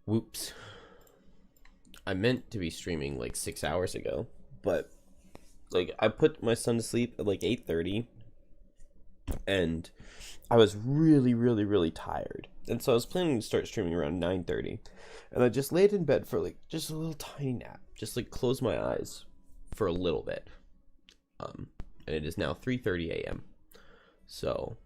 Whoops. I meant to be streaming like 6 hours ago, but like I put my son to sleep at like 8:30, and I was really tired. And so I was planning to start streaming around 9:30. And I just laid in bed for like just a little tiny nap. Just like close my eyes for a little bit. And it is now 3:30 a.m. So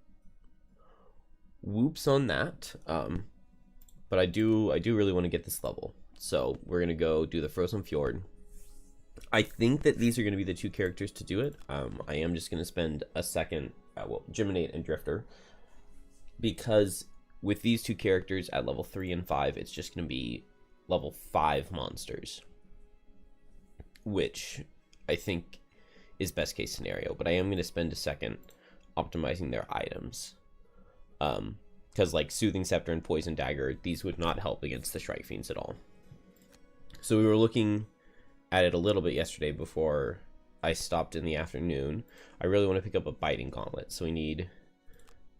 whoops on that. But I do really want to get this level. So we're gonna go do the Frozen Fjord. I think that these are gonna be the two characters to do it. I am just gonna spend a second well, Geminate and Drifter, because with these two characters at level 3 and 5, it's just gonna be level 5 monsters, which I think is best case scenario. But I am gonna spend a second optimizing their items. Because like Soothing Scepter and Poison Dagger, these would not help against the Shrike Fiends at all. So we were looking at it a little bit yesterday before I stopped in the afternoon. I really want to pick up a Biting Gauntlet, so we need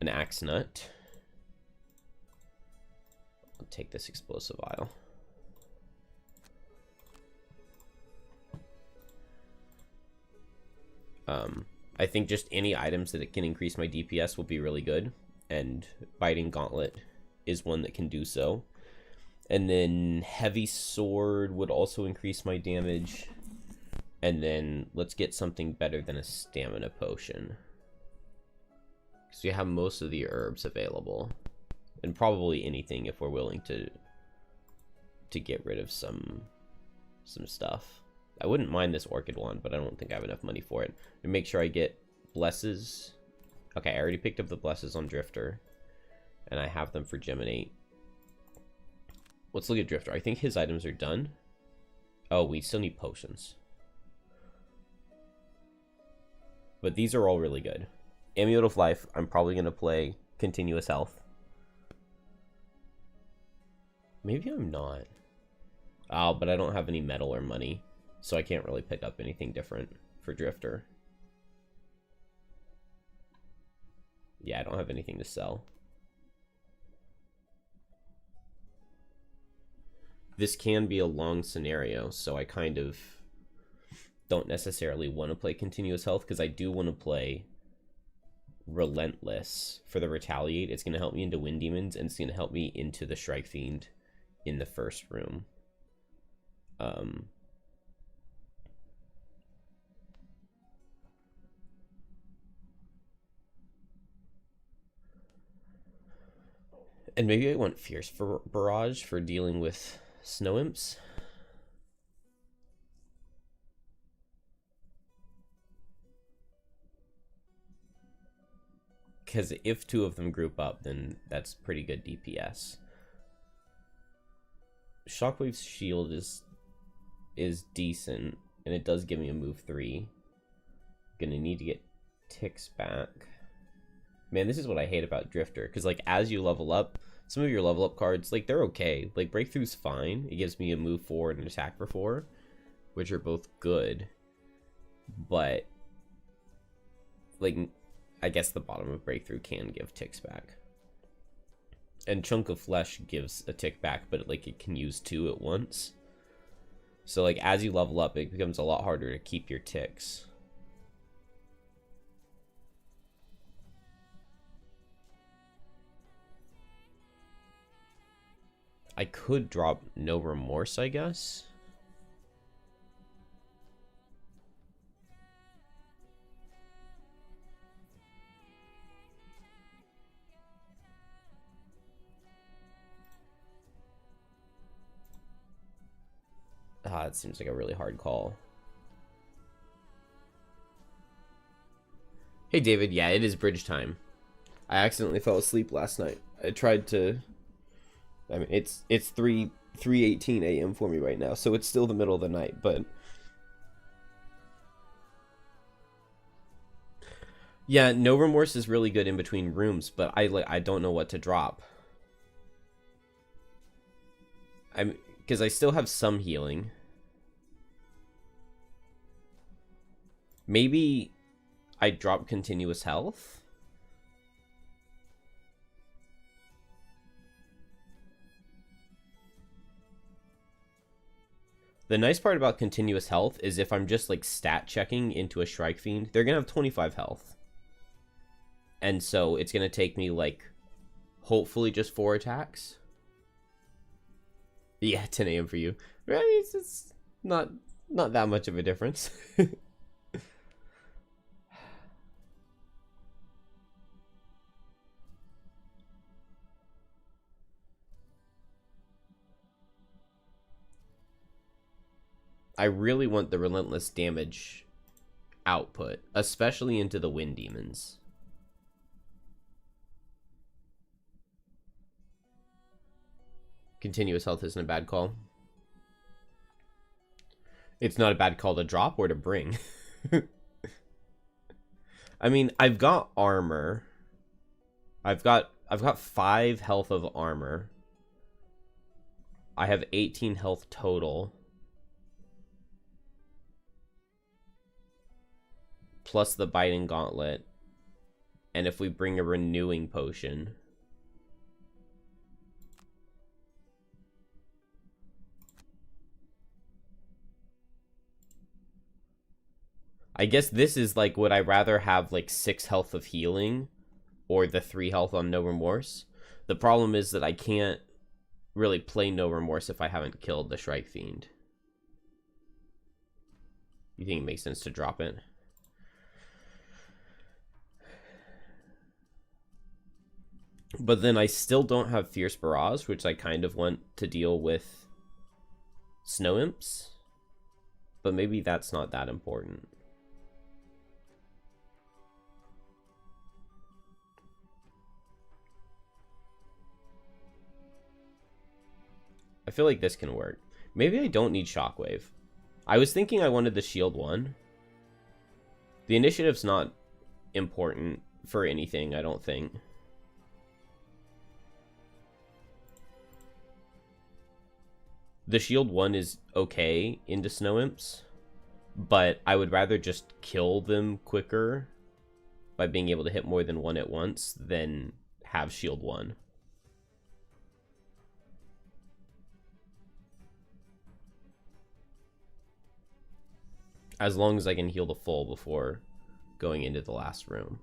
an Axe Nut. I'll take this Explosive Vial. I think just any items that it can increase my DPS will be really good, and Biting Gauntlet is one that can do so. And then Heavy Sword would also increase my damage. And then let's get something better than a Stamina Potion, because we have most of the herbs available, and probably anything if we're willing to get rid of some stuff. I wouldn't mind this Orchid Wand, but I don't think I have enough money for it. And make sure I get Blesses. Okay, I already picked up the Blesses on Drifter, and I have them for Geminate. Let's look at Drifter. I think his items are done. Oh, we still need potions. But these are all really good. Amulet of Life, I'm probably going to play Continuous Health. Maybe I'm not. Oh, but I don't have any metal or money, so I can't really pick up anything different for Drifter. Yeah, I don't have anything to sell. This can be a long scenario, so I kind of don't necessarily want to play Continuous Health, because I do want to play Relentless for the Retaliate. It's going to help me into Wind Demons, and it's going to help me into the Shrike Fiend in the first room. And maybe I want Fierce Barrage for dealing with Snow Imps. Because if two of them group up, then that's pretty good DPS. Shockwave's shield is decent, and it does give me a move 3. Gonna need to get ticks back. Man, this is what I hate about Drifter, because like as you level up, some of your level up cards, like they're okay. Like Breakthrough's fine. It gives me a move 4 and an attack for 4, which are both good. But like I guess the bottom of Breakthrough can give ticks back. And Chunk of Flesh gives a tick back, but like it can use 2 at once. So like as you level up, it becomes a lot harder to keep your ticks. I could drop No Remorse, I guess. Ah, it seems like a really hard call. Hey David, yeah, it is bridge time. I accidentally fell asleep last night. I tried to... I mean, it's 3:18 a.m. for me right now, so it's still the middle of the night, but... Yeah, No Remorse is really good in between rooms, but I don't know what to drop. Because I still have some healing. Maybe I drop Continuous Health? The nice part about continuous health is if I'm just like stat checking into a Shrike Fiend, they're gonna have 25 health. And so it's gonna take me like hopefully just 4 attacks. Yeah, 10 a.m. for you. Right? It's not that much of a difference. I really want the relentless damage output, especially into the wind demons. Continuous health isn't a bad call. It's not a bad call to drop or to bring. I mean, I've got armor. I've got 5 health of armor. I have 18 health total. Plus the biting gauntlet. And if we bring a renewing potion. I guess this is like, would I rather have like 6 health of healing or the 3 health on No Remorse? The problem is that I can't really play No Remorse if I haven't killed the Shrike Fiend. You think it makes sense to drop it? But then I still don't have Fierce Barrage, which I kind of want to deal with Snow Imps. But maybe that's not that important. I feel like this can work. Maybe I don't need Shockwave. I was thinking I wanted the shield one. The initiative's not important for anything, I don't think. The shield one is okay into Snow Imps, but I would rather just kill them quicker by being able to hit more than one at once than have shield one. As long as I can heal the full before going into the last room.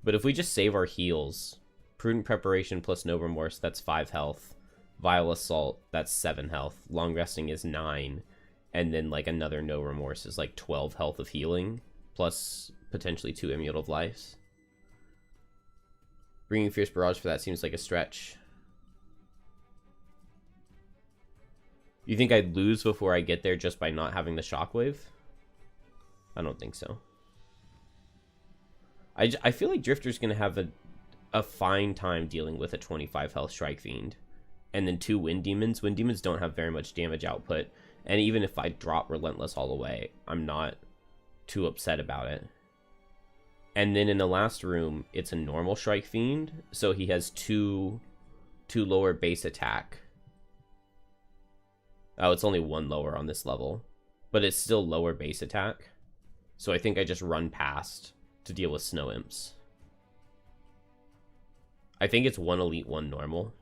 But if we just save our heals, Prudent Preparation plus No Remorse, that's 5 health. Vile Assault, that's 7 health. Long Resting is 9. And then like another No Remorse is like 12 health of healing, plus potentially 2 Amulet of Lives. Bringing Fierce Barrage for that seems like a stretch. You think I'd lose before I get there just by not having the Shockwave? I don't think so. I feel like Drifter's going to have a fine time dealing with a 25 health Shrike Fiend. And then 2 Wind Demons. Wind Demons don't have very much damage output. And even if I drop Relentless all the way, I'm not too upset about it. And then in the last room, it's a normal Shrike Fiend. So he has 2 lower base attack. Oh, it's only 1 lower on this level. But it's still lower base attack. So I think I just run past to deal with Snow Imps. I think it's 1 elite, 1 normal.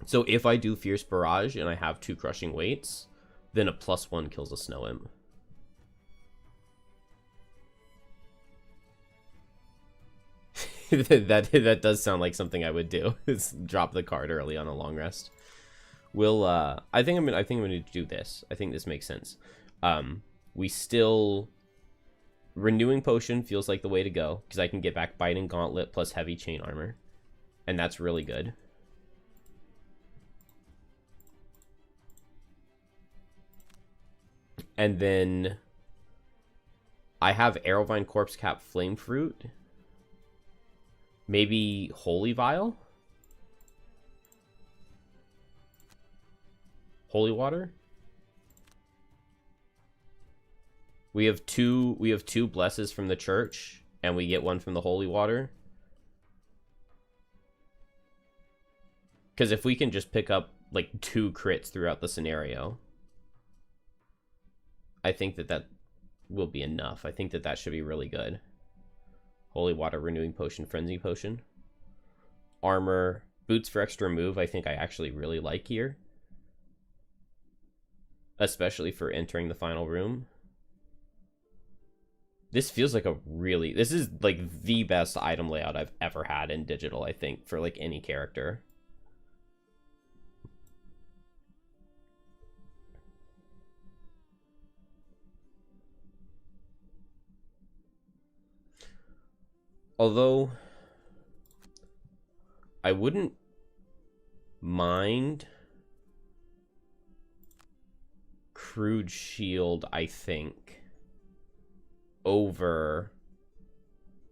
So if I do Fierce Barrage and I have 2 crushing weights, then a +1 kills a Snow Imp. that does sound like something I would do. Is drop the card early on a long rest. We'll I think I'm gonna do this. I think this makes sense. We still Renewing Potion feels like the way to go because I can get back Biting Gauntlet plus Heavy Chain Armor, and that's really good. And then I have Arrowvine, Corpse Cap, Flame Fruit, maybe Holy Vial. Holy Water. We have two blesses from the church, and we get 1 from the Holy Water. Because if we can just pick up like 2 crits throughout the scenario, I think that will be enough. I think that should be really good. Holy Water, Renewing Potion, Frenzy Potion. Armor, Boots for extra move, I think I actually really like here. Especially for entering the final room. This feels like this is like the best item layout I've ever had in digital, I think, for like any character. Although I wouldn't mind crude shield, I think, over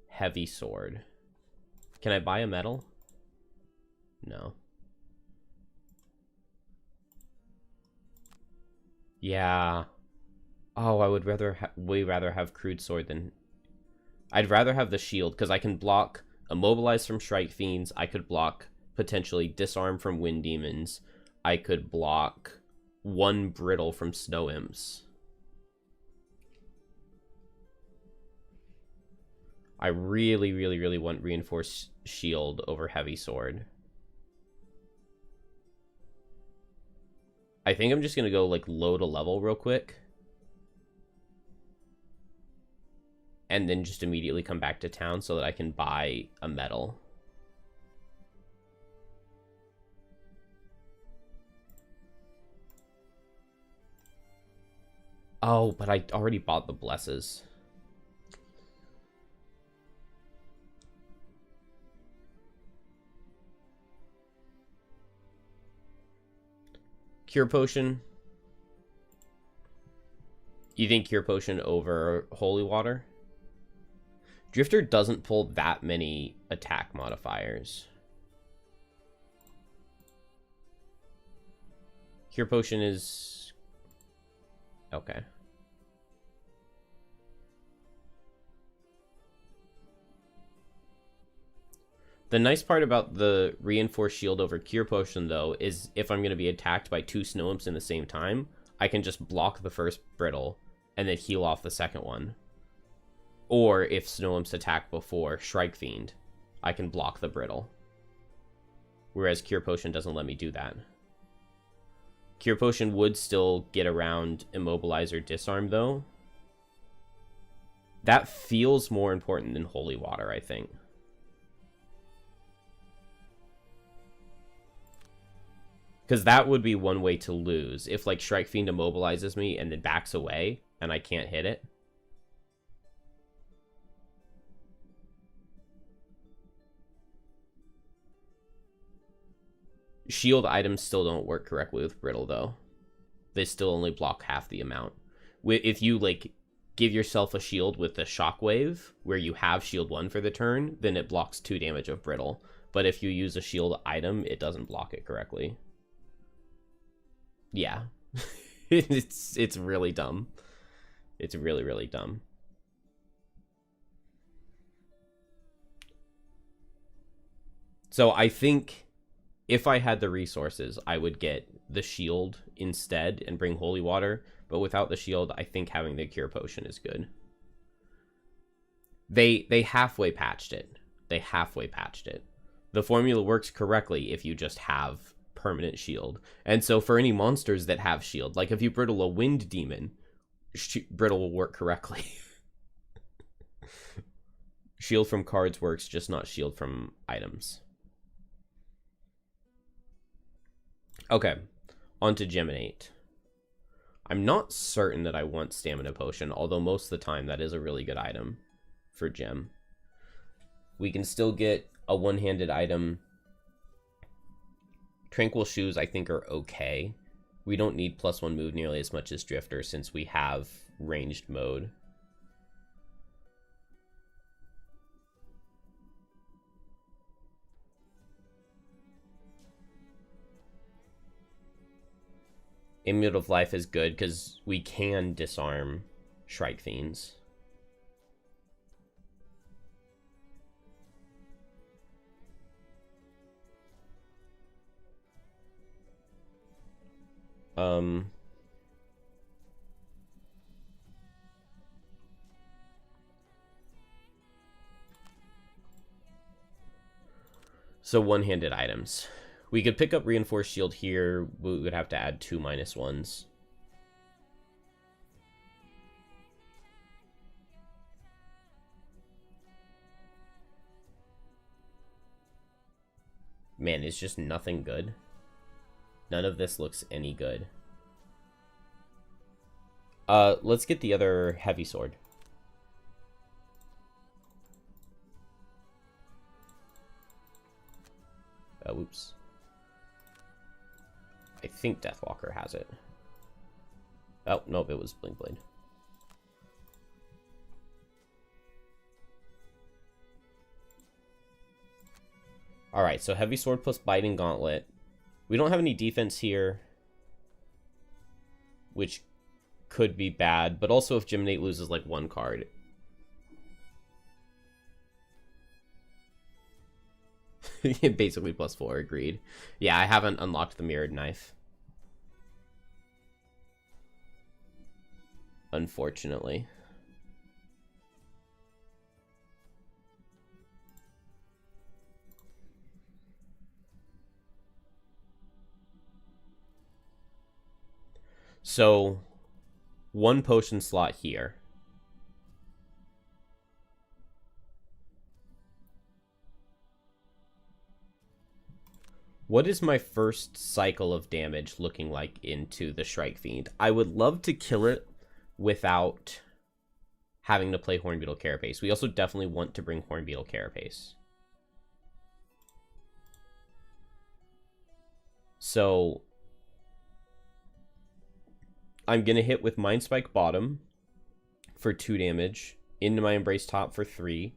heavy sword. Can I buy a medal? No. Yeah. Oh, I would way rather have crude sword than... I'd rather have the shield, because I can block immobilize from strike fiends. I could block potentially disarm from wind demons. I could block one brittle from snow imps. I really, really, really want reinforced shield over heavy sword. I think I'm just gonna go like low to level real quick. And then just immediately come back to town so that I can buy a medal. Oh, but I already bought the blesses. Cure potion. You think cure potion over holy water? Drifter doesn't pull that many attack modifiers. Cure potion is... okay. The nice part about the reinforced shield over cure potion, though, is if I'm going to be attacked by 2 snow imps in the same time, I can just block the first brittle and then heal off the second one. Or if snow imps attack before Shrike Fiend, I can block the brittle. Whereas cure potion doesn't let me do that. Cure potion would still get around immobilize or disarm, though. That feels more important than holy water, I think. Because that would be one way to lose. If, like, Shrike Fiend immobilizes me and then backs away, and I can't hit it. Shield items still don't work correctly with brittle, though. They still only block half the amount. If you, like, give yourself a shield with the shockwave, where you have shield 1 for the turn, then it blocks 2 damage of brittle. But if you use a shield item, it doesn't block it correctly. Yeah. It's really dumb. It's really, really dumb. So I think if I had the resources, I would get the shield instead and bring holy water. But without the shield, I think having the cure potion is good. They halfway patched it. They halfway patched it. The formula works correctly if you just have permanent shield. And so for any monsters that have shield, like if you brittle a wind demon, brittle will work correctly. Shield from cards works, just not shield from items. Okay, on to Geminate. I'm not certain that I want Stamina Potion, although most of the time that is a really good item for Gem. We can still get a one-handed item. Tranquil Shoes, I think, are okay. We don't need +1 move nearly as much as Drifter since we have ranged mode. Amulet of Life is good because we can disarm Shrike Fiends. So one-handed items. We could pick up Reinforced Shield here. We would have to add 2 -1s. Man, it's just nothing good. None of this looks any good. Let's get the other heavy sword. Oops. I think Deathwalker has it. Oh, nope, it was Blink Blade. Alright, so heavy sword plus biting gauntlet. We don't have any defense here, which could be bad, but also if Geminate loses like 1 card. Basically +4, agreed. Yeah, I haven't unlocked the Mirrored Knife. Unfortunately. So, 1 potion slot here. What is my first cycle of damage looking like into the Shrike Fiend? I would love to kill it without having to play Hornbeetle Carapace. We also definitely want to bring Hornbeetle Carapace. So I'm going to hit with Mind Spike bottom for 2 damage, into my Embrace top for 3.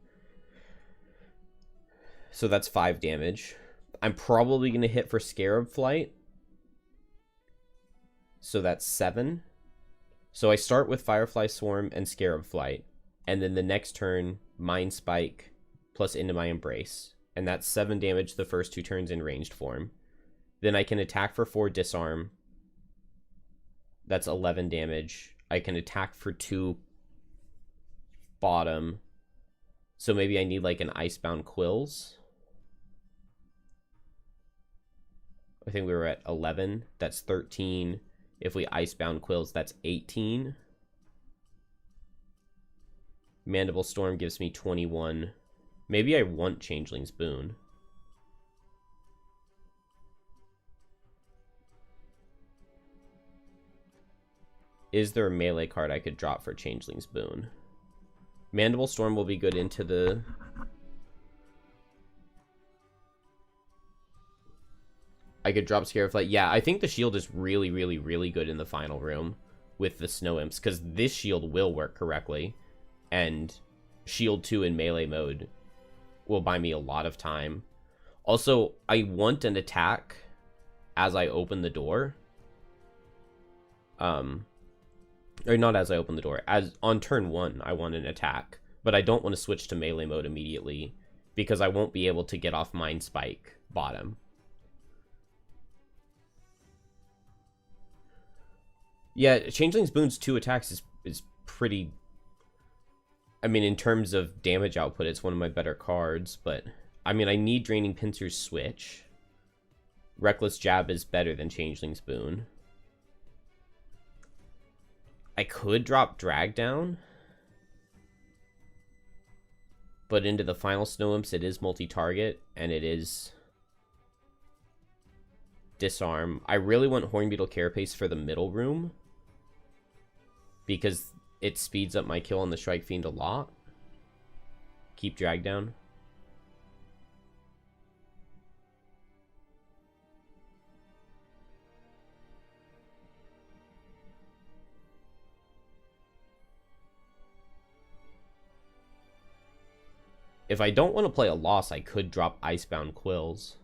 So that's 5 damage. I'm probably going to hit for Scarab Flight. So that's 7. So I start with Firefly Swarm and Scarab Flight. And then the next turn, Mind Spike plus into my Embrace. And that's 7 damage the first 2 turns in ranged form. Then I can attack for 4 Disarm. That's 11 damage. I can attack for 2 bottom. So maybe I need like an Icebound Quills. I think we were at 11. That's 13. If we Icebound Quills, that's 18. Mandible Storm gives me 21. Maybe I want Changeling's Boon. Is there a melee card I could drop for Changeling's Boon? Mandible Storm will be good into the... I could drop Scarab Flight. Yeah, I think the shield is really, really, really good in the final room with the Snow Imps, because this shield will work correctly, and shield 2 in melee mode will buy me a lot of time. Also, I want an attack as I open the door. Or not as I open the door. As on turn 1, I want an attack, but I don't want to switch to melee mode immediately because I won't be able to get off Mind Spike bottom. Yeah, Changeling's Boon's 2 attacks is pretty... I mean, in terms of damage output, it's one of my better cards, but... I mean, I need Draining Pincers switch. Reckless Jab is better than Changeling's Boon. I could drop Drag Down. But into the final Snow Imps, it is multi-target, and it is... Disarm. I really want Hornbeetle Carapace for the middle room, because it speeds up my kill on the Shrike Fiend a lot. Keep Drag Down. If I don't want to play a loss, I could drop Icebound Quills.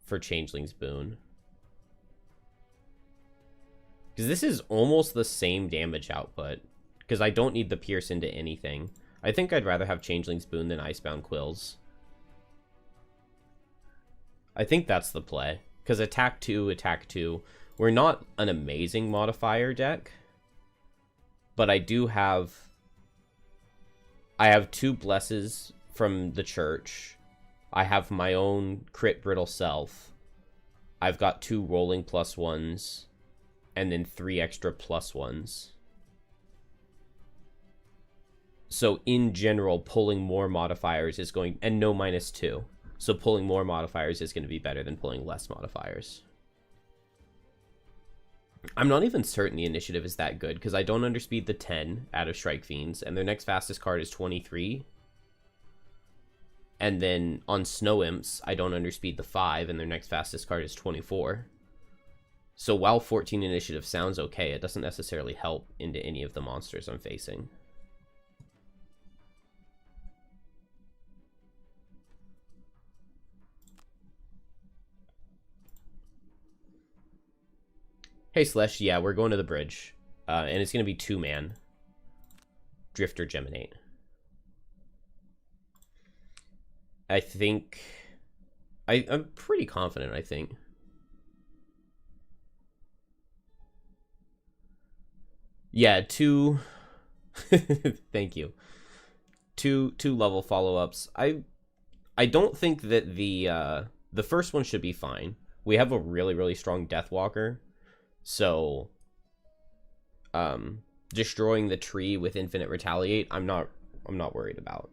For Changeling's Boon. Because this is almost the same damage output. Because I don't need the Pierce into anything. I think I'd rather have Changeling's Boon than Icebound Quills. I think that's the play. Because attack 2, attack 2. We're not an amazing modifier deck. But I do have I have 2 blesses from the church. I have my own crit brittle self. I've got 2 rolling +1s. And then 3 extra +1s. So in general, pulling more modifiers is going... And no -2. So pulling more modifiers is going to be better than pulling less modifiers. I'm not even certain the initiative is that good, because I don't underspeed the 10 out of Strike Fiends, and their next fastest card is 23. And then on Snow Imps, I don't underspeed the 5, and their next fastest card is 24. So while 14 initiative sounds okay, it doesn't necessarily help into any of the monsters I'm facing. Hey Slesh, yeah, we're going to the bridge. And it's going to be 2-man. Drifter Geminate. I think... I'm pretty confident, I think. Yeah, 2... Thank you. Two level follow-ups. I don't think that the first one should be fine. We have a really, really strong Deathwalker. So, destroying the tree with Infinite Retaliate, I'm not worried about.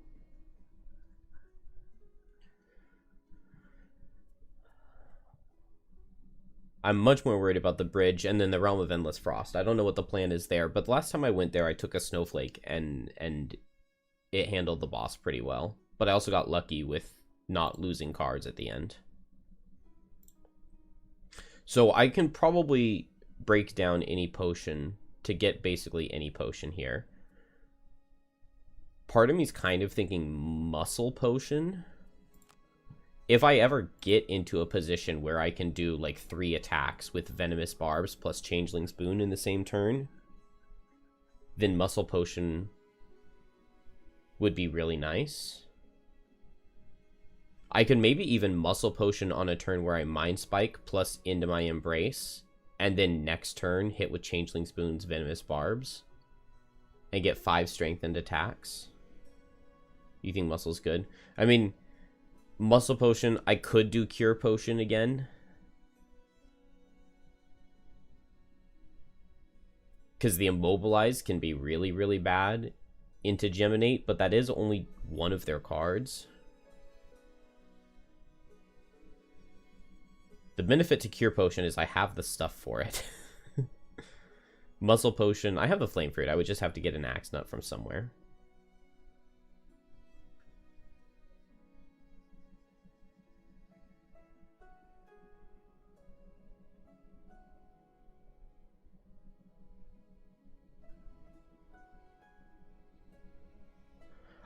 I'm much more worried about the bridge and then the Realm of Endless Frost. I don't know what the plan is there, but the last time I went there, I took a Snowflake and it handled the boss pretty well. But I also got lucky with not losing cards at the end. So I can probably break down any potion to get basically any potion here. Part of me is kind of thinking Muscle Potion. If I ever get into a position where I can do like 3 attacks with Venomous Barbs plus Changeling's Boon in the same turn, then Muscle Potion would be really nice. I could maybe even Muscle Potion on a turn where I Mind Spike plus into my Embrace, and then next turn hit with Changeling's Boon's Venomous Barbs, and get 5 strengthened attacks. You think Muscle's good? I mean, Muscle Potion, I could do Cure Potion again. Because the Immobilize can be really, really bad into Geminate, but that is only one of their cards. The benefit to Cure Potion is I have the stuff for it. Muscle Potion, I have the Flame Fruit. I would just have to get an Axe Nut from somewhere.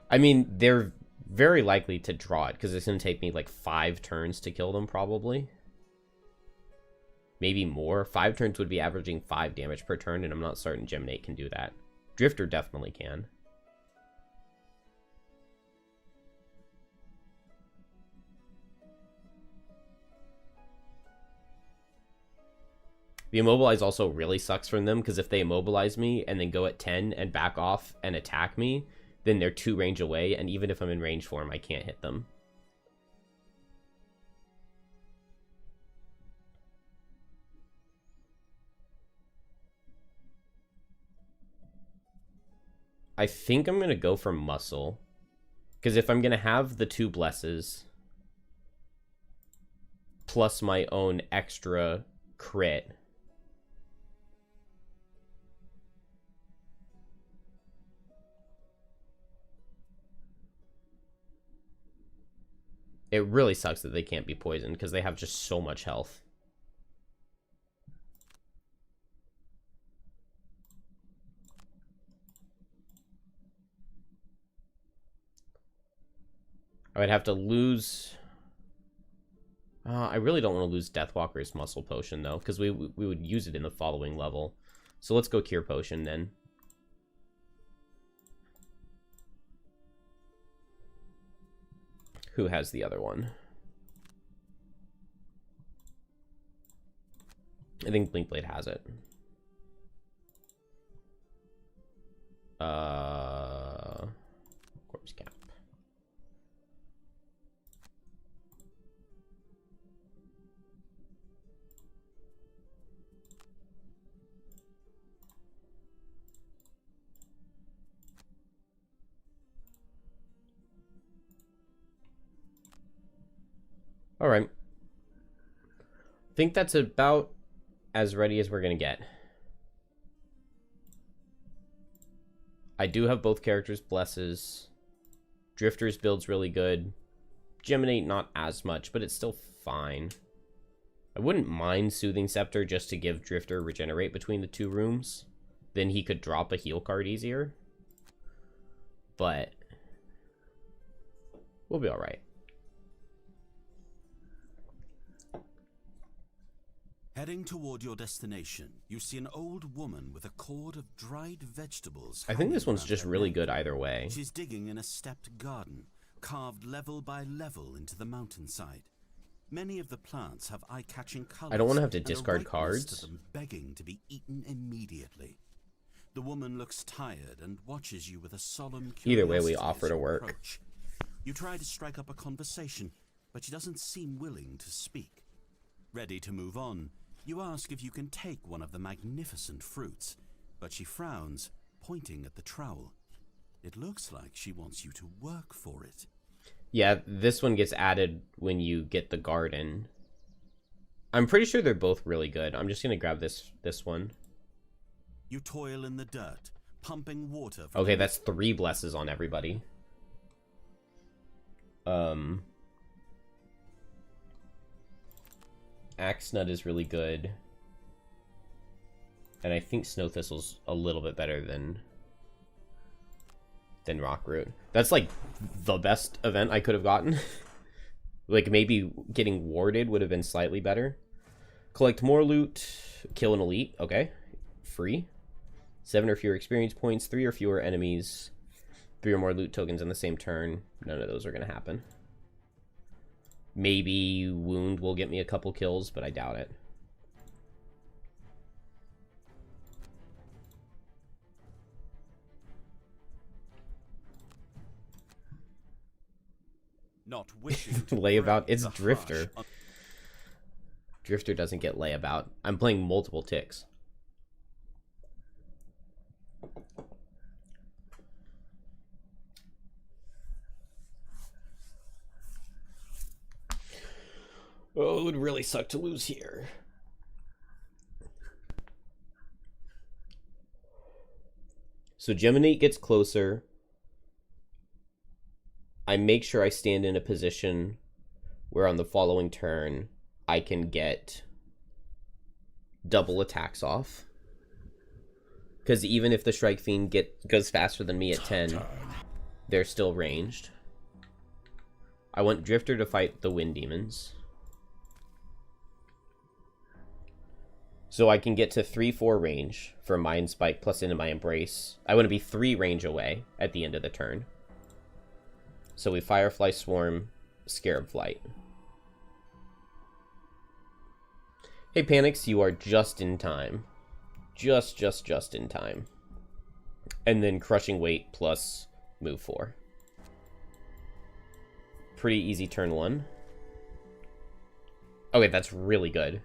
I mean, they're very likely to draw it, because it's going to take me like 5 turns to kill them, probably. Maybe more. 5 turns would be averaging 5 damage per turn, and I'm not certain Geminate can do that. Drifter definitely can. The Immobilize also really sucks from them, because if they immobilize me and then go at 10 and back off and attack me, then they're 2 range away, and even if I'm in range for them, I can't hit them. I think I'm going to go for Muscle. Because if I'm going to have the 2 blesses plus my own extra crit, it really sucks that they can't be poisoned because they have just so much health. I would have to lose... I really don't want to lose Deathwalker's Muscle Potion, though, because we would use it in the following level. So let's go Cure Potion, then. Who has the other one? I think Blinkblade has it. Of Alright. I think that's about as ready as we're going to get. I do have both characters' blesses. Drifter's build's really good. Geminate, not as much, but it's still fine. I wouldn't mind Soothing Scepter just to give Drifter regenerate between the two rooms. Then he could drop a heal card easier. But we'll be alright. Heading toward your destination, you see an old woman with a cord of dried vegetables. I think this one's just really good either way. She's digging in a stepped garden, carved level by level into the mountainside. Many of the plants have eye-catching colors. I don't want to have to discard cards. Of them begging to be eaten immediately. The woman looks tired and watches you with a solemn curiosity. Either way, we offer to work. Approach. You try to strike up a conversation, but she doesn't seem willing to speak. Ready to move on, you ask if you can take one of the magnificent fruits, but she frowns, pointing at the trowel. It looks like she wants you to work for it. Yeah, this one gets added when you get the garden. I'm pretty sure they're both really good. I'm just going to grab this one. You toil in the dirt, pumping water from Okay, that's 3 blesses on everybody. Axe Nut is really good. And I think Snow Thistle's a little bit better than Rockroot. That's like the best event I could have gotten. Like maybe getting warded would have been slightly better. Collect more loot, kill an elite, okay. Free. 7 or fewer experience points, 3 or fewer enemies, 3 or more loot tokens in the same turn. None of those are going to happen. Maybe Wound will get me a couple kills, but I doubt it. Not wishing to Layabout, it's Drifter. Drifter doesn't get layabout. I'm playing multiple ticks. Oh, it would really suck to lose here. So Geminate gets closer. I make sure I stand in a position where on the following turn I can get double attacks off. Because even if the Strike Fiend goes faster than me at 10, they're still ranged. I want Drifter to fight the Wind Demons. So I can get to 3-4 range for Mind Spike plus into my Embrace. I want to be 3 range away at the end of the turn. So we Firefly Swarm, Scarab Flight. Hey Panics, you are just in time. Just in time. And then Crushing Weight plus move 4. Pretty easy turn 1. Okay, that's really good.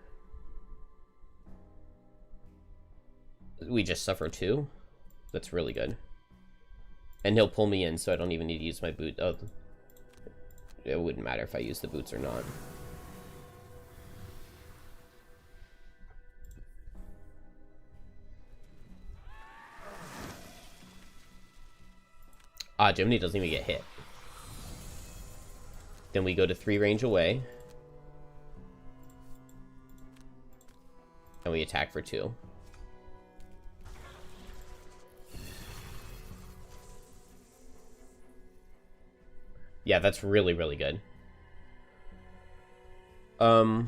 We just suffer 2. That's really good. And he'll pull me in, so I don't even need to use my boot. Oh, it wouldn't matter if I use the boots or not. Ah, Jiminy doesn't even get hit. Then we go to 3 range away. And we attack for 2. Yeah, that's really, really good. I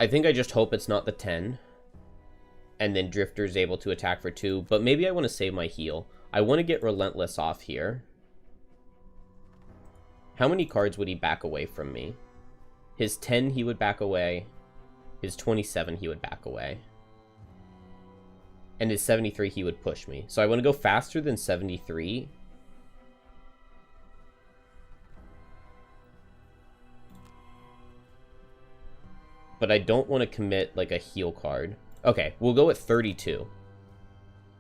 think I just hope it's not the 10. And then Drifter's able to attack for 2. But maybe I want to save my heal. I want to get Relentless off here. How many cards would he back away from me? His 10, he would back away. His 27, he would back away. And his 73, he would push me. So I want to go faster than 73. But I don't want to commit like a heal card. Okay, we'll go at 32.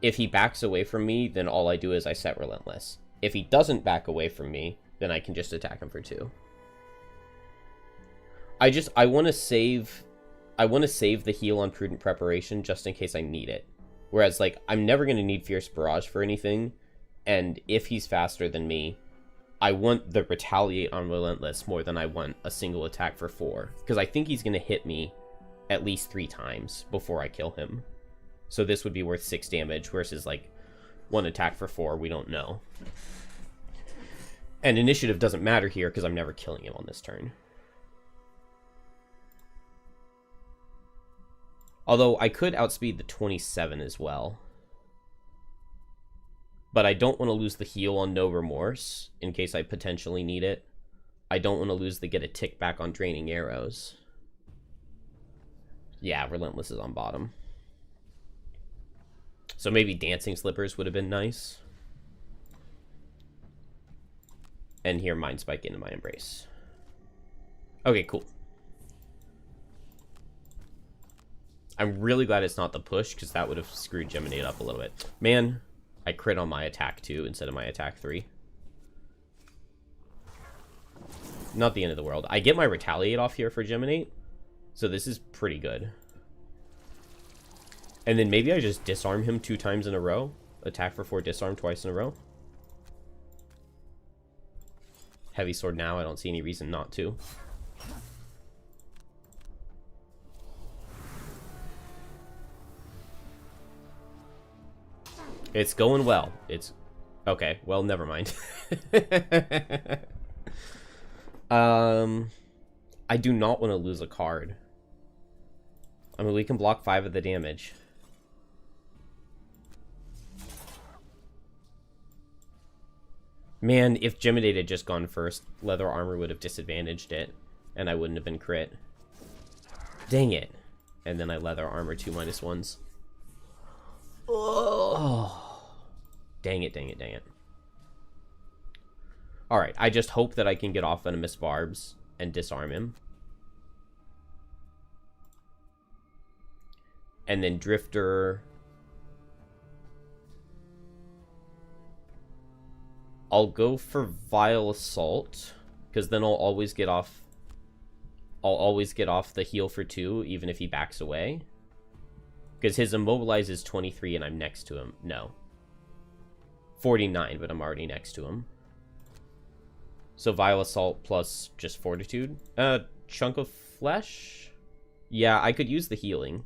If he backs away from me, then all I do is I set Relentless. If he doesn't back away from me, then I can just attack him for 2. I want to save the heal on Prudent Preparation just in case I need it. Whereas, like, I'm never going to need Fierce Barrage for anything, and if he's faster than me, I want the Retaliate on Relentless more than I want a single attack for 4. Because I think he's going to hit me at least 3 times before I kill him. So this would be worth 6 damage, versus, like, 1 attack for 4, we don't know. And initiative doesn't matter here, because I'm never killing him on this turn. Although, I could outspeed the 27 as well. But I don't want to lose the heal on No Remorse, in case I potentially need it. I don't want to lose the get a tick back on Draining Arrows. Yeah, Relentless is on bottom. So maybe Dancing Slippers would have been nice. And here, Mind Spike into my Embrace. Okay, cool. I'm really glad it's not the push, because that would have screwed Geminate up a little bit. Man, I crit on my attack 2 instead of my attack 3. Not the end of the world. I get my Retaliate off here for Geminate, so this is pretty good. And then maybe I just disarm him 2 times in a row. Attack for 4, disarm twice in a row. Heavy Sword now, I don't see any reason not to. It's going well. It's... Okay, well, never mind. I do not want to lose a card. I mean, we can block 5 of the damage. Man, if Geminate had just gone first, Leather Armor would have disadvantaged it, and I wouldn't have been crit. Dang it. And then I Leather Armor 2 -1s. Oh. Dang it, dang it, dang it. Alright, I just hope that I can get off Venomous Barbs and disarm him. And then Drifter. I'll go for Vile Assault, because then I'll always get off the heal for 2, even if he backs away. Because his Immobilize is 23 and I'm next to him. No. 49, but I'm already next to him. So Vile Assault plus just Fortitude. Chunk of Flesh? Yeah, I could use the healing.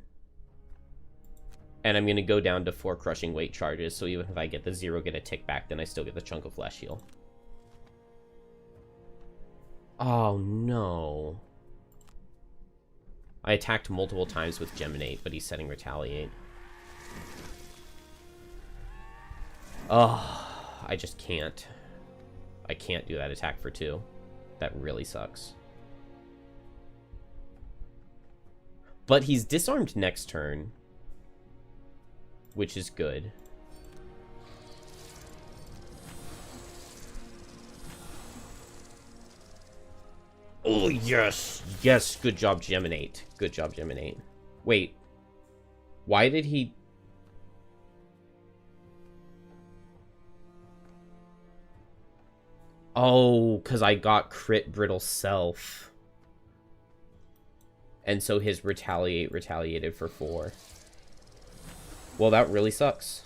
And I'm going to go down to 4 Crushing Weight charges, so even if I get the 0 get a tick back, then I still get the Chunk of Flesh heal. Oh, no. I attacked multiple times with Geminate, but he's setting Retaliate. Oh, I just can't. I can't do that attack for 2. That really sucks. But he's disarmed next turn, which is good. Oh, yes! Yes, good job, Geminate. Good job, Geminate. Wait. Why did he... Oh, because I got crit Brittle Self. And so his Retaliate retaliated for 4. Well, that really sucks.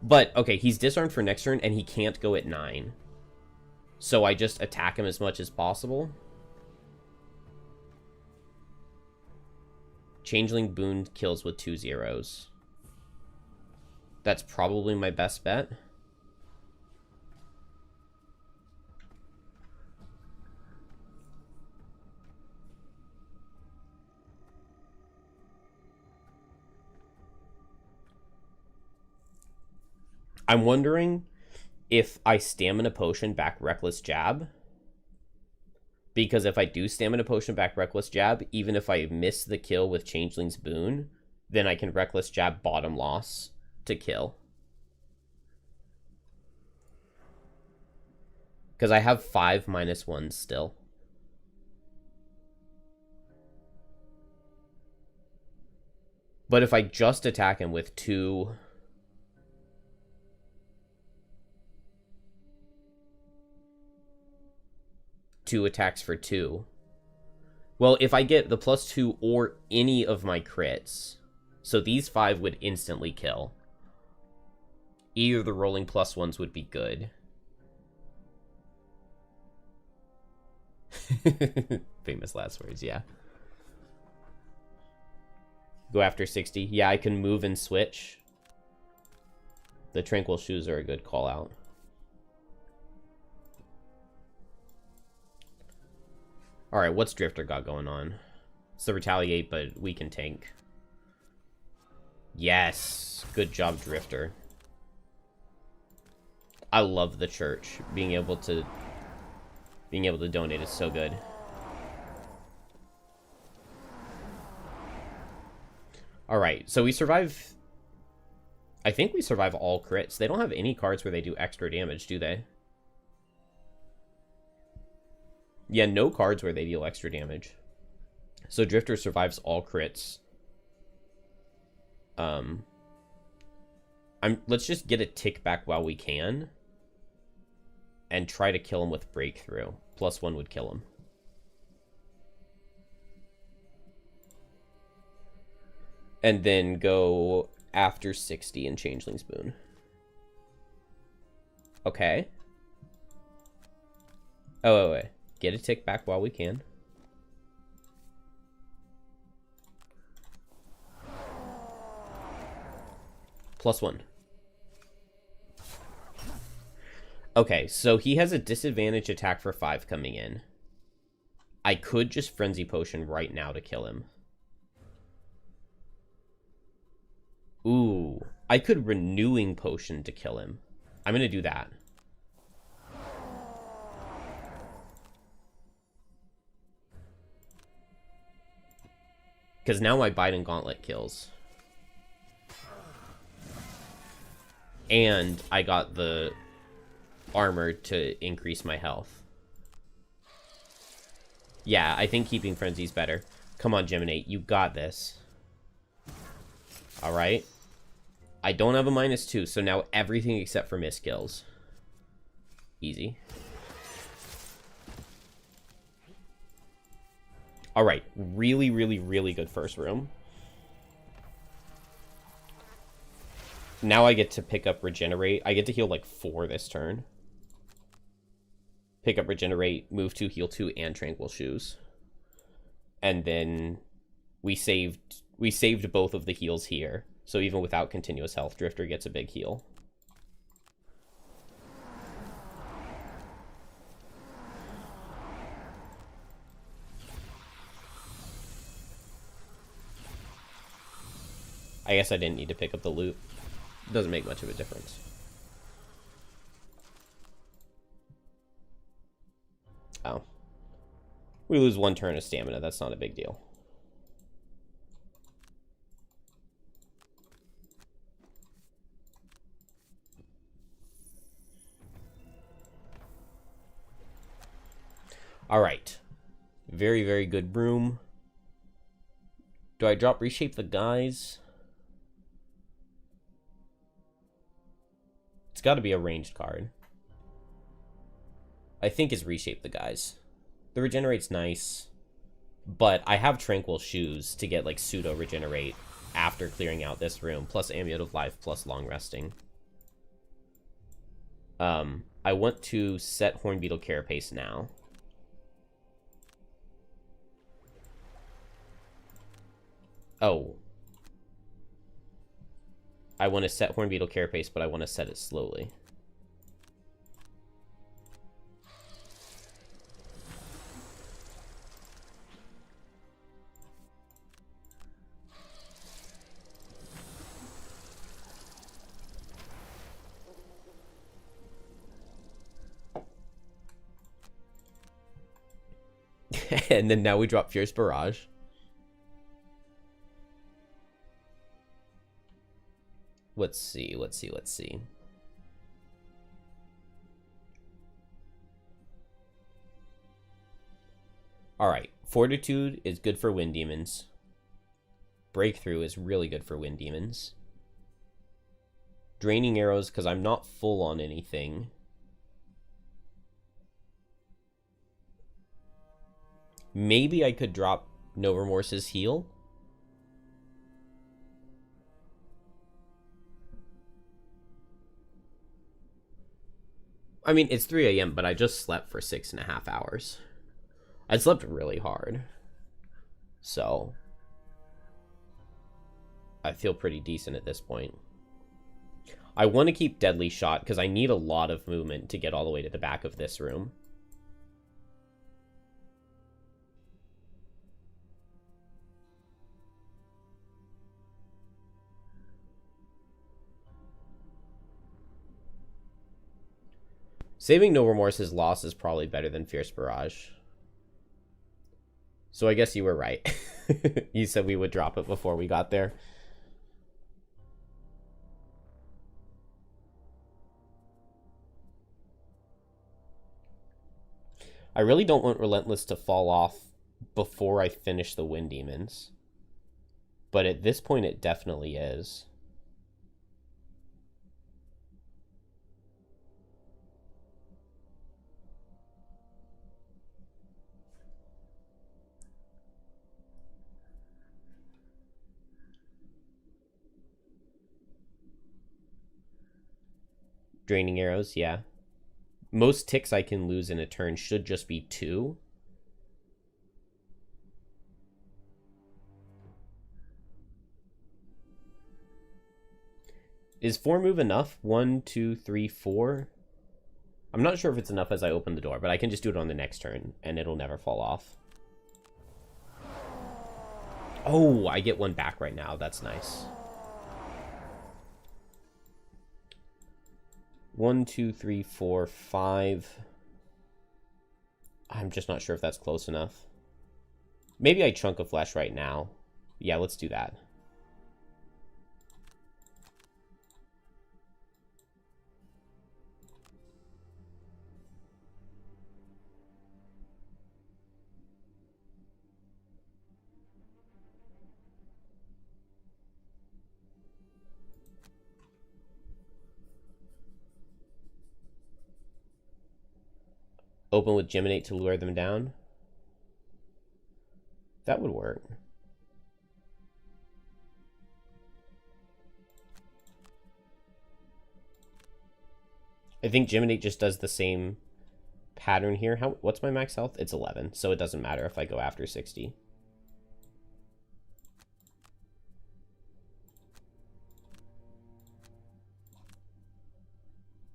But, okay, he's disarmed for next turn, and he can't go at 9. So I just attack him as much as possible. Changeling Boon kills with 2 zeros. That's probably my best bet. I'm wondering if I Stamina Potion back Reckless Jab. Because if I do Stamina Potion back Reckless Jab, even if I miss the kill with Changeling's Boon, then I can Reckless Jab Bottom Loss to kill. Because I have 5 -1s still. But if I just attack him with 2... +2 attacks for 2. Well, if I get the +2 or any of my crits, so these 5 would instantly kill. Either the rolling +1s would be good. Famous last words, yeah. Go after 60. Yeah, I can move and switch. The Tranquil Shoes are a good call out. Alright, what's Drifter got going on? It's the Retaliate, but we can tank. Yes! Good job, Drifter. I love the church. Being able to donate is so good. Alright, so we survive... I think we survive all crits. They don't have any cards where they do extra damage, do they? Yeah, no cards where they deal extra damage. So Drifter survives all crits. Let's just get a tick back while we can. And try to kill him with Breakthrough. +1 would kill him. And then go after 60 and Changeling's Boon. Okay. Oh, wait. Get a tick back while we can. +1. Okay, so he has a disadvantage attack for 5 coming in. I could just Frenzy Potion right now to kill him. Ooh, I could Renewing Potion to kill him. I'm gonna do that. Because now my Biden Gauntlet kills. And I got the armor to increase my health. Yeah, I think keeping Frenzy's better. Come on, Geminate, you got this. Alright. I don't have a -2, so now everything except for miss kills. Easy. Alright, really, really, really good first room. Now I get to pick up Regenerate. I get to heal like 4 this turn. Pick up Regenerate, move 2, heal 2, and Tranquil Shoes. And then we saved both of the heals here. So even without continuous health, Drifter gets a big heal. I guess I didn't need to pick up the loot. Doesn't make much of a difference. Oh. We lose 1 turn of stamina. That's not a big deal. Alright. Very, very good room. Do I drop Reshape the Guys? It's got to be a ranged card. I think it's Reshape the Guys. The Regenerate's nice. But I have Tranquil Shoes to get like pseudo Regenerate after clearing out this room. Plus Amulet of Life, plus Long Resting. I want to set Hornbeetle Carapace now. Oh. I want to set Hornbeetle Carapace, but I want to set it slowly. And then now we drop Fierce Barrage. Let's see. Alright, Fortitude is good for Wind Demons. Breakthrough is really good for Wind Demons. Draining Arrows, because I'm not full on anything. Maybe I could drop No Remorse's heal. I mean, it's 3 a.m., but I just slept for 6.5 hours. I slept really hard. So, I feel pretty decent at this point. I want to keep Deadly Shot because I need a lot of movement to get all the way to the back of this room. Saving No Remorse's loss is probably better than Fierce Barrage. So I guess you were right. You said we would drop it before we got there. I really don't want Relentless to fall off before I finish the Wind Demons. But at this point, it definitely is. Draining Arrows, yeah. Most ticks I can lose in a turn should just be 2. Is 4 move enough? 1, 2, 3, 4. I'm not sure if it's enough as I open the door, but I can just do it on the next turn, and it'll never fall off. Oh, I get 1 back right now. That's nice. 1, 2, 3, 4, 5. I'm just not sure if that's close enough. Maybe I Chunk of Flesh right now. Yeah, let's do that. Open with Geminate to lure them down. That would work. I think Geminate just does the same pattern here. What's my max health? It's 11, so it doesn't matter if I go after 60.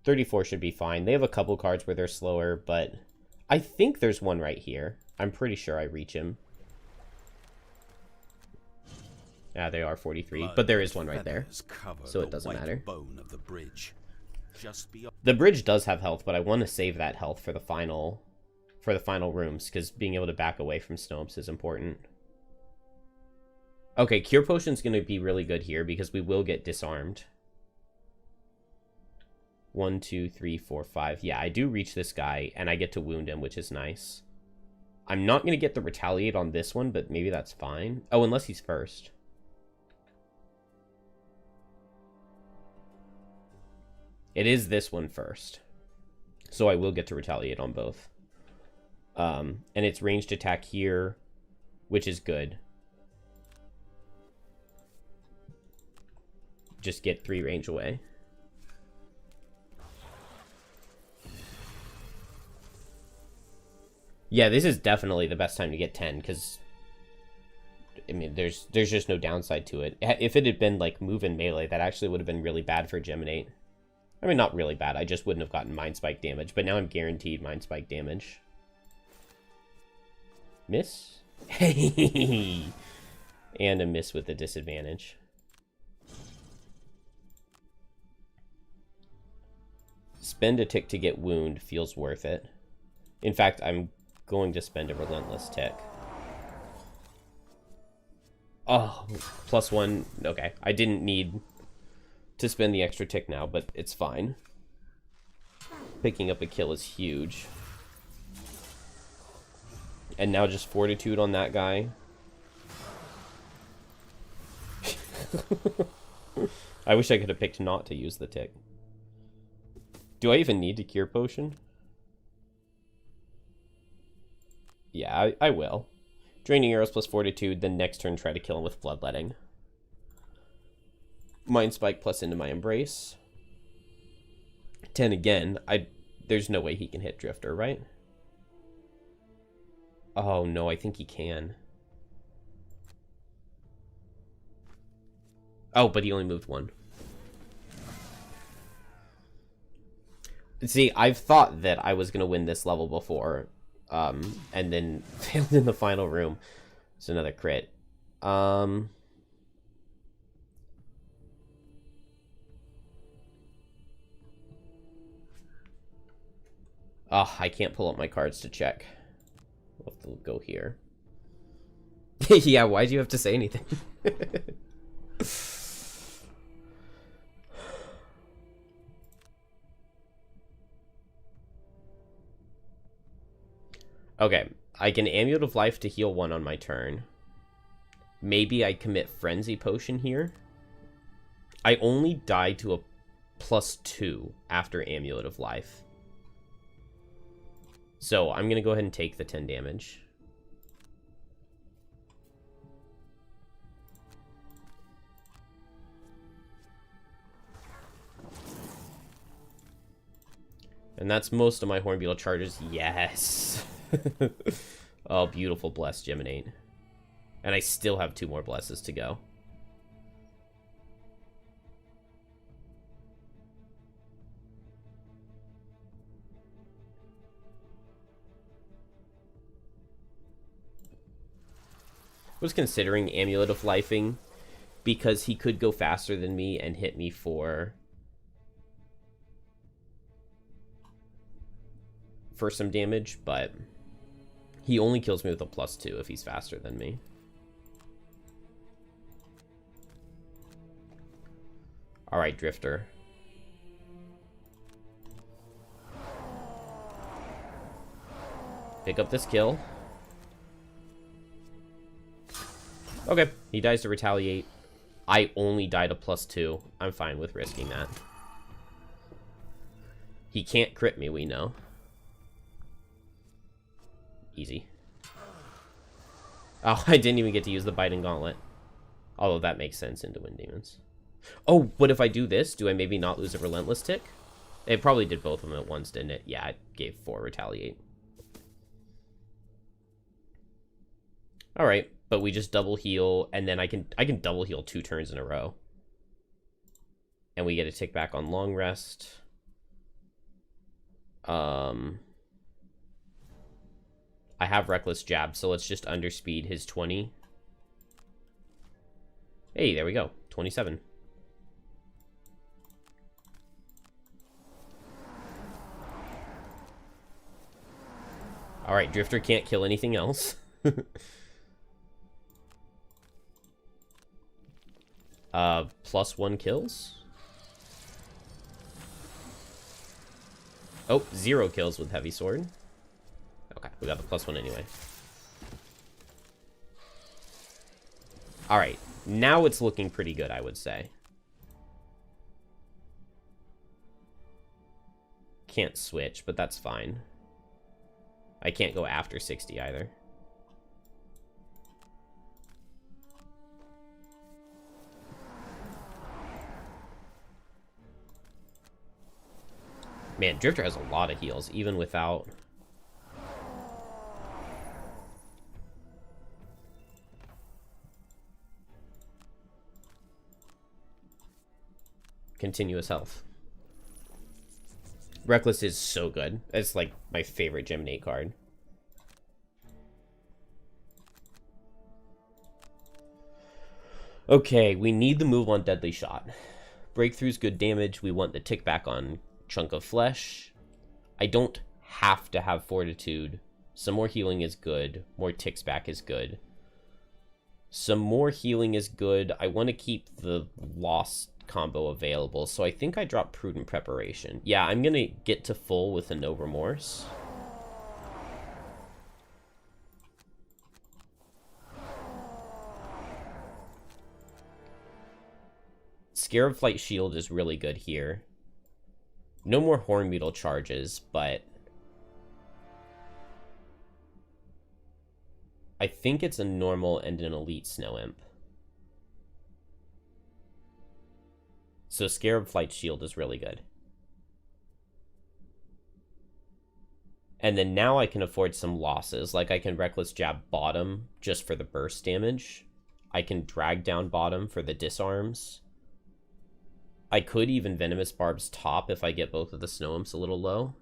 $34 should be fine. They have a couple cards where they're slower, but I think there's one right here. I'm pretty sure I reach him. Yeah, they are 43, but there is one right there, so it doesn't matter. The bridge does have health, but I want to save that health for the final rooms, because being able to back away from Snopes is important. Okay, Cure Potion's going to be really good here, because we will get disarmed. 1, 2, 3, 4, 5. Yeah, I do reach this guy, and I get to wound him, which is nice. I'm not going to get the Retaliate on this one, but maybe that's fine. Oh, unless he's first. It is this one first. So I will get to Retaliate on both. And it's ranged attack here, which is good. Just get 3 range away. Yeah, this is definitely the best time to get 10, because I mean, there's just no downside to it. If it had been like move and melee, that actually would have been really bad for Geminate. I mean, not really bad. I just wouldn't have gotten Mind Spike damage, but now I'm guaranteed Mind Spike damage. Miss? Hey! And a miss with a disadvantage. Spend a tick to get wound feels worth it. In fact, I'm going to spend a relentless tick. Oh, +1. Okay, I didn't need to spend the extra tick now, but it's fine. Picking up a kill is huge. And now just Fortitude on that guy. I wish I could have picked not to use the tick. Do I even need to Cure Potion? Yeah, I will. Draining arrows plus fortitude, then next turn try to kill him with bloodletting. Mind spike plus into my embrace. 10 again. There's no way he can hit Drifter, right? Oh no, I think he can. Oh, but he only moved one. See, I've thought that I was going to win this level before, and then failed in the final room. It's another crit. Oh, I can't pull up my cards to check. We'll have to go here. Yeah, why'd you have to say anything? Okay, I can Amulet of Life to heal 1 on my turn. Maybe I commit Frenzy Potion here. I only die to a +2 after Amulet of Life. So I'm going to go ahead and take the 10 damage. And that's most of my Hornbeetle charges. Yes! Oh, beautiful Bless Geminate. And I still have 2 more Blesses to go. Was considering Amulet of Lifing because he could go faster than me and hit me for some damage, but he only kills me with a +2 if he's faster than me. Alright, Drifter. Pick up this kill. Okay, he dies to retaliate. I only died a +2. I'm fine with risking that. He can't crit me, we know. Easy. Oh, I didn't even get to use the Biting Gauntlet. Although that makes sense into Wind Demons. Oh, but if I do this, do I maybe not lose a Relentless Tick? It probably did both of them at once, didn't it? Yeah, it gave 4 Retaliate. Alright, but we just double heal, and then I can double heal 2 turns in a row. And we get a tick back on Long Rest. I have Reckless Jab, so let's just underspeed his 20. Hey, there we go. 27. Alright, Drifter can't kill anything else. +1 kills? Oh, 0 kills with Heavy Sword. Okay, we got the +1 anyway. Alright, now it's looking pretty good, I would say. Can't switch, but that's fine. I can't go after 60 either. Man, Drifter has a lot of heals, even without... continuous health. Reckless is so good. It's like my favorite Geminate card. Okay, we need the move on Deadly Shot. Breakthrough's good damage. We want the tick back on Chunk of Flesh. I don't have to have Fortitude. Some more healing is good. More ticks back is good. Some more healing is good. I want to keep the Lost combo available, so I think I drop Prudent Preparation. Yeah, I'm going to get to full with a No Remorse. Scarab Flight Shield is really good here. No more Hornbeetle charges, but... I think it's a normal and an elite snow imp. So Scarab Flight Shield is really good. And then now I can afford some losses. Like I can Reckless Jab bottom just for the burst damage. I can drag down bottom for the disarms. I could even Venomous Barbs top if I get both of the snow imps a little low.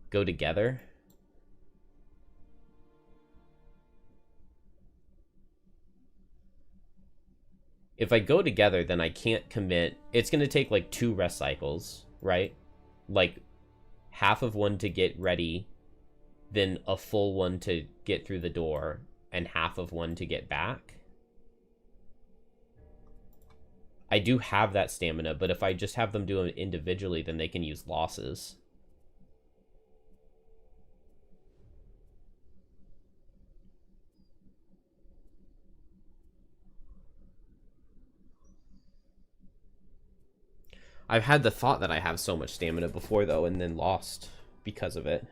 Go together. If I go together, then I can't commit. It's going to take like 2 rest cycles, right? Like half of one to get ready, then a full one to get through the door, and half of one to get back. I do have that stamina, but if I just have them do it individually, then they can use losses. I've had the thought that I have so much stamina before, though, and then lost because of it.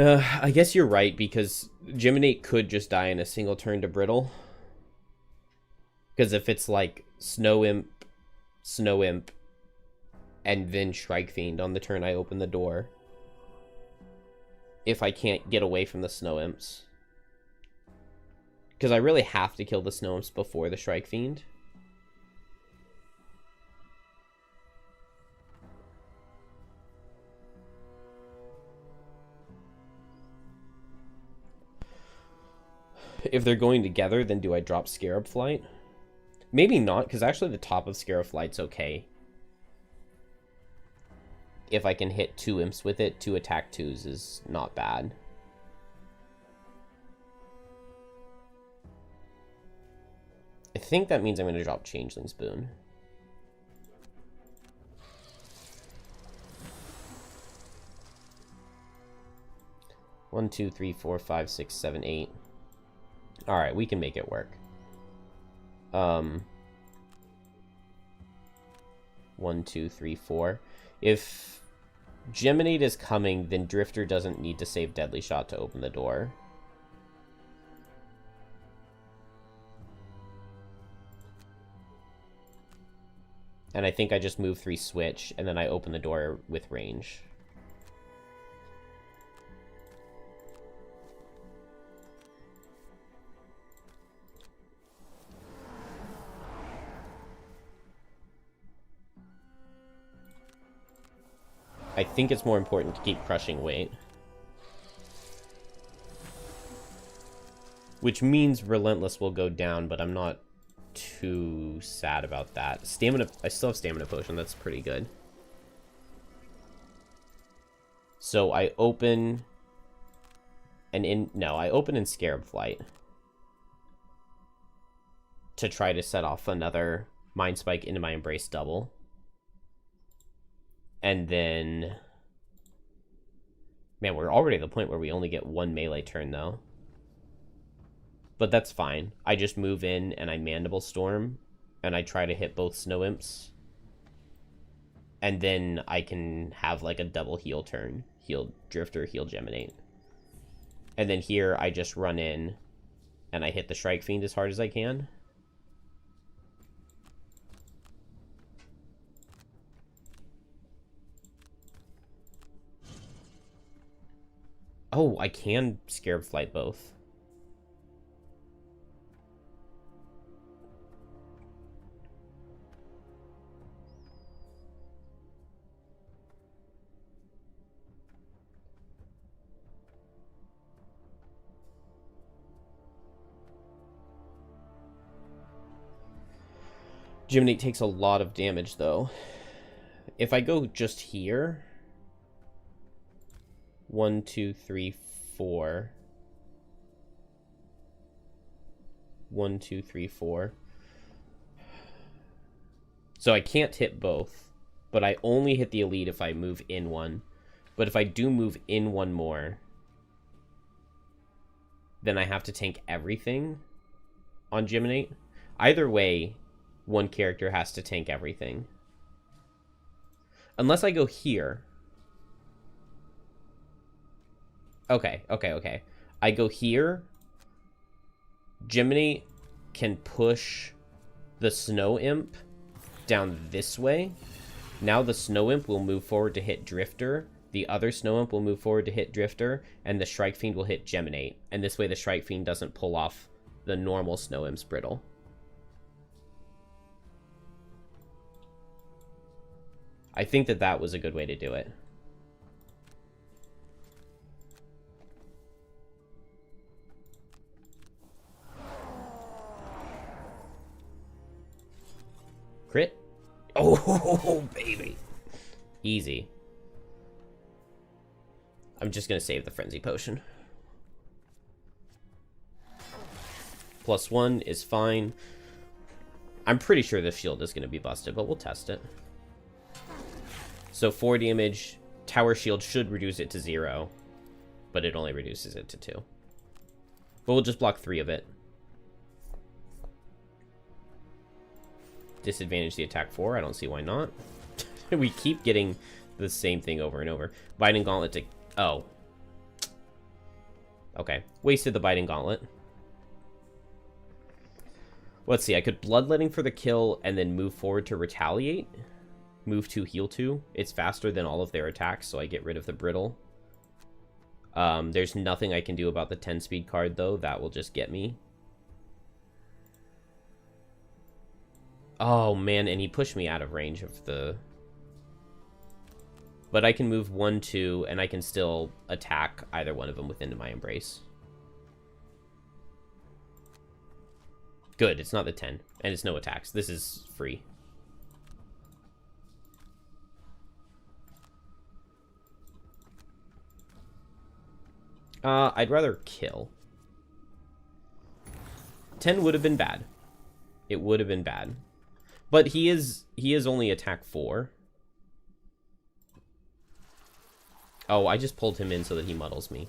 I guess you're right, because Geminate could just die in a single turn to Brittle. Because if it's like Snow Imp, and then Shrike Fiend on the turn I open the door, if I can't get away from the Snow Imps. Because I really have to kill the Snow Imps before the Shrike Fiend. If they're going together, then do I drop Scarab Flight? Maybe not, because actually the top of Scarab Flight's okay. If I can hit 2 imps with it, 2 attack 2s is not bad. I think that means I'm going to drop Changeling's Boon. One, two, three, four, five, six, seven, 8. Alright, we can make it work. 1, 2, 3, 4. If Geminate is coming, then Drifter doesn't need to save Deadly Shot to open the door. And I think I just move 3 switch, and then I open the door with range. I think it's more important to keep crushing weight. Which means Relentless will go down, but I'm not too sad about that. Stamina, I still have Stamina Potion, that's pretty good. So I open I open in Scarab Flight to try to set off another Mind Spike into my Embrace double. And then, man, we're already at the point where we only get 1 melee turn, though. But that's fine. I just move in, and I Mandible Storm, and I try to hit both Snow Imps. And then I can have, like, a double heal turn. Heal Drifter, heal Geminate. And then here, I just run in, and I hit the Shrike Fiend as hard as I can. Oh, I can Scarab Flight both. Geminate takes a lot of damage, though. If I go just here, 1, 2, 3, 4. 1, 2, 3, 4. So I can't hit both, but I only hit the elite if I move in one. But if I do move in one more, then I have to tank everything on Geminate. Either way, one character has to tank everything. Unless I go here. Okay. I go here. Geminate can push the Snow Imp down this way. Now the Snow Imp will move forward to hit Drifter. The other Snow Imp will move forward to hit Drifter. And the Shrike Fiend will hit Geminate. And this way the Shrike Fiend doesn't pull off the normal Snow Imp's Brittle. I think that was a good way to do it. Crit? Oh, baby. Easy. I'm just going to save the Frenzy Potion. +1 is fine. I'm pretty sure this shield is going to be busted, but we'll test it. So 4 damage. Tower shield should reduce it to 0, but it only reduces it to 2. But we'll just block 3 of it. Disadvantage the attack 4. I don't see why not. We keep getting the same thing over and over. Biting Gauntlet to... Oh. Okay. Wasted the Biting Gauntlet. Let's see. I could Bloodletting for the kill and then move forward to retaliate. Move 2, heal 2. It's faster than all of their attacks, so I get rid of the Brittle. There's nothing I can do about the 10-speed card, though. That will just get me. Oh, man, and he pushed me out of range of the... But I can move 1, 2, and I can still attack either one of them within my embrace. Good, it's not the 10, and it's no attacks. This is free. I'd rather kill. 10 would have been bad. It would have been bad. But he is only attack 4. Oh, I just pulled him in so that he muddles me.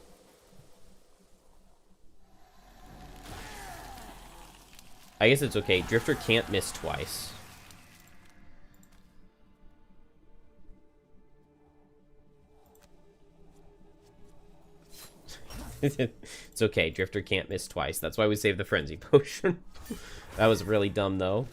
I guess it's okay. Drifter can't miss twice. It's okay. Drifter can't miss twice. That's why we saved the Frenzy Potion. That was really dumb, though.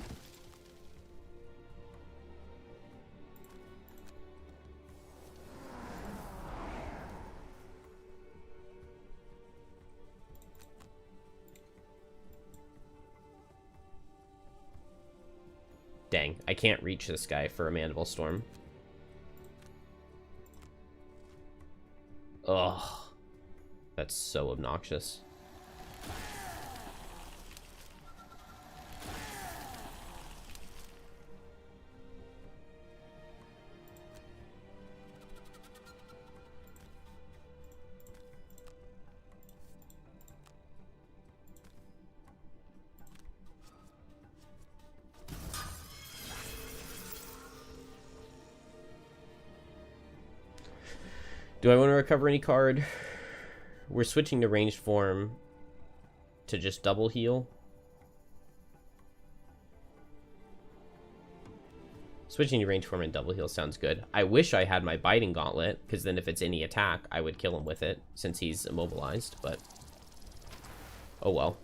Dang, I can't reach this guy for a Mandible Storm. Ugh. That's so obnoxious. Do I want to recover any card? We're switching to ranged form to just double heal. Switching to ranged form and double heal sounds good. I wish I had my Biting Gauntlet, because then if it's any attack, I would kill him with it, since he's immobilized, but... Oh well.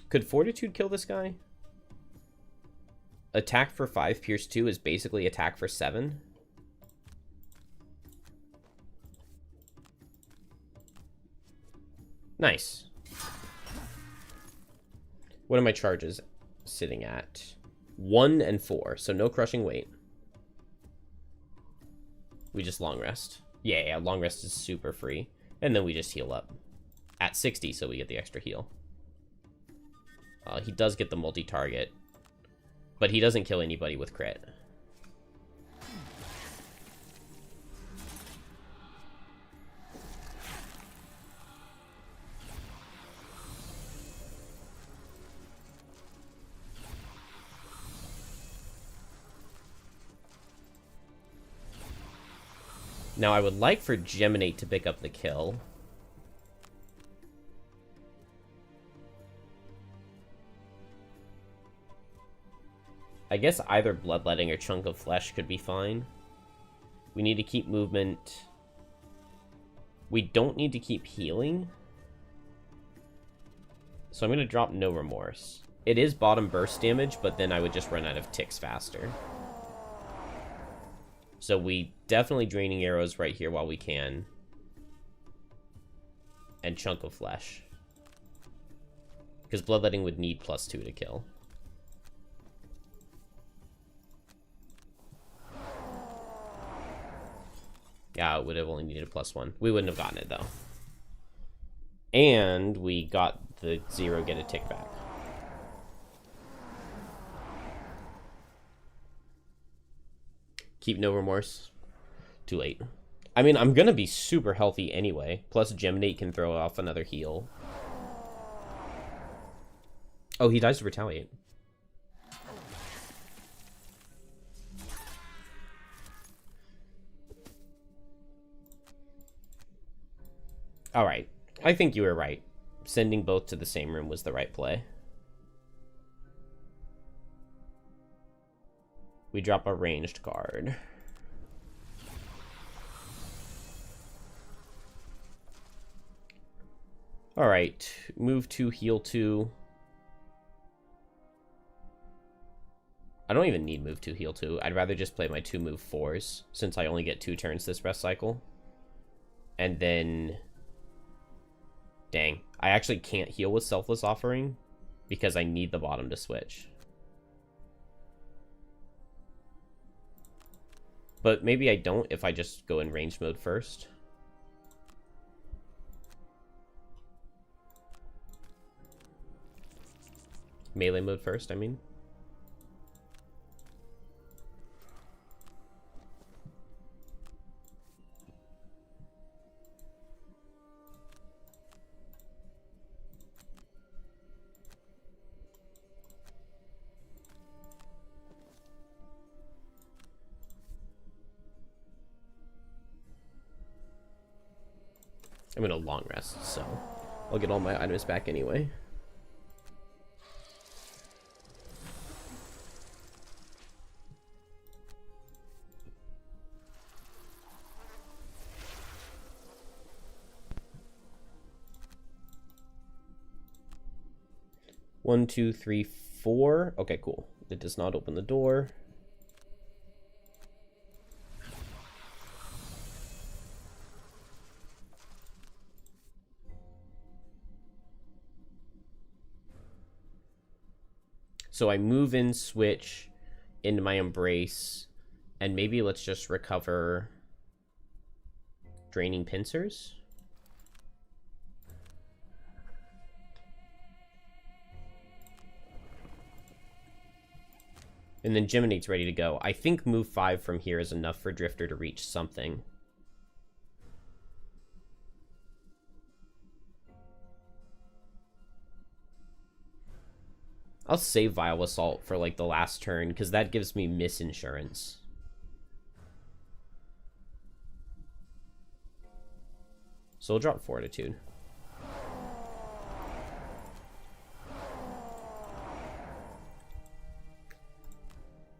Could Fortitude kill this guy? Attack for 5, Pierce 2 is basically attack for 7. Nice. What are my charges sitting at? 1 and 4, so no crushing weight. We just long rest. Yeah, long rest is super free. And then we just heal up. At 60, so we get the extra heal. He does get the multi-target. But he doesn't kill anybody with crit. Now, I would like for Geminate to pick up the kill. I guess either Bloodletting or Chunk of Flesh could be fine. We need to keep movement. We don't need to keep healing. So I'm going to drop No Remorse. It is bottom burst damage, but then I would just run out of ticks faster. So we definitely Draining Arrows right here while we can. And Chunk of Flesh. Because Bloodletting would need +2 to kill. Yeah, it would have only needed a +1. We wouldn't have gotten it, though. And we got the 0 get a tick back. Keep No Remorse. Too late. I mean, I'm going to be super healthy anyway. Plus, Geminate can throw off another heal. Oh, he dies to Retaliate. Alright. I think you were right. Sending both to the same room was the right play. We drop a ranged card. Alright. Move 2, heal 2. I don't even need move 2, heal 2. I'd rather just play my 2 move 4s, since I only get 2 turns this rest cycle. And then... Dang. I actually can't heal with Selfless Offering, because I need the bottom to switch. But maybe I don't if I just go in range mode first. Melee mode first, I mean. I'm in a long rest, so I'll get all my items back anyway. One, two, three, 4. Okay, cool. It does not open the door. So I move in, switch into my Embrace, and maybe let's just recover Draining Pincers. And then Geminate's ready to go. I think move 5 from here is enough for Drifter to reach something. I'll save Vile Assault for, like, the last turn, because that gives me misinsurance. So we'll drop Fortitude.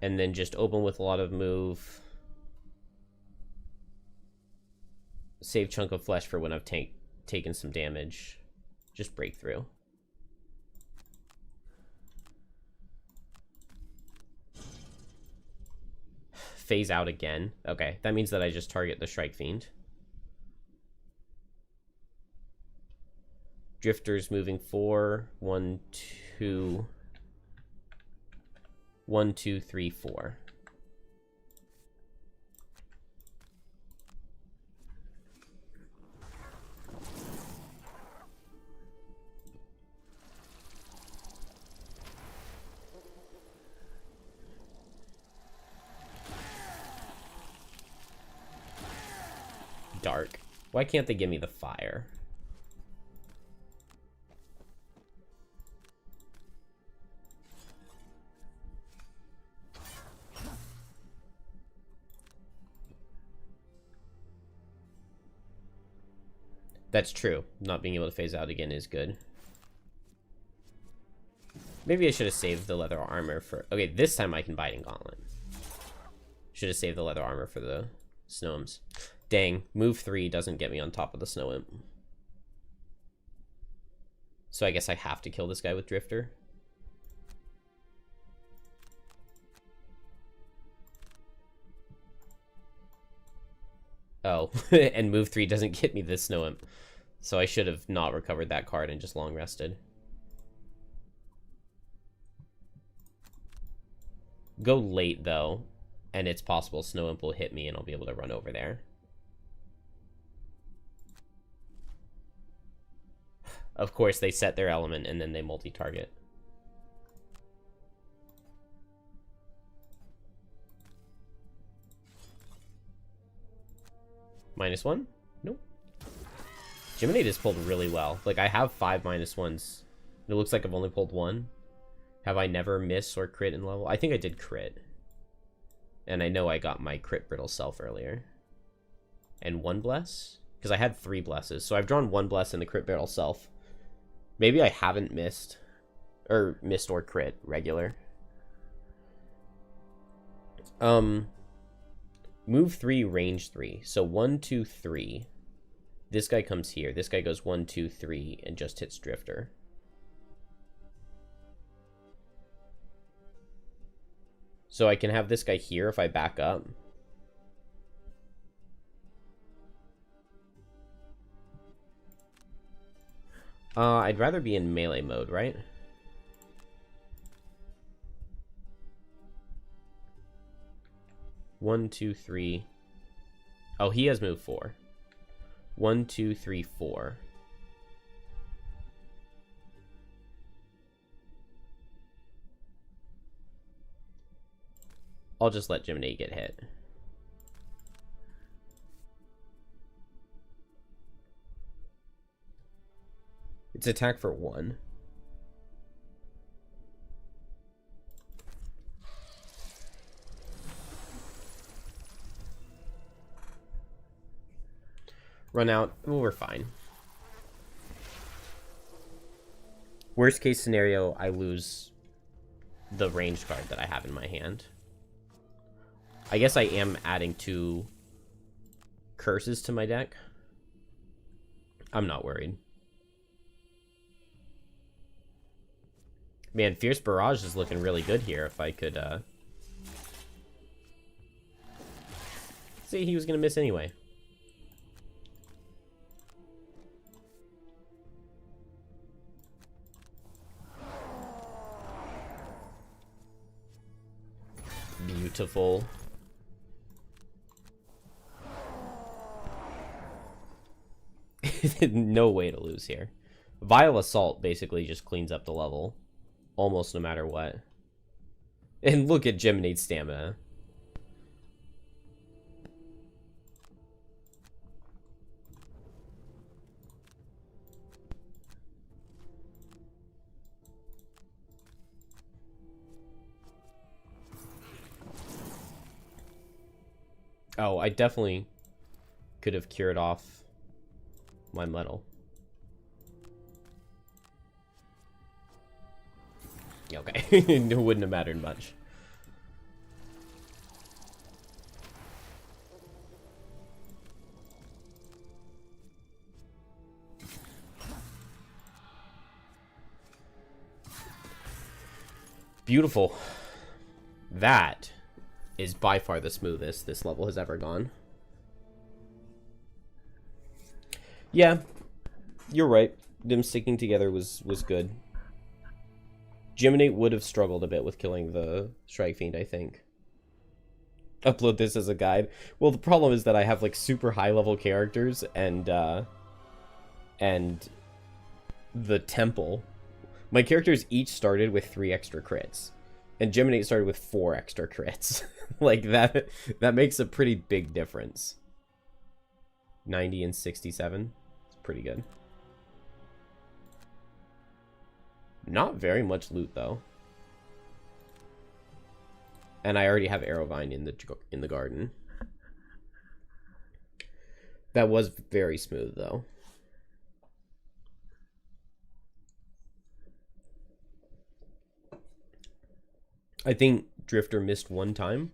And then just open with a lot of move. Save Chunk of Flesh for when I've taken some damage. Just Breakthrough. Phase out again. Okay, that means that I just target the Strike Fiend. Drifter's moving 4. 1, 2... 1, 2, 3, 4. Dark. Why can't they give me the fire? That's true. Not being able to phase out again is good. Maybe I should have saved the leather armor for... Okay, this time I can Biting Gauntlet. Should have saved the leather armor for the snow imps. Dang, move 3 doesn't get me on top of the snow imp. So I guess I have to kill this guy with Drifter. Oh, and move 3 doesn't get me this snow imp. So I should have not recovered that card and just long rested. Go late, though, and it's possible snow imp will hit me and I'll be able to run over there. Of course, they set their element and then they multi-target. -1? Nope. Geminate is pulled really well. Like, I have 5 -1s. It looks like I've only pulled 1. Have I never missed or crit in level? I think I did crit. And I know I got my crit brittle self earlier. And 1 bless? Because I had 3 blesses. So I've drawn 1 bless in the crit brittle self. Maybe I haven't missed. Or missed or crit regular. Move 3, range 3. So 1, 2, 3. This guy comes here. This guy goes 1, 2, 3 and just hits Drifter. So I can have this guy here if I back up. I'd rather be in melee mode, right? One, 2, 3. Oh, he has move 4. 1, 2, 3, 4. I'll just let Geminate get hit. It's attack for 1. Run out. Oh, we're fine. Worst case scenario, I lose the ranged card that I have in my hand. I guess I am adding 2 curses to my deck. I'm not worried. Man, Fierce Barrage is looking really good here. If I could, see, he was gonna miss anyway. Beautiful. No way to lose here. Vile Assault basically just cleans up the level. Almost no matter what. And look at Geminate's stamina. Oh, I definitely could have cured off my metal. Okay, it wouldn't have mattered much. Beautiful. That is by far the smoothest this level has ever gone. Yeah, you're right. Them sticking together was good. Geminate would have struggled a bit with killing the Strike Fiend, I think. Upload this as a guide. Well, the problem is that I have like super high level characters and the temple. My characters each started with 3 extra crits. And Geminate started with 4 extra crits. Like that makes a pretty big difference. 90 and 67. It's pretty good. Not very much loot though. And I already have Arrowvine in the garden. That was very smooth though. I think Drifter missed one time.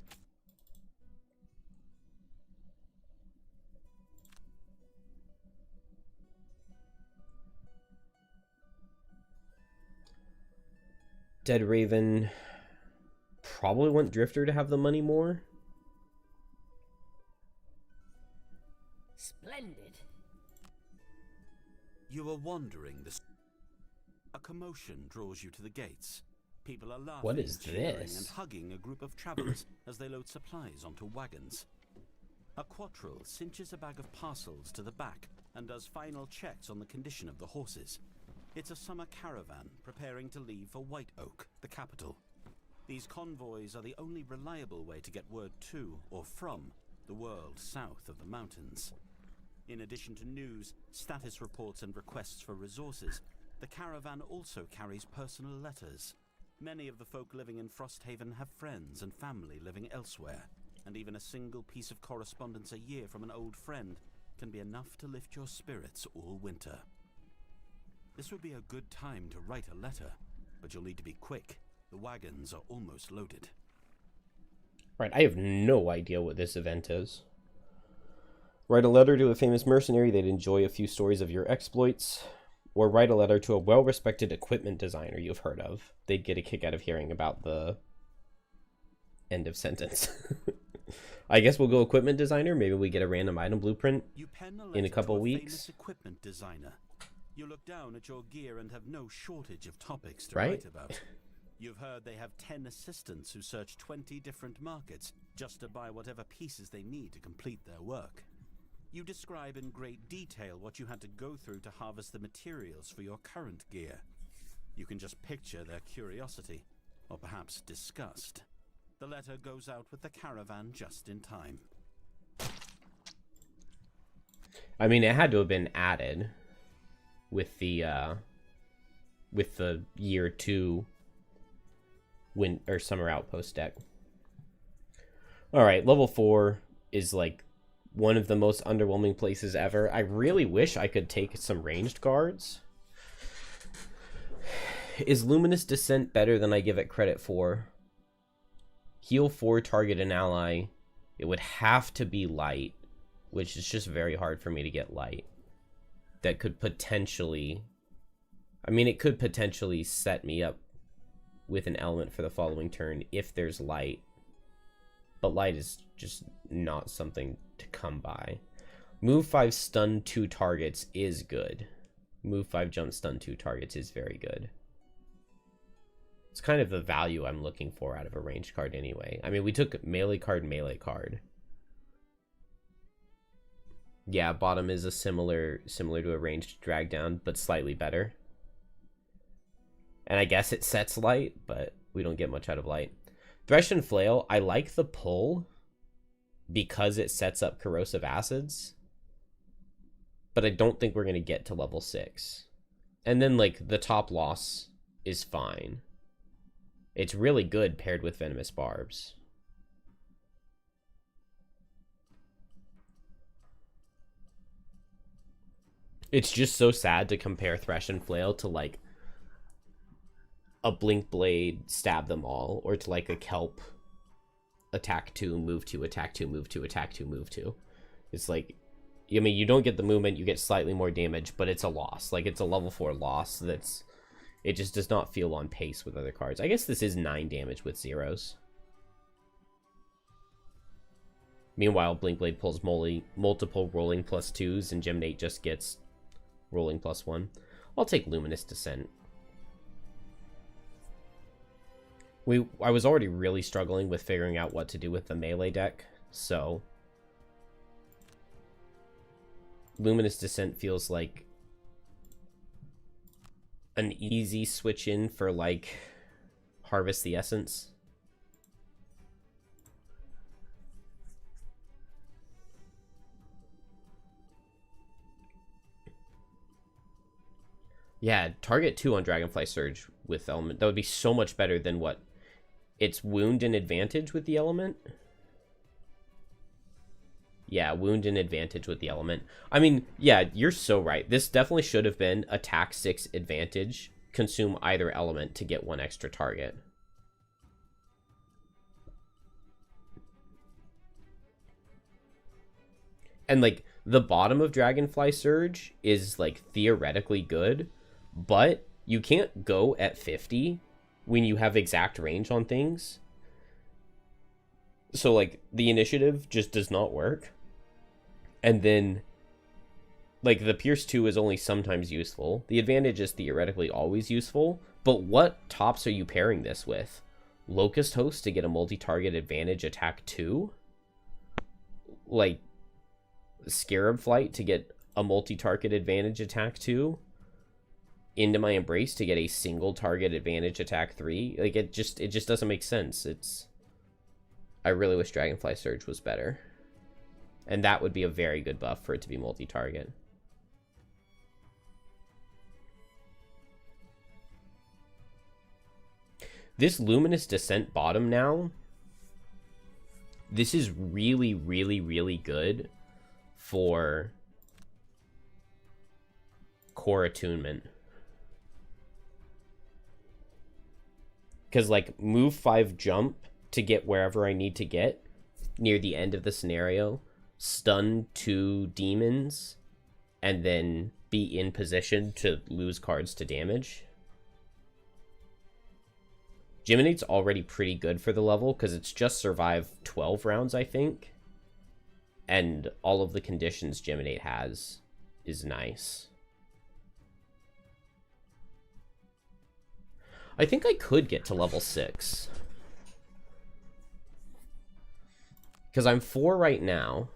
Dead Raven probably want Drifter to have the money more. Splendid. You are wandering this. A commotion draws you to the gates. People are laughing, What is cheering, this? and hugging a group of travelers as they load supplies onto wagons. A quattrel cinches a bag of parcels to the back and does final checks on the condition of the horses. It's a summer caravan preparing to leave for White Oak, the capital. These convoys are the only reliable way to get word to or from the world south of the mountains. In addition to news, status reports and requests for resources, the caravan also carries personal letters. Many of the folk living in Frosthaven have friends and family living elsewhere, and even a single piece of correspondence a year from an old friend can be enough to lift your spirits all winter. This would be a good time to write a letter, but you'll need to be quick. The wagons are almost loaded. Right, I have no idea what this event is. Write a letter to a famous mercenary. They'd enjoy a few stories of your exploits. Or write a letter to a well-respected equipment designer you've heard of. They'd get a kick out of hearing about the end of sentence. I guess we'll go equipment designer. Maybe we get a random item blueprint You pen in a letter couple to weeks. famous equipment designer. You look down at your gear and have no shortage of topics to Right? write about. You've heard they have 10 assistants who search 20 different markets just to buy whatever pieces they need to complete their work. You describe in great detail what you had to go through to harvest the materials for your current gear. You can just picture their curiosity, or perhaps disgust. The letter goes out with the caravan just in time. I mean, it had to have been added with the year 2 summer outpost deck. All right, level 4 is like one of the most underwhelming places ever. I really wish I could take some ranged guards. Is Luminous Descent better than I give it credit for? Heal 4, target an ally. It would have to be light, which is just very hard for me to get light. That could potentially... I mean, it could potentially set me up with an element for the following turn if there's light. But light is just not something to come by. Move 5, stun 2 targets is good. Move 5, jump, stun 2 targets is very good. It's kind of the value I'm looking for out of a ranged card anyway. I mean, we took melee card, melee card. Yeah, bottom is a similar to a ranged drag down, but slightly better. And I guess it sets light, but we don't get much out of light. Thresh and Flail, I like the pull because it sets up corrosive acids, but I don't think we're going to get to level 6. And then, like, the top loss is fine. It's really good paired with Venomous Barbs. It's just so sad to compare Thresh and Flail to, like, a Blink Blade, stab them all, or to, like, a Kelp, attack 2, move 2, attack 2, move 2, attack 2, move 2. It's like, I mean, you don't get the movement, you get slightly more damage, but it's a loss. Like, it's a level 4 loss that's... It just does not feel on pace with other cards. I guess this is 9 damage with zeros. Meanwhile, Blinkblade pulls multiple rolling +2s, and Geminate just gets rolling +1. I'll take Luminous Descent. I was already really struggling with figuring out what to do with the melee deck, so Luminous Descent feels like an easy switch in for, like, Harvest the Essence. Yeah, target 2 on Dragonfly Surge with element. That would be so much better than what? It's wound and advantage with the element? Yeah, wound and advantage with the element. I mean, yeah, you're so right. This definitely should have been attack 6 advantage. Consume either element to get 1 extra target. And, like, the bottom of Dragonfly Surge is, like, theoretically good, but you can't go at 50 when you have exact range on things. So, like, the initiative just does not work. And then, like, the Pierce 2 is only sometimes useful. The advantage is theoretically always useful. But what tops are you pairing this with? Locust Host to get a multi-target advantage attack 2? Like, Scarab Flight to get a multi-target advantage attack 2? Into My Embrace to get a single target advantage attack 3? Like, it just doesn't make sense. I really wish Dragonfly Surge was better. And that would be a very good buff for it to be multi-target. This Luminous Descent bottom now, this is really, really, really good for core attunement. Because, like, move 5 jump to get wherever I need to get near the end of the scenario, stun 2 demons, and then be in position to lose cards to damage. Geminate's already pretty good for the level because it's just survived 12 rounds, I think. And all of the conditions Geminate has is nice. I think I could get to level 6. Because I'm 4 right now.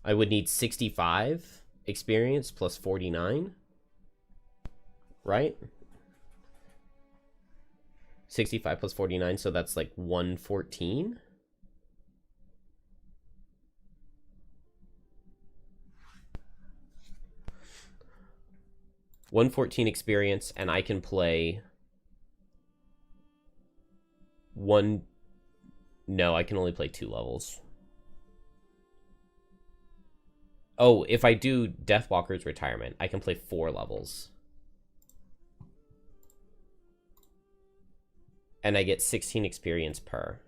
I would need 65 experience plus 49. Right? 65 plus 49, so that's like 114. Experience, and I can play one. No, I can only play 2 levels. Oh, if I do Deathwalker's Retirement, I can play 4 levels. And I get 16 experience per.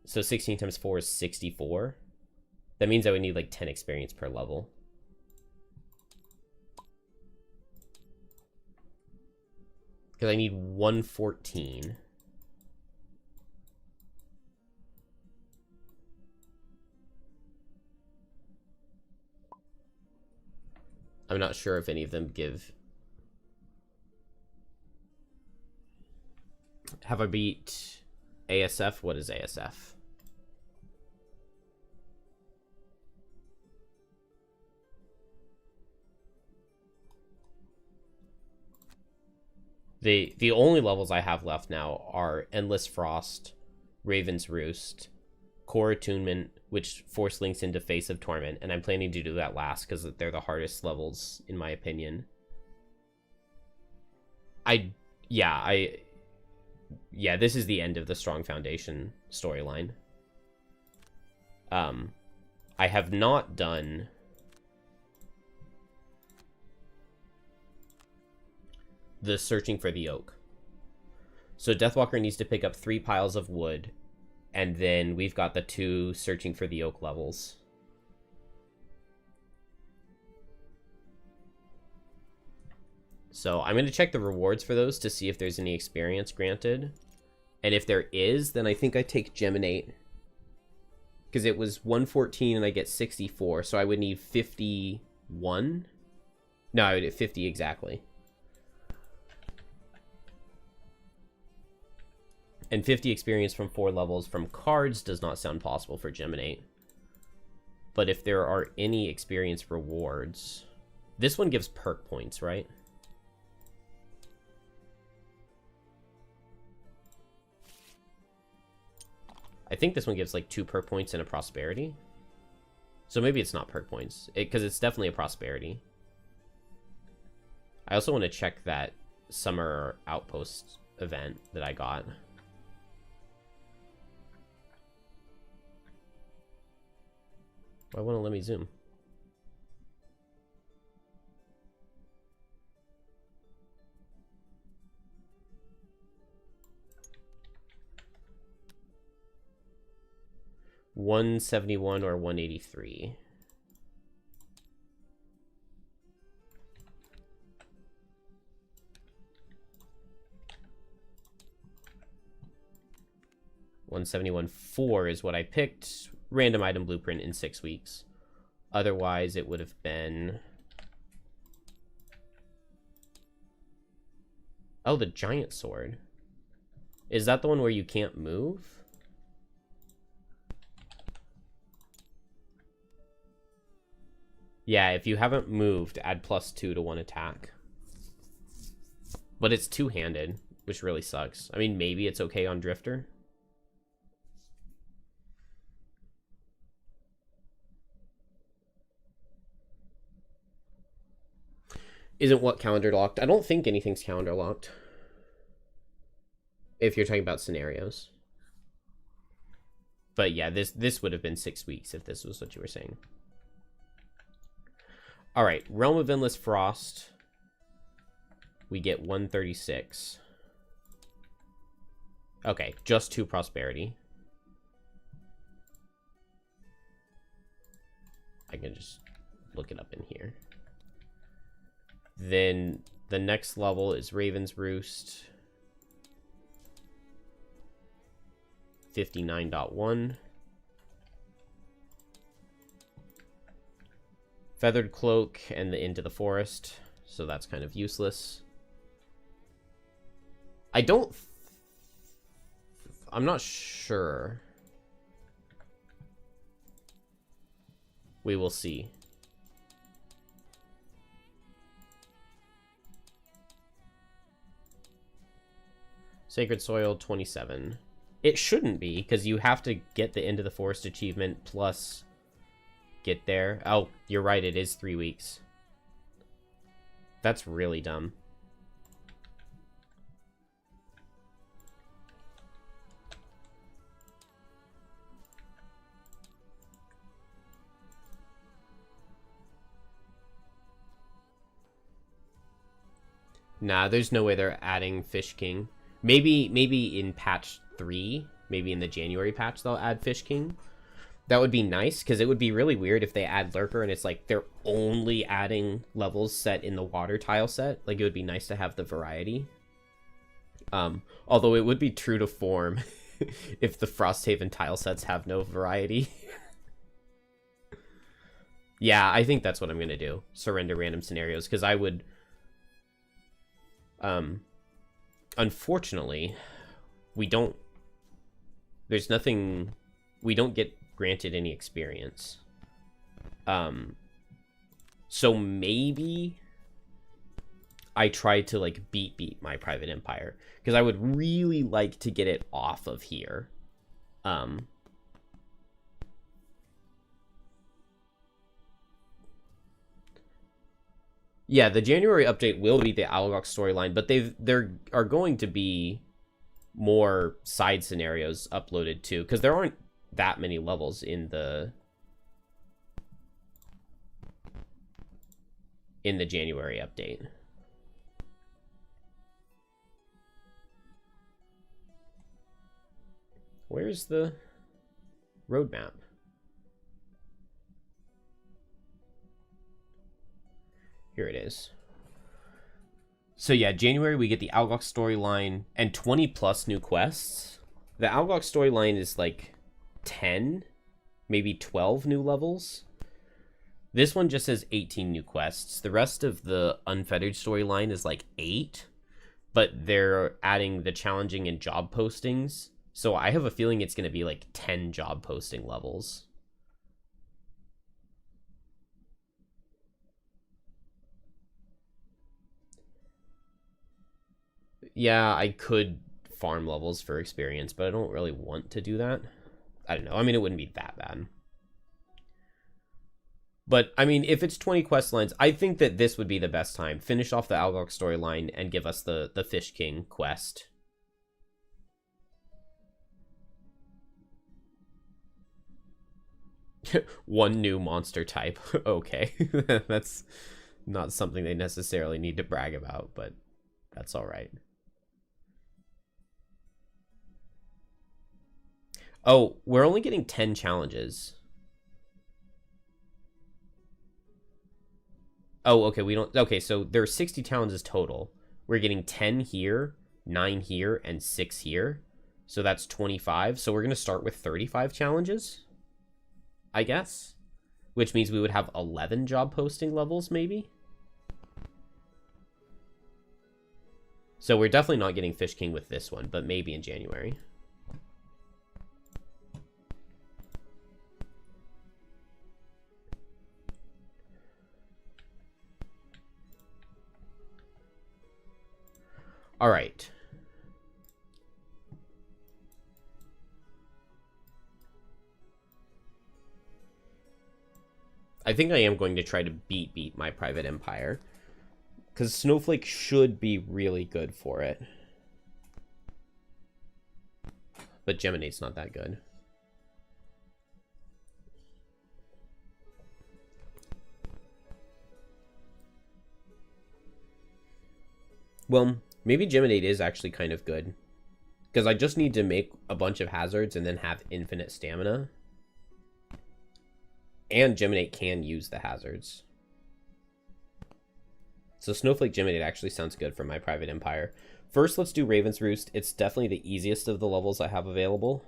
So 16 times 4 is 64. That means I would need like 10 experience per level. Because I need 114. I'm not sure if any of them give... Have I beat ASF? What is ASF? The only levels I have left now are Endless Frost, Raven's Roost, Core Attunement, which force links into Face of Torment, and I'm planning to do that last because they're the hardest levels in my opinion. Yeah, this is the end of the Strong Foundation storyline. I have not done the Searching for the Oak. So Deathwalker needs to pick up 3 piles of wood, and then we've got the 2 Searching for the Oak levels. So I'm going to check the rewards for those to see if there's any experience granted. And if there is, then I think I take Geminate. Because it was 114 and I get 64, so I would need 51. No, I would get 50 exactly. And 50 experience from 4 levels from cards does not sound possible for Geminate. But if there are any experience rewards... This one gives perk points, right? I think this one gives like 2 perk points and a prosperity. So maybe it's not perk points, because it's definitely a prosperity. I also want to check that summer outpost event that I got. Why won't it let me zoom? 171 or 183. $171.4 is what I picked. Random item blueprint in 6 weeks. Otherwise, it would have been... Oh, the giant sword. Is that the one where you can't move? Yeah, if you haven't moved, add +2 to 1 attack. But it's two-handed, which really sucks. I mean, maybe it's okay on Drifter. Isn't what calendar locked? I don't think anything's calendar locked. If you're talking about scenarios. But yeah, this would have been 6 weeks if this was what you were saying. All right, Realm of Endless Frost. We get 136. Okay, just 2 prosperity. I can just look it up in here. Then the next level is Raven's Roost. 59.1. Feathered Cloak and the Into the Forest. So that's kind of useless. I'm not sure. We will see. Sacred Soil, 27. It shouldn't be, because you have to get the Into the Forest achievement plus get there. Oh, you're right, it is 3 weeks. That's really dumb. Nah, there's no way they're adding Fish King. Maybe in patch 3, maybe in the January patch they'll add Fish King. That would be nice, because it would be really weird if they add Lurker and it's like they're only adding levels set in the water tile set. Like, it would be nice to have the variety. Although it would be true to form if the Frosthaven tile sets have no variety. Yeah, I think that's what I'm going to do. Surrender random scenarios, because I would... Unfortunately, we don't... There's nothing... We don't get granted any experience. So maybe I try to, like, beat my Private Empire. Because I would really like to get it off of here. Yeah, the January update will be the Algok storyline, but there are going to be more side scenarios uploaded too, because there aren't that many levels in the January update. Where's the roadmap? Here it is. So yeah, January we get the Algok storyline and 20 plus new quests. The Algok storyline is like 10, maybe 12 new levels. This one just says 18 new quests. The rest of the Unfettered storyline is like 8, but they're adding the challenging and job postings. So I have a feeling it's going to be like 10 job posting levels. Yeah, I could farm levels for experience, but I don't really want to do that. I don't know. I mean, it wouldn't be that bad. But, I mean, if it's 20 quest lines, I think that this would be the best time. Finish off the Algok storyline and give us the Fish King quest. One new monster type. Okay. That's not something they necessarily need to brag about, but that's all right. Oh, we're only getting 10 challenges. Oh, okay, we don't... Okay, so there are 60 challenges total. We're getting 10 here, 9 here, and 6 here. So that's 25. So we're going to start with 35 challenges, I guess. Which means we would have 11 job posting levels, maybe? So we're definitely not getting Fish King with this one, but maybe in January. All right. I think I am going to try to beat my private empire, because Snowflake should be really good for it. But Geminate's not that good. Well, maybe Geminate is actually kind of good, because I just need to make a bunch of hazards and then have infinite stamina. And Geminate can use the hazards. So Snowflake Geminate actually sounds good for my private empire. First, let's do Raven's Roost. It's definitely the easiest of the levels I have available.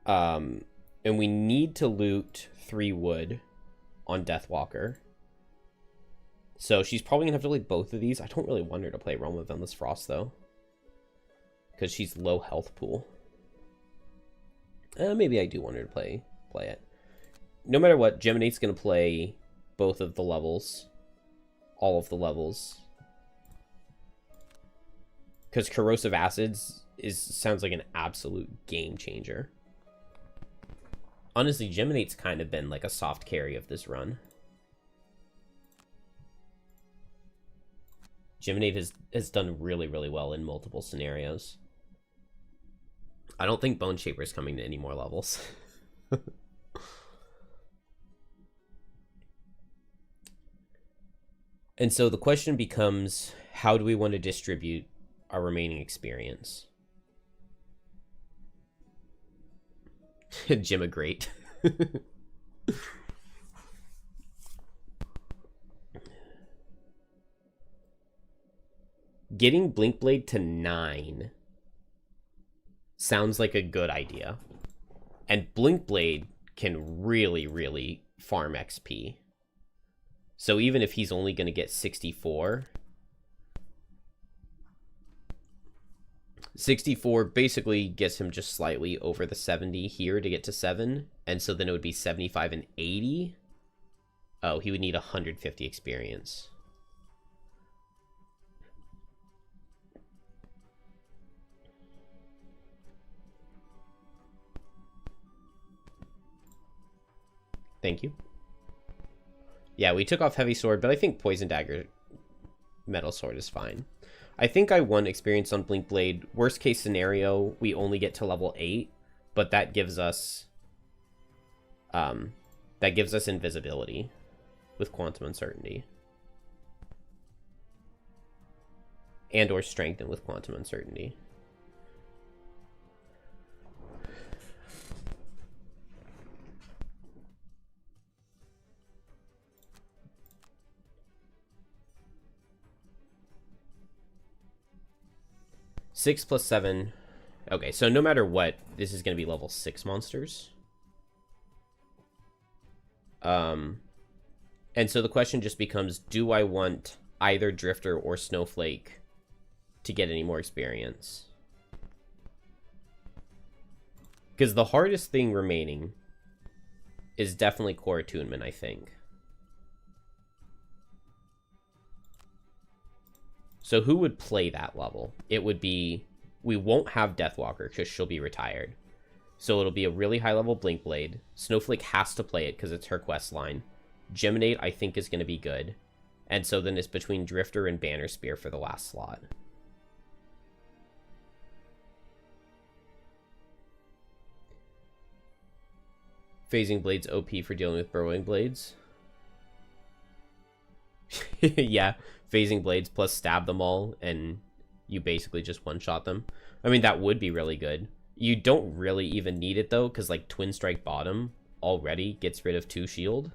And we need to loot 3 wood on Deathwalker. So she's probably going to have to play both of these. I don't really want her to play Realm of Endless Frost, though, because she's low health pool. Maybe I do want her to play it. No matter what, Geminate's going to play both of the levels. All of the levels. Because Corrosive Acids sounds like an absolute game changer. Honestly, Geminate's kind of been like a soft carry of this run. Geminate has done really, really well in multiple scenarios. I don't think Bone Shaper's coming to any more levels. And so the question becomes, how do we want to distribute our remaining experience? Gemigrate. Getting Blinkblade to 9 sounds like a good idea. And Blinkblade can really, really farm XP. So even if he's only going to get 64... 64 basically gets him just slightly over the 70 here to get to 7. And so then it would be 75 and 80. Oh, he would need 150 experience. Thank you. Yeah, we took off Heavy Sword, but I think Poison Dagger Metal Sword is fine. I think I won experience on Blinkblade. Worst case scenario, we only get to level 8, but that gives us invisibility with Quantum Uncertainty. And or Strengthen with Quantum Uncertainty. Six plus 7. Okay, so no matter what, this is going to be level 6 monsters. And so the question just becomes, do I want either Drifter or Snowflake to get any more experience? Because the hardest thing remaining is definitely Core Attunement, I think. So who would play that level? It would be... We won't have Deathwalker because she'll be retired. So it'll be a really high-level Blinkblade. Snowflake has to play it because it's her quest line. Geminate, I think, is going to be good. And so then it's between Drifter and Banner Spear for the last slot. Phasing Blades OP for dealing with Burrowing Blades. Yeah, Phasing Blades plus stab them all, and you basically just one-shot them. I mean, that would be really good. You don't really even need it, though, because, like, Twin Strike Bottom already gets rid of 2 shield.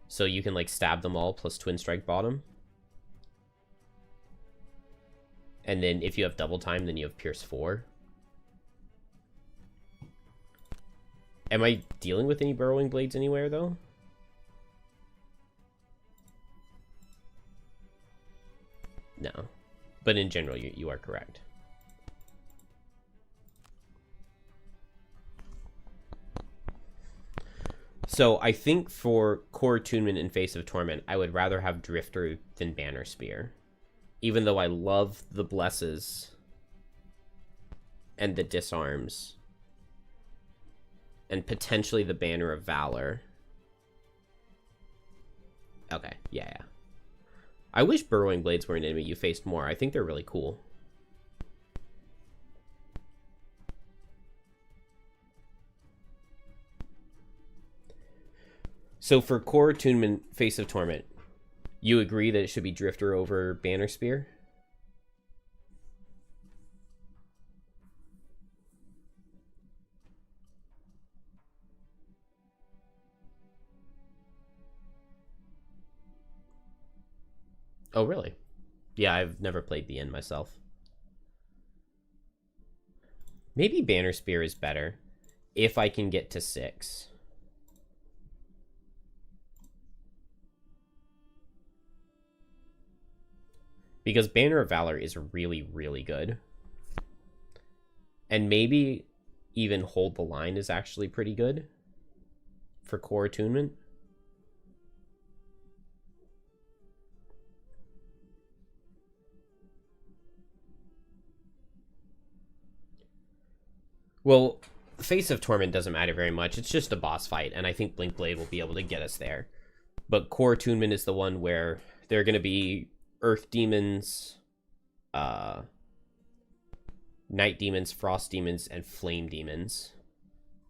So you can, like, stab them all plus Twin Strike Bottom. And then if you have double time, then you have Pierce 4. Am I dealing with any Burrowing Blades anywhere, though? No. But in general, you are correct. So I think for Core Attunement and Face of Torment, I would rather have Drifter than Banner Spear. Even though I love the Blesses and the Disarms and potentially the Banner of Valor. Okay, yeah. I wish Burrowing Blades were an enemy you faced more. I think they're really cool. So for Core Attunement, Face of Torment, you agree that it should be Drifter over Banner Spear? Oh, really? Yeah, I've never played the end myself. Maybe Banner Spear is better if I can get to 6. Because Banner of Valor is really, really good. And maybe even Hold the Line is actually pretty good for Core Attunement. Well, Face of Torment doesn't matter very much. It's just a boss fight, and I think Blink Blade will be able to get us there. But Core Attunement is the one where they're going to be Earth Demons, Night Demons, Frost Demons, and Flame Demons.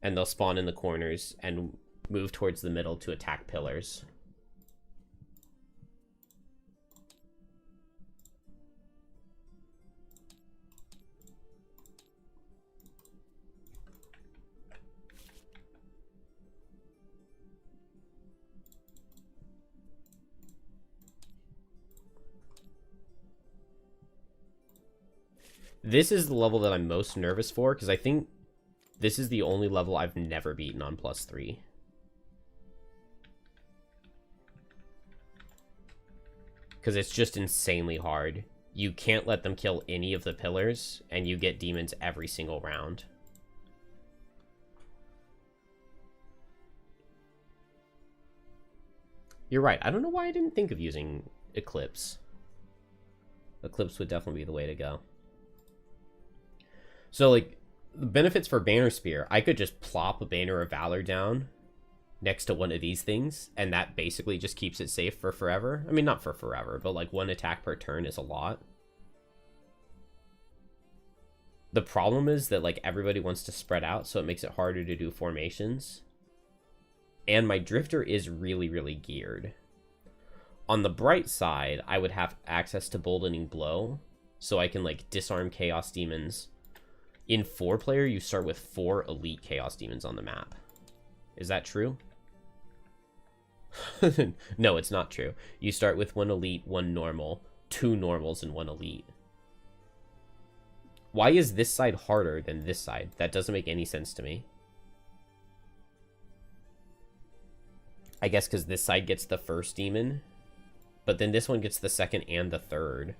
And they'll spawn in the corners and move towards the middle to attack pillars. This is the level that I'm most nervous for, because I think this is the only level I've never beaten on +3. Because it's just insanely hard. You can't let them kill any of the pillars, and you get demons every single round. You're right. I don't know why I didn't think of using Eclipse. Eclipse would definitely be the way to go. So, like, the benefits for Banner Spear, I could just plop a Banner of Valor down next to one of these things, and that basically just keeps it safe for forever. I mean, not for forever, but, like, 1 attack per turn is a lot. The problem is that, like, everybody wants to spread out, so it makes it harder to do formations. And my Drifter is really, really geared. On the bright side, I would have access to Boldening Blow, so I can, like, disarm Chaos Demons. In 4-player, you start with 4 elite Chaos Demons on the map. Is that true? No, it's not true. You start with 1 elite, 1 normal, 2 normals, and 1 elite. Why is this side harder than this side? That doesn't make any sense to me. I guess because this side gets the first demon, but then this one gets the second and the third.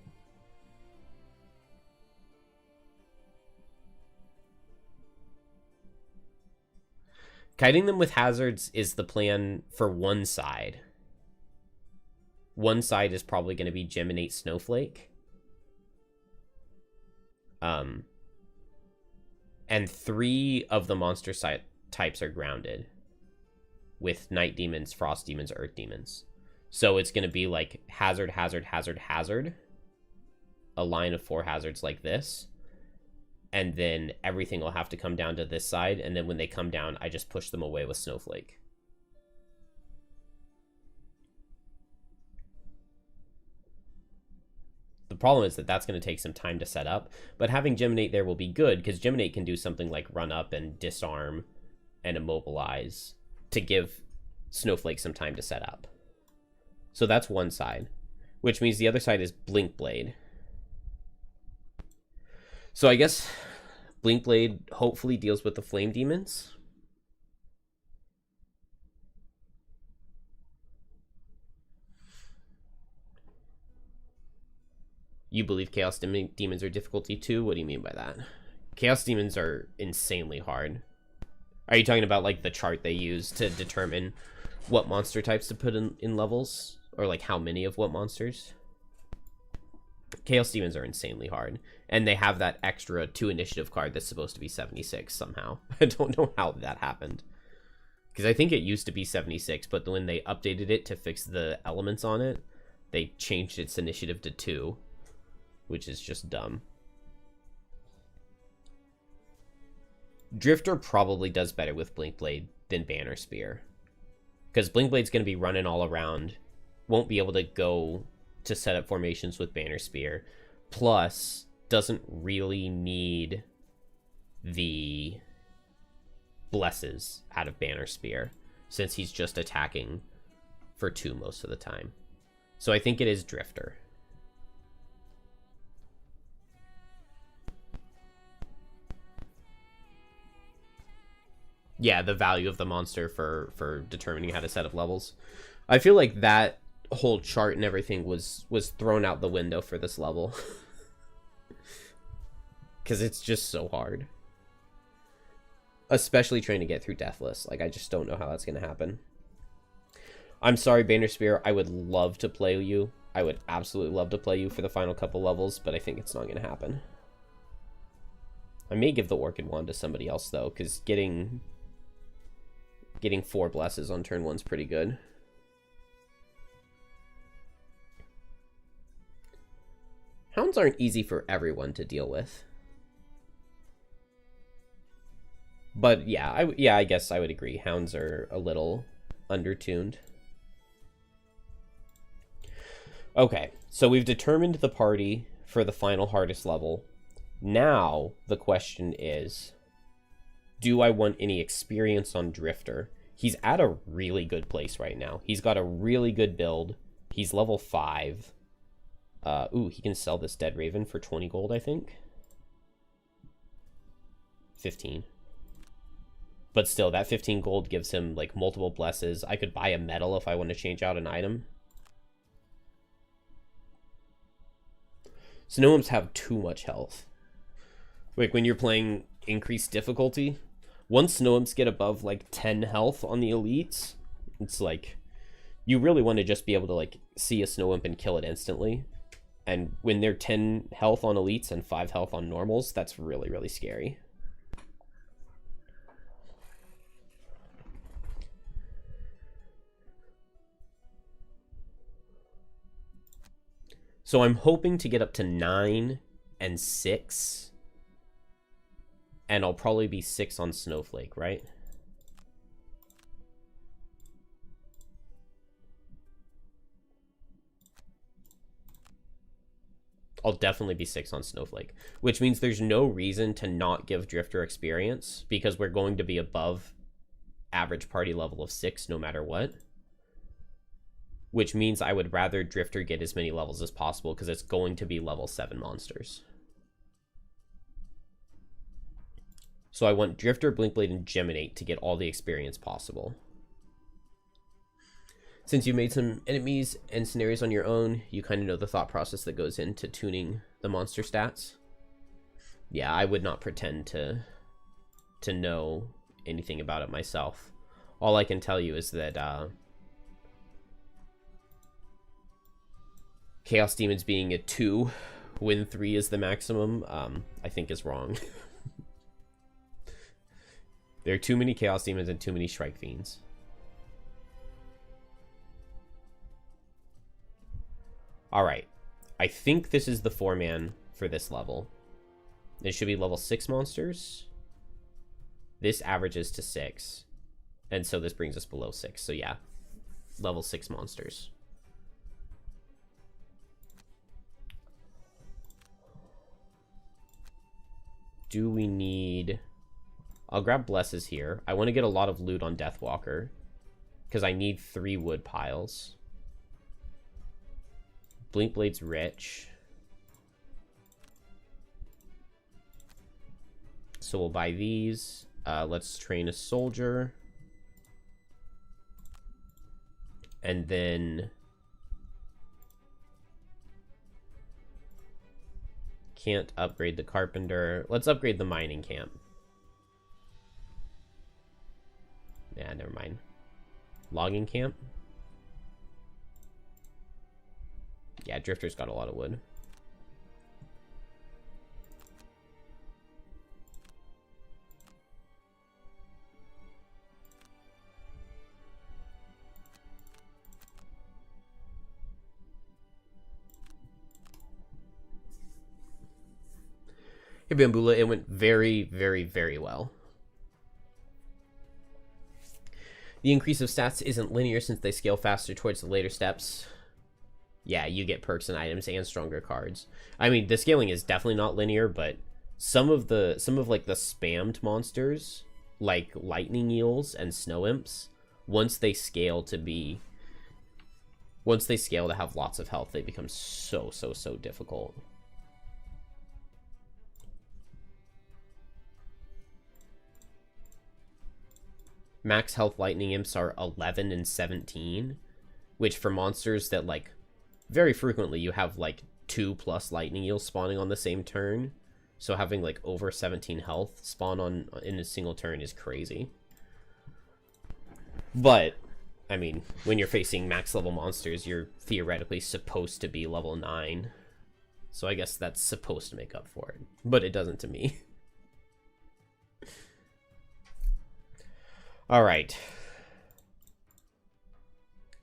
Kiting them with hazards is the plan for one side. One side is probably going to be Geminate Snowflake. And 3 of the monster types are grounded. With Night Demons, Frost Demons, Earth Demons. So it's going to be like hazard, hazard, hazard, hazard. A line of 4 hazards like this. And then everything will have to come down to this side. And then when they come down, I just push them away with Snowflake. The problem is that that's going to take some time to set up, but having Geminate there will be good because Geminate can do something like run up and disarm and immobilize to give Snowflake some time to set up. So that's one side, which means the other side is Blink Blade. So I guess Blink Blade hopefully deals with the Flame Demons. You believe Chaos Demons are difficulty 2? What do you mean by that? Chaos Demons are insanely hard. Are you talking about like the chart they use to determine what monster types to put in levels? Or like how many of what monsters? Chaos Demons are insanely hard. And they have that extra 2 initiative card that's supposed to be 76 somehow. I don't know how that happened. Because I think it used to be 76, but when they updated it to fix the elements on it, they changed its initiative to 2. Which is just dumb. Drifter probably does better with Blink Blade than Banner Spear. Because Blink Blade's going to be running all around. Won't be able to go to set up formations with Banner Spear. Plus, doesn't really need the blesses out of Banner Spear. Since he's just attacking for 2 most of the time. So I think it is Drifter. Yeah, the value of the monster for determining how to set up levels. I feel like that whole chart and everything was thrown out the window for this level. Because it's just so hard. Especially trying to get through Deathless. Like, I just don't know how that's going to happen. I'm sorry, Banner Spear. I would love to play you. I would absolutely love to play you for the final couple levels, but I think it's not going to happen. I may give the Orchid Wand to somebody else, though, because getting 4 blesses on turn 1's pretty good. Hounds aren't easy for everyone to deal with. But yeah, I guess I would agree. Hounds are a little undertuned. Okay, so we've determined the party for the final hardest level. Now the question is, do I want any experience on Drifter? He's at a really good place right now. He's got a really good build. He's level 5. Ooh, he can sell this Dead Raven for 20 gold, I think. 15. But still, that 15 gold gives him, like, multiple blesses. I could buy a medal if I want to change out an item. Snowimps have too much health. Like, when you're playing increased difficulty, once Snowimps get above, like, 10 health on the elites, it's like, you really want to just be able to, like, see a Snowimp and kill it instantly. And when they're 10 health on elites and 5 health on normals, that's really, really scary. So I'm hoping to get up to 9 and 6. And I'll probably be 6 on Snowflake, right? I'll definitely be 6 on Snowflake. Which means there's no reason to not give Drifter experience, because we're going to be above average party level of 6 no matter what. Which means I would rather Drifter get as many levels as possible, because it's going to be level 7 monsters. So I want Drifter, Blinkblade, and Geminate to get all the experience possible. Since you made some enemies and scenarios on your own, you kind of know the thought process that goes into tuning the monster stats. Yeah, I would not pretend to know anything about it myself. All I can tell you is that Chaos Demons being a 2 when 3 is the maximum, I think is wrong. There are too many Chaos Demons and too many Shrike Fiends. Alright, I think this is the 4-man for this level. It should be level 6 monsters. This averages to 6. And so this brings us below 6. So yeah, level 6 monsters. do we need... I'll grab Blesses here. I want to get a lot of loot on Deathwalker, because I need 3 wood piles. Blinkblade's rich. So we'll buy these. Let's train a soldier. And then... Can't upgrade the carpenter. Let's upgrade the mining camp. Yeah, never mind. Logging camp? Yeah, Drifter's got a lot of wood. Hey, Bambula, it went very, very, very well. The increase of stats isn't linear since they scale faster towards the later steps. Yeah, you get perks and items and stronger cards. I mean, the scaling is definitely not linear, but some of like the spammed monsters, like lightning eels and snow imps, once they scale to have lots of health, they become so difficult. Max health lightning imps are 11 and 17, which for monsters that, like, very frequently you have like 2+ lightning eels spawning on the same turn, so having like over 17 health spawn on in a single turn is crazy. But I mean, when you're facing max level monsters, you're theoretically supposed to be level 9, so I guess that's supposed to make up for it, but it doesn't to me. All right,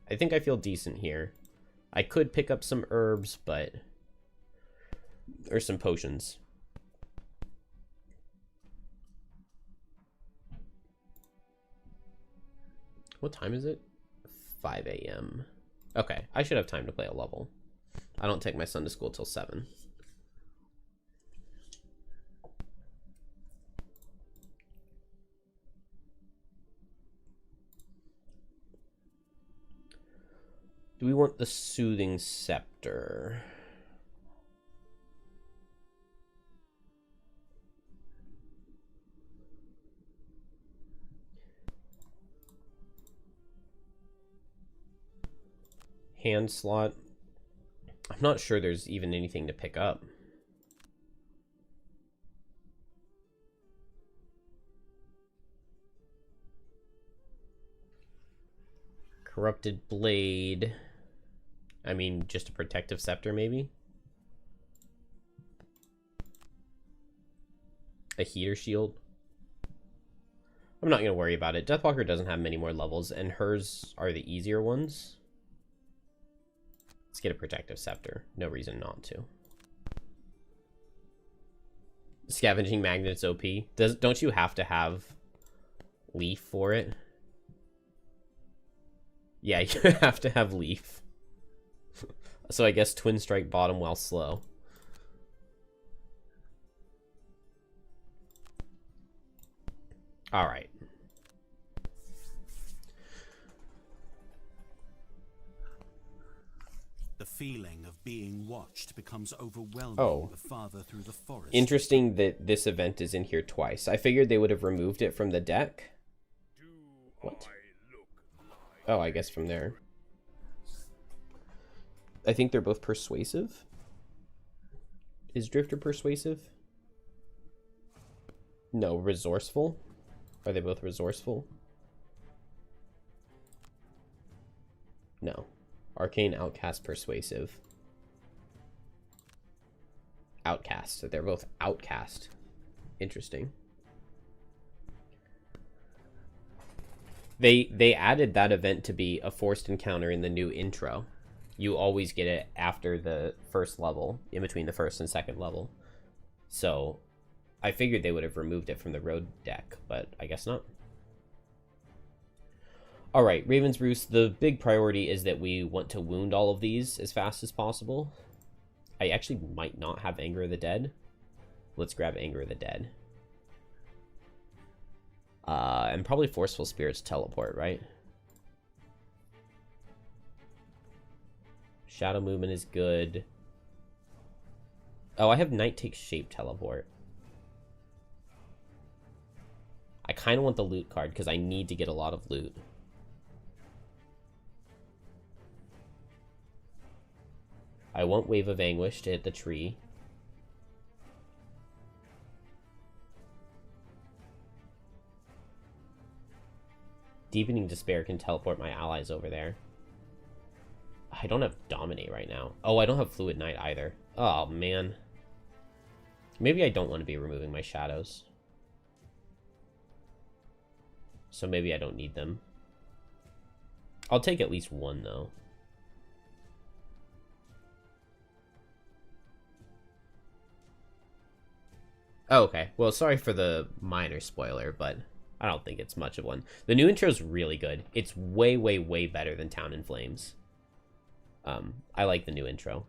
I think I feel decent here. I could pick up some herbs, but... or some potions. What time is it? 5 a.m. Okay, I should have time to play a level. I don't take my son to school till 7. Do we want the Soothing Scepter? Hand slot. I'm not sure there's even anything to pick up. Corrupted Blade. I mean, just a Protective Scepter, maybe? A Heater Shield. I'm not going to worry about it. Deathwalker doesn't have many more levels, and hers are the easier ones. Let's get a Protective Scepter. No reason not to. Scavenging Magnet's OP. Don't you have to have Leaf for it? Yeah, you have to have Leaf. So I guess Twin Strike bottom while slow. Alright. The feeling of being watched becomes overwhelming the farther through the forest. Interesting that this event is in here twice. I figured they would have removed it from the deck. What? Oh, I guess from there. I think they're both persuasive. Is Drifter persuasive? No, resourceful. Are they both resourceful? No. Arcane, Outcast, Persuasive. Outcast. So they're both Outcast. Interesting. They added that event to be a forced encounter in the new intro. You always get it after the first level, in between the first and second level. So I figured they would have removed it from the road deck, but I guess not. Alright, Raven's Roost, the big priority is that we want to wound all of these as fast as possible. I actually might not have Anger of the Dead. Let's grab Anger of the Dead. And probably Forceful Spirits teleport, right? Shadow movement is good. Oh, I have Night Takes Shape teleport. I kind of want the loot card because I need to get a lot of loot. I want Wave of Anguish to hit the tree. Deepening Despair can teleport my allies over there. I don't have Dominate right now. Oh, I don't have Fluid Knight either. Oh, man. Maybe I don't want to be removing my shadows. So maybe I don't need them. I'll take at least one, though. Oh, okay. Well, sorry for the minor spoiler, but I don't think it's much of one. The new intro is really good. It's way, way, way better than Town in Flames. I like the new intro.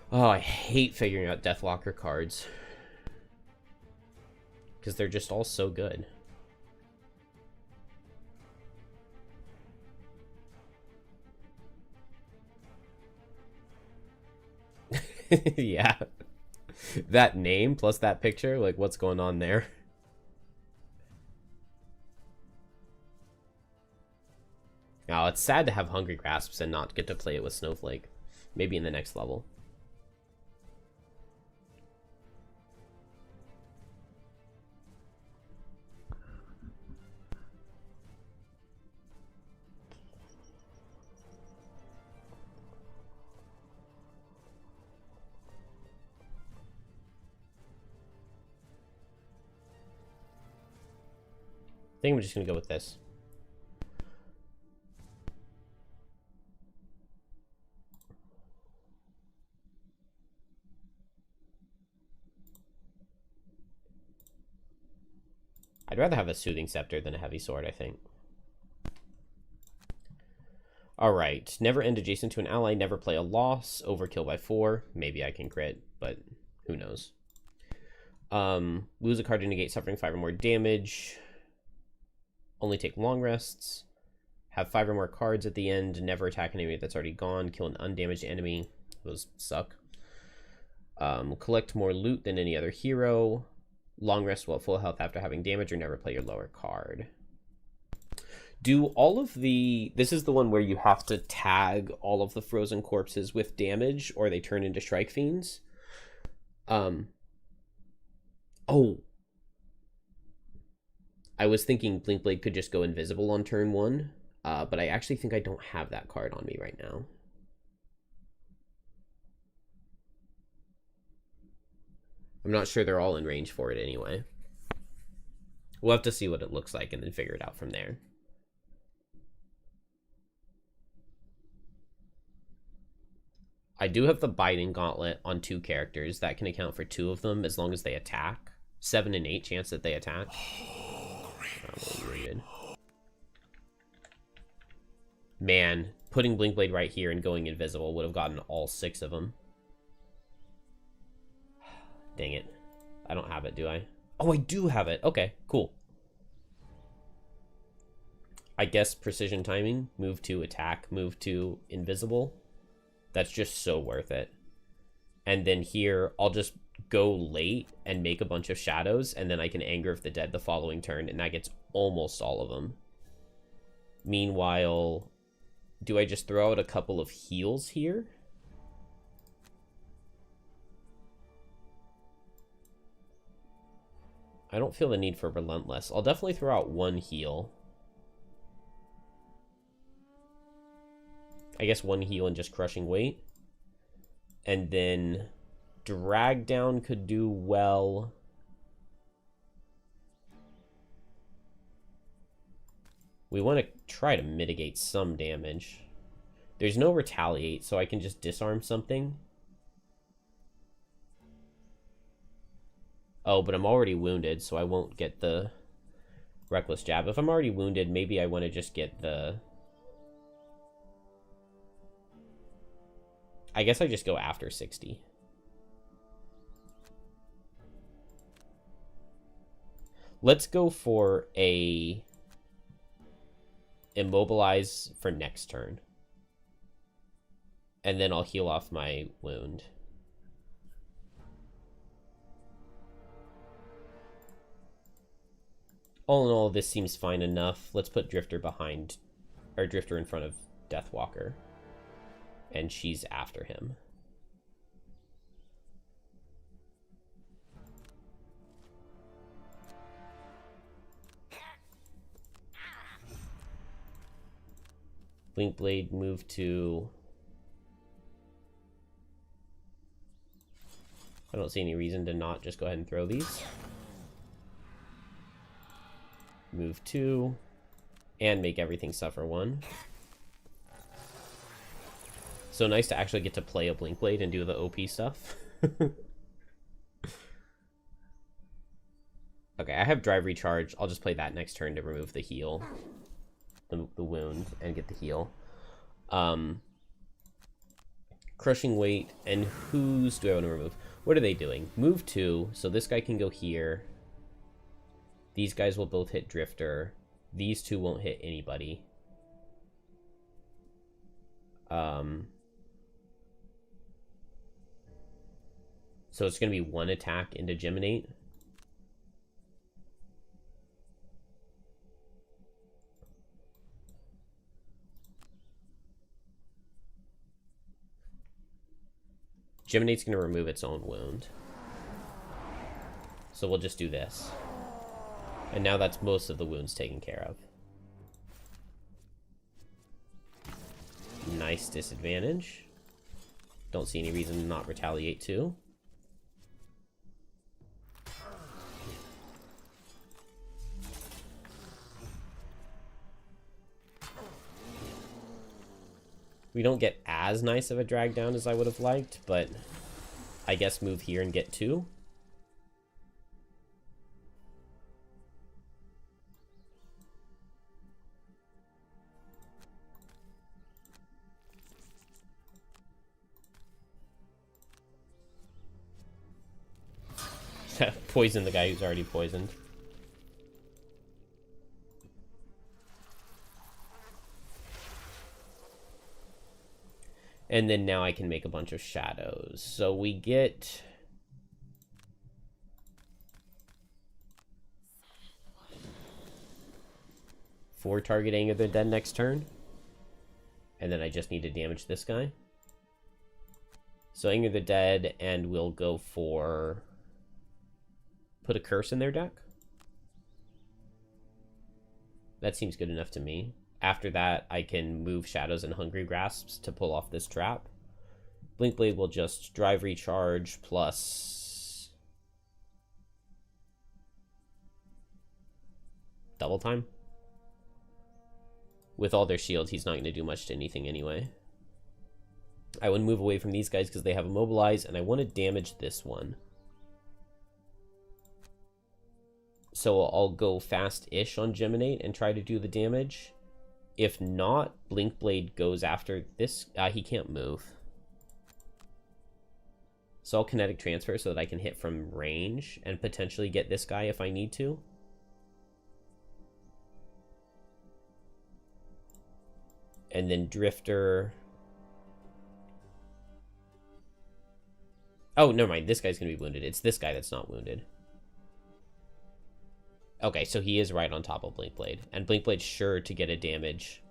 Oh, I hate figuring out Deathlocker cards. Because they're just all so good. Yeah. That name plus that picture, like what's going on there? Oh, it's sad to have Hungry Grasps and not get to play it with Snowflake. Maybe in the next level. I think I'm just gonna go with this. I'd rather have a Soothing Scepter than a Heavy Sword, I think. Alright, never end adjacent to an ally, never play a loss, overkill by 4. Maybe I can crit, but who knows. Lose a card to negate suffering 5 or more damage. Only take long rests. Have 5 or more cards at the end. Never attack an enemy that's already gone. Kill an undamaged enemy. Those suck. Collect more loot than any other hero. Long rest while full health after having damage, or never play your lower card. Do all of the... This is the one where you have to tag all of the frozen corpses with damage, or they turn into Strike Fiends. Oh. I was thinking Blinkblade could just go invisible on turn 1, but I actually think I don't have that card on me right now. I'm not sure they're all in range for it anyway. We'll have to see what it looks like and then figure it out from there. I do have the Biting Gauntlet on 2 characters. That can account for 2 of them as long as they attack. 7 and 8 chance that they attack. Probably good. Man, putting Blinkblade right here and going invisible would have gotten all 6 of them. Dang it. I don't have it, do I? Oh, I do have it. Okay, cool. I guess precision timing. Move to attack, move to invisible. That's just so worth it. And then here, I'll just go late and make a bunch of shadows, and then I can Anger of the Dead the following turn, and that gets almost all of them. Meanwhile, do I just throw out a couple of heals here? I don't feel the need for Relentless. I'll definitely throw out 1 heal. I guess 1 heal and just Crushing Weight. And then Drag Down could do well. We want to try to mitigate some damage. There's no Retaliate, so I can just disarm something. Oh, but I'm already wounded, so I won't get the Reckless Jab. If I'm already wounded, maybe I want to just get the... I guess I just go after 60. Let's go for a immobilize for next turn. And then I'll heal off my wound. All in all, this seems fine enough. Let's put Drifter behind, or Drifter in front of Deathwalker. And she's after him. Blinkblade move to... I don't see any reason to not just go ahead and throw these. Move 2. And make everything suffer 1. So nice to actually get to play a Blinkblade and do the OP stuff. Okay, I have Drive Recharge. I'll just play that next turn to remove the heal. The wound and get the heal. Crushing Weight, and whose do I want to remove? What are they doing? Move 2, so this guy can go here. These guys will both hit Drifter. These two won't hit anybody. So it's going to be 1 attack into Geminate. Geminate's going to remove its own wound. So we'll just do this. And now that's most of the wounds taken care of. Nice disadvantage. Don't see any reason to not retaliate too. We don't get as nice of a drag down as I would have liked, but I guess move here and get 2. Poison the guy who's already poisoned. And then now I can make a bunch of shadows. So we get... 4 target Anger the Dead next turn. And then I just need to damage this guy. So Anger the Dead, and we'll go for... put a curse in their deck. That seems good enough to me. After that, I can move Shadows and Hungry Grasps to pull off this trap. Blinkblade will just Drive Recharge plus... double time. With all their shields, he's not going to do much to anything anyway. I would move away from these guys because they have Immobilize, and I want to damage this one. So I'll go fast-ish on Geminate and try to do the damage. If not, Blinkblade goes after this. He can't move. So I'll Kinetic Transfer so that I can hit from range and potentially get this guy if I need to. And then Drifter. Oh, never mind. This guy's going to be wounded. It's this guy that's not wounded. Okay, so he is right on top of Blinkblade. And Blinkblade's sure to get a damage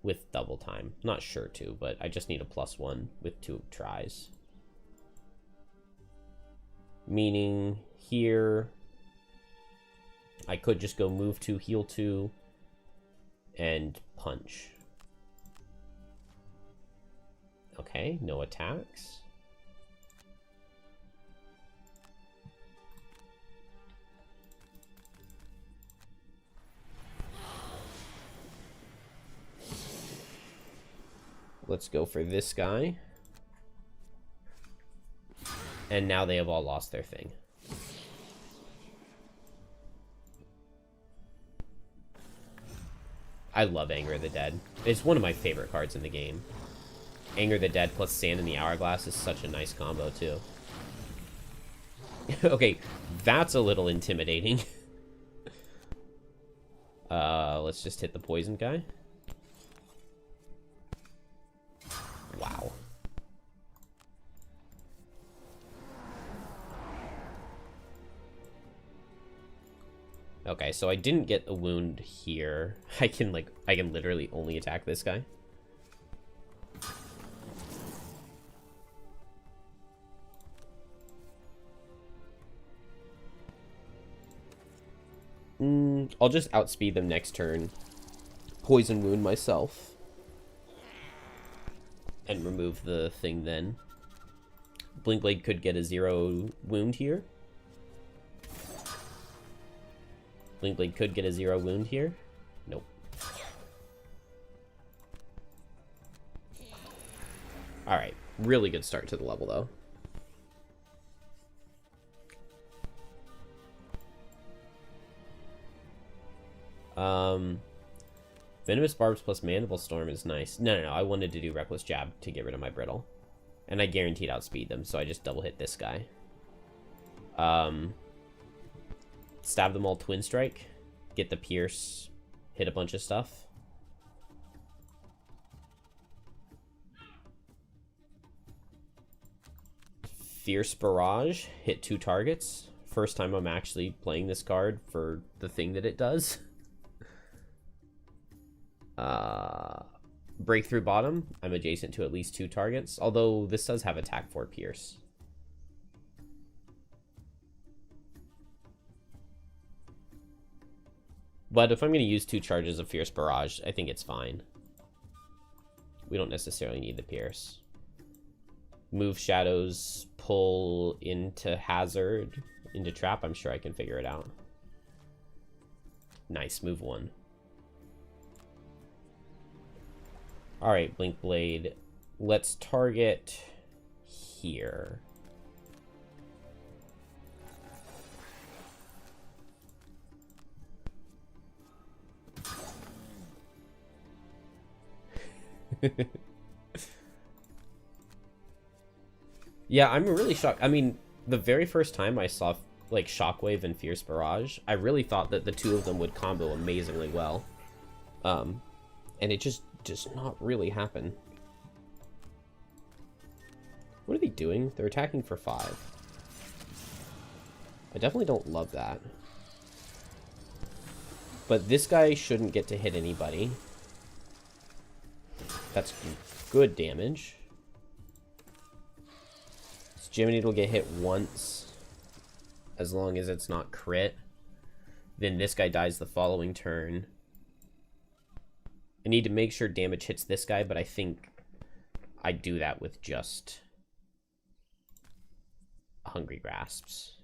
with double time. Not sure to, but I just need a +1 with 2 tries. Meaning here, I could just go move 2, heal 2, and punch. Okay, no attacks. Let's go for this guy. And now they have all lost their thing. I love Anger of the Dead. It's one of my favorite cards in the game. Anger of the Dead plus Sand in the Hourglass is such a nice combo, too. Okay, that's a little intimidating. Let's just hit the poison guy. Wow. Okay, so I didn't get a wound here. I can literally only attack this guy. I'll just outspeed them next turn. Poison wound myself. And remove the thing then. Blinkblade could get a 0 wound here. Blinkblade could get a 0 wound here. Nope. Alright. Really good start to the level, though. Venomous Barbs plus Mandible Storm is nice. No, I wanted to do Reckless Jab to get rid of my Brittle. And I guaranteed outspeed them, so I just double hit this guy. Stab them all Twin Strike. Get the Pierce. Hit a bunch of stuff. Fierce Barrage. Hit 2 targets. First time I'm actually playing this card for the thing that it does. Breakthrough Bottom. I'm adjacent to at least 2 targets. Although this does have attack for Pierce. But if I'm going to use 2 charges of Fierce Barrage, I think it's fine. We don't necessarily need the Pierce. Move Shadows, pull into Hazard, into Trap. I'm sure I can figure it out. Nice, move 1. Alright, Blinkblade. Let's target here. Yeah, I'm really shocked. I mean, the very first time I saw like Shockwave and Fierce Barrage, I really thought that the two of them would combo amazingly well. And it just does not really happen. What are they doing? They're attacking for 5. I definitely don't love that. But this guy shouldn't get to hit anybody. That's good damage. So Jiminy will get hit once. As long as it's not crit. Then this guy dies the following turn. I need to make sure damage hits this guy, but I think I do that with just Hungry Grasps.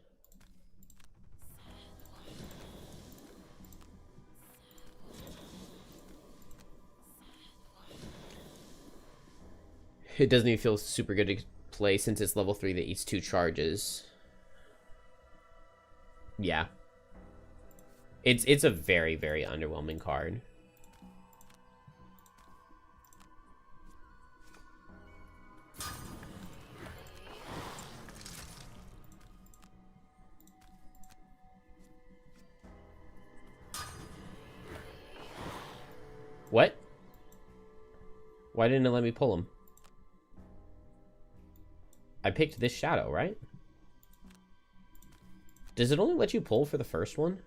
It doesn't even feel super good to play since it's level 3 that eats 2 charges. Yeah. It's a very, very underwhelming card. What? Why didn't it let me pull him? I picked this shadow, right? Does it only let you pull for the first one?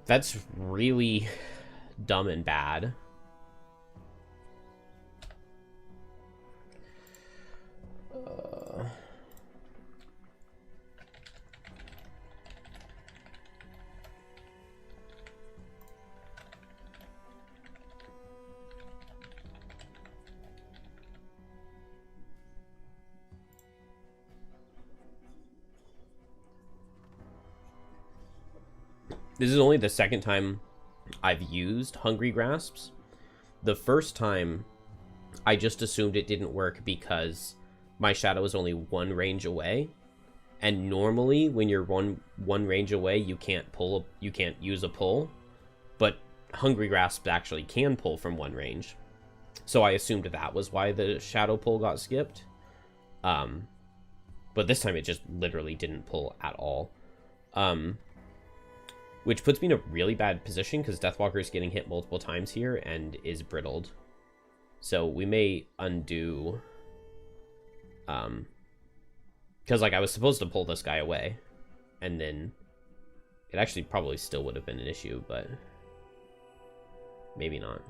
That's really dumb and bad. This is only the second time I've used Hungry Grasps. The first time, I just assumed it didn't work because my shadow was only one range away. And normally, when you're one range away, you can't use a pull. But Hungry Grasp actually can pull from one range. So I assumed that was why the shadow pull got skipped. But this time it just literally didn't pull at all. Which puts me in a really bad position because Deathwalker is getting hit multiple times here and is brittled. So we may undo... because, like, I was supposed to pull this guy away. And then... It actually probably still would have been an issue, but... Maybe not.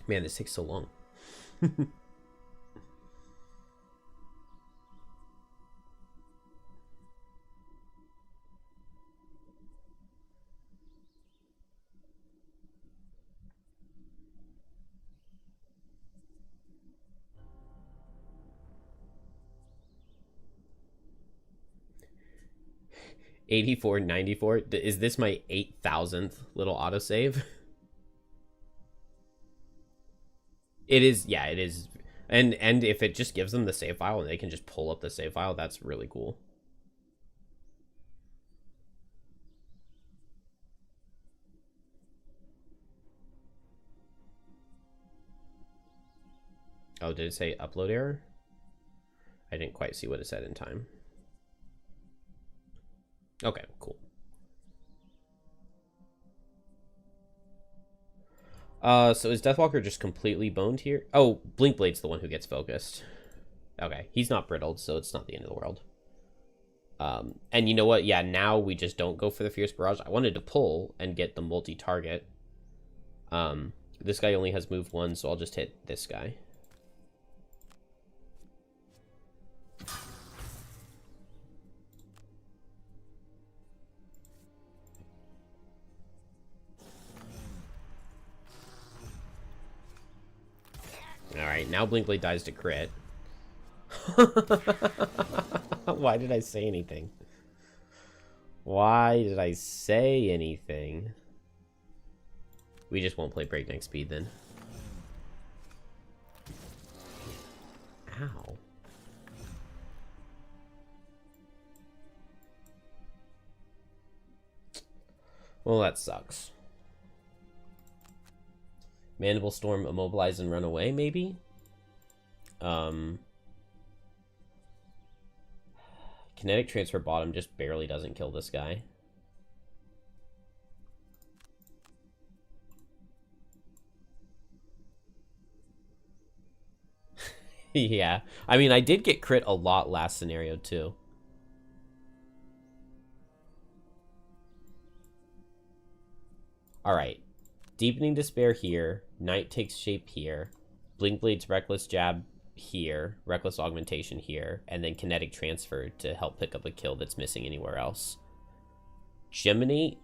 Man, this takes so long. 8494. Is this my 8,000th little autosave? It is, yeah, it is. And if it just gives them the save file and they can just pull up the save file, that's really cool. Oh, did it say upload error? I didn't quite see what it said in time. Okay, cool. So is Deathwalker just completely boned here? Oh, Blinkblade's the one who gets focused. Okay, he's not brittled, so it's not the end of the world. And you know what? Yeah, now we just don't go for the Fierce Barrage. I wanted to pull and get the multi-target. This guy only has move 1, so I'll just hit this guy. Alright, now Blinkblade dies to crit. Why did I say anything? Why did I say anything? We just won't play breakneck speed then. Ow. Well, that sucks. Mandible Storm, immobilize and run away, maybe? Kinetic Transfer bottom just barely doesn't kill this guy. Yeah. I mean, I did get crit a lot last scenario, too. Alright. Deepening Despair here. Night takes shape here. Blinkblade's Reckless Jab here. Reckless Augmentation here. And then Kinetic Transfer to help pick up a kill that's missing anywhere else. Geminate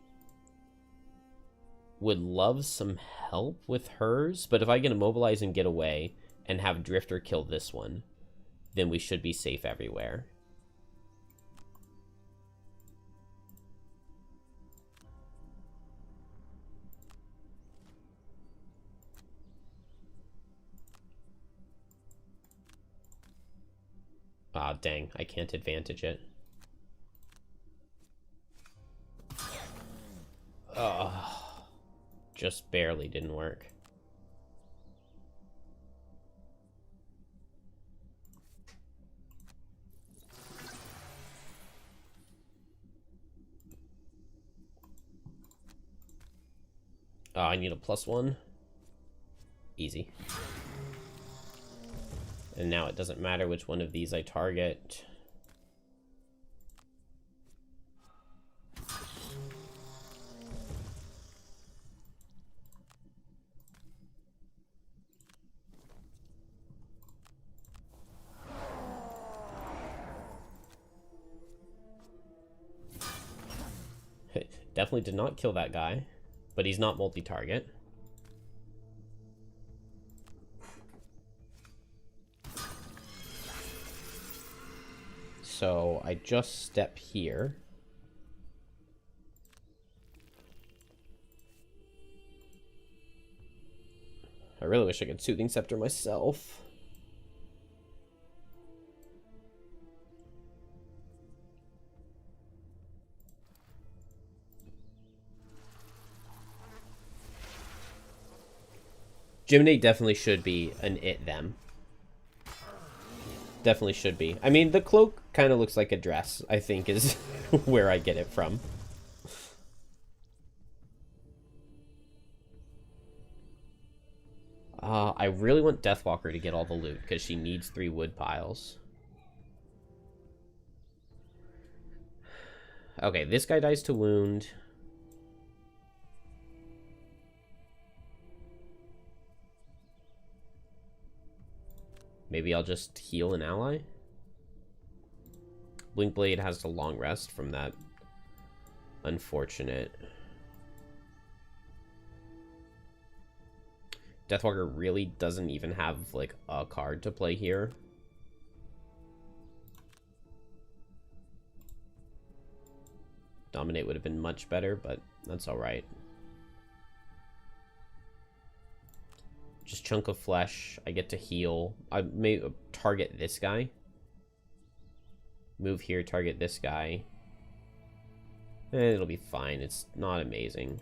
would love some help with hers. But if I can immobilize and get away and have Drifter kill this one, then we should be safe everywhere. Ah, dang. I can't advantage it. Oh, just barely didn't work. Oh, I need a +1. Easy. And now it doesn't matter which one of these I target. Definitely did not kill that guy, but he's not multi-target. So I just step here. I really wish I could Soothing Scepter myself. Jiminy definitely should be an it-them. Definitely should be. I mean, the cloak kind of looks like a dress, I think, is where I get it from. I really want Deathwalker to get all the loot, because she needs 3 wood piles. Okay, this guy dies to wound. Maybe I'll just heal an ally. Blinkblade has a long rest from that. Unfortunate. Deathwalker really doesn't even have, like, a card to play here. Dominate would have been much better, but that's alright. Just chunk of flesh. I get to heal. I may target this guy. Move here, target this guy. It'll be fine. It's not amazing.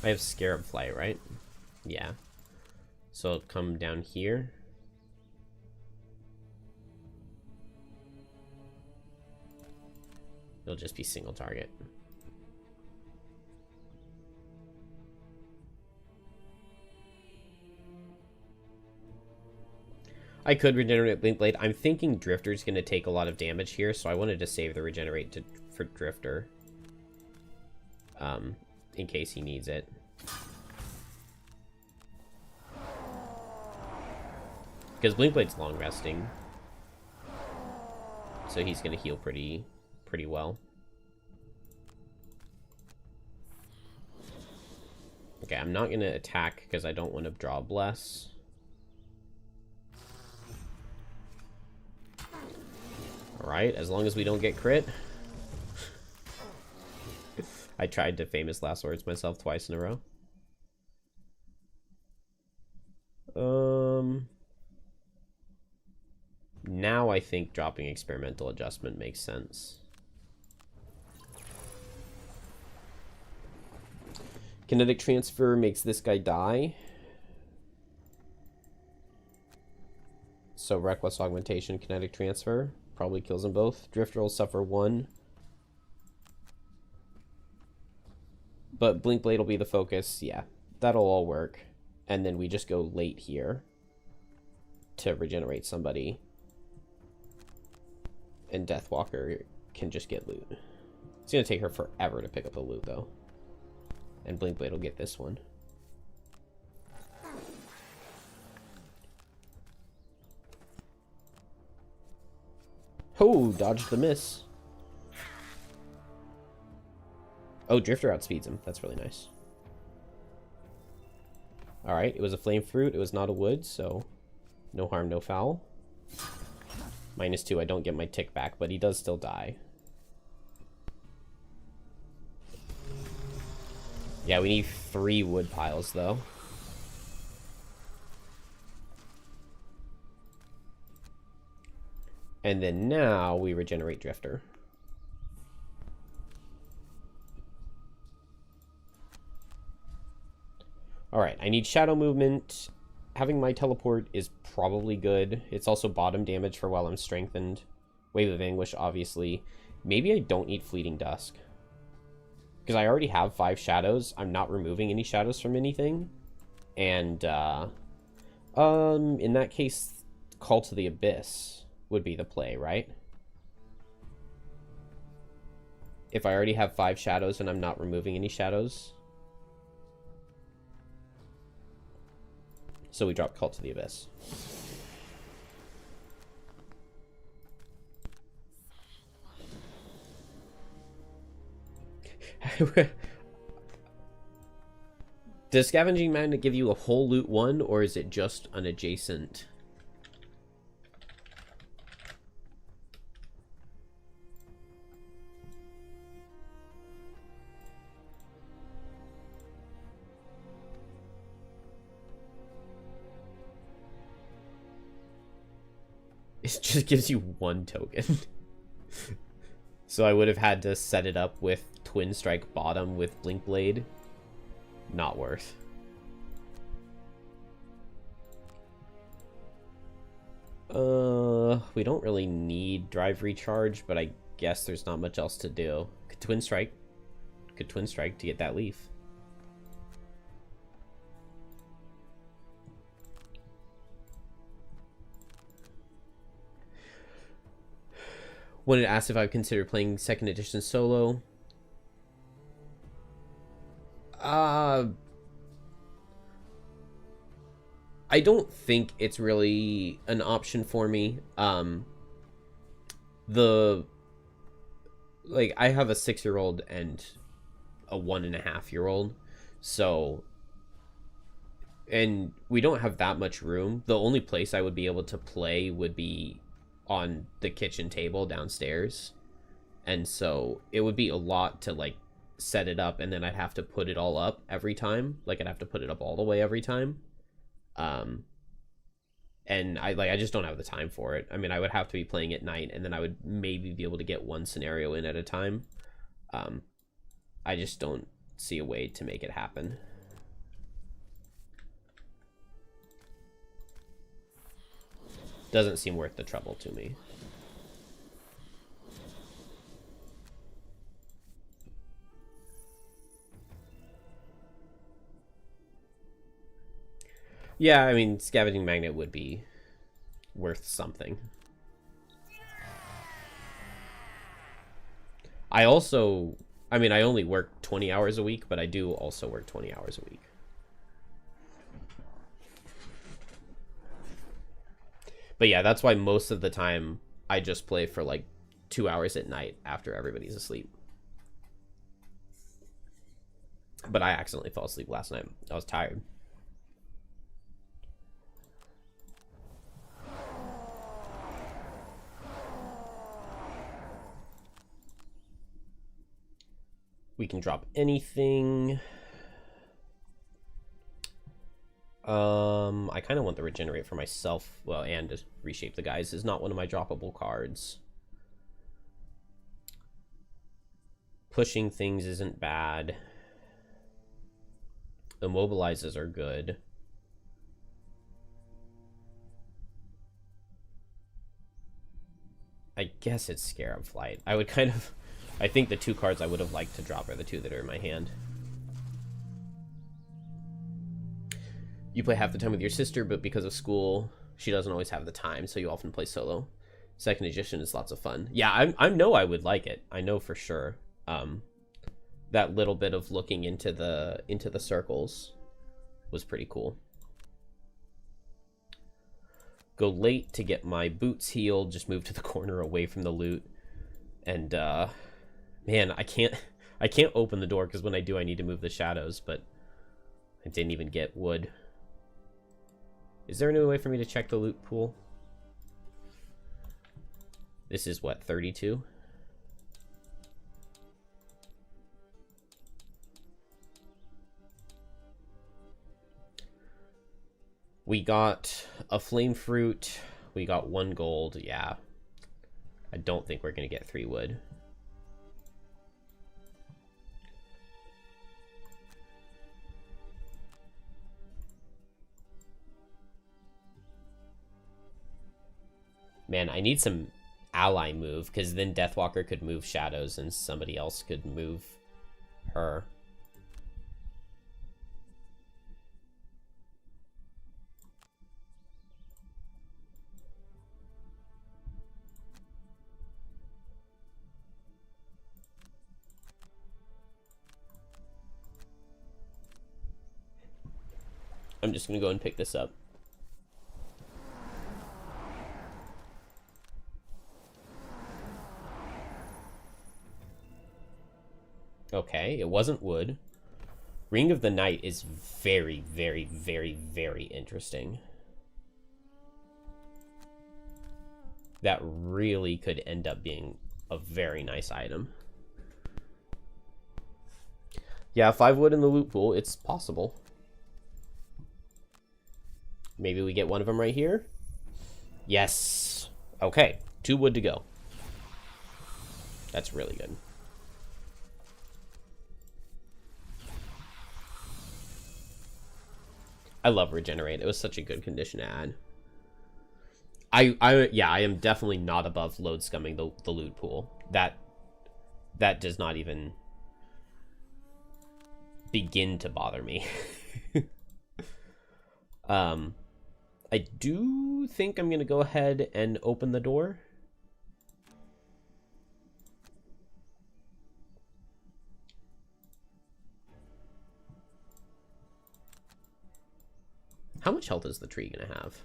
I have Scarab Flight, right? Yeah. So I'll come down here. It'll just be single target. I could regenerate Blinkblade. I'm thinking Drifter's going to take a lot of damage here, so I wanted to save the regenerate for Drifter. In case he needs it. Because Blinkblade's long resting. So he's going to heal pretty well. Okay, I'm not going to attack because I don't want to draw Bless. Alright, as long as we don't get crit. I tried to Famous Last Words myself twice in a row. Now I think dropping Experimental Adjustment makes sense. Kinetic Transfer makes this guy die. So Reckless Augmentation, Kinetic Transfer probably kills them both. Drifter will suffer 1. But Blinkblade will be the focus. Yeah, that'll all work. And then we just go late here to regenerate somebody. And Deathwalker can just get loot. It's going to take her forever to pick up the loot, though. And Blinkblade will get this one. Oh, dodged the miss. Oh, Drifter outspeeds him. That's really nice. Alright, it was a flame fruit. It was not a wood, so no harm, no foul. -2, I don't get my tick back, but he does still die. Yeah, we need 3 wood piles, though. And then now we regenerate Drifter. Alright, I need shadow movement. Having my teleport is probably good. It's also bottom damage for while I'm strengthened. Wave of Anguish, obviously. Maybe I don't need Fleeting Dusk. Because I already have 5 shadows. I'm not removing any shadows from anything. And, in that case, Call to the Abyss would be the play, right? If I already have 5 shadows and I'm not removing any shadows. So we drop Call to the Abyss. Does Scavenging Magnet give you a whole loot one, or is it just an adjacent? It just gives you one token. So I would have had to set it up with Twin Strike Bottom with Blink Blade. Not worth. We don't really need Drive Recharge, but I guess there's not much else to do. Could Twin Strike to get that leaf. Wanted to ask if I would consider playing 2nd edition solo. I don't think it's really an option for me. I have a 6-year-old and a 1.5-year-old, so, and we don't have that much room. The only place I would be able to play would be on the kitchen table downstairs, and so it would be a lot to like set it up, and then I'd have to put it all up every time. Like, I'd have to put it up all the way every time. And I just don't have the time for it. I mean, I would have to be playing at night, and then I would maybe be able to get one scenario in at a time. I just don't see a way to make it happen. Doesn't seem worth the trouble to me. Yeah, I mean, Scavenging Magnet would be worth something. I only work 20 hours a week, but I do also work 20 hours a week. But yeah, that's why most of the time I just play for like 2 hours at night after everybody's asleep. But I accidentally fell asleep last night. I was tired. We can drop anything. I kind of want the regenerate for myself. Well, and to reshape the guys is not one of my droppable cards. Pushing things isn't bad. Immobilizes are good. I guess it's Scarab Flight. I think the 2 cards I would have liked to drop are the 2 that are in my hand. You play half the time with your sister, but because of school, she doesn't always have the time, so you often play solo. 2nd edition is lots of fun. Yeah, I know I would like it. I know for sure. That little bit of looking into the circles was pretty cool. Go late to get my boots healed. Just move to the corner away from the loot. And man, I can't open the door because when I do, I need to move the shadows. But I didn't even get wood. Is there any way for me to check the loot pool? This is what, 32? We got a flame fruit. We got 1 gold. Yeah. I don't think we're going to get 3 wood. Man, I need some ally move, because then Deathwalker could move shadows and somebody else could move her. I'm just going to go and pick this up. Okay, it wasn't wood. Ring of the Night is very, very, very, very interesting. That really could end up being a very nice item. Yeah, 5 wood in the loot pool. It's possible. Maybe we get one of them right here. Yes. Okay, 2 wood to go. That's really good. I love regenerate. It was such a good condition to add. Yeah, I am definitely not above load scumming the loot pool. That does not even begin to bother me. I do think I'm gonna go ahead and open the door. How much health is the tree gonna have?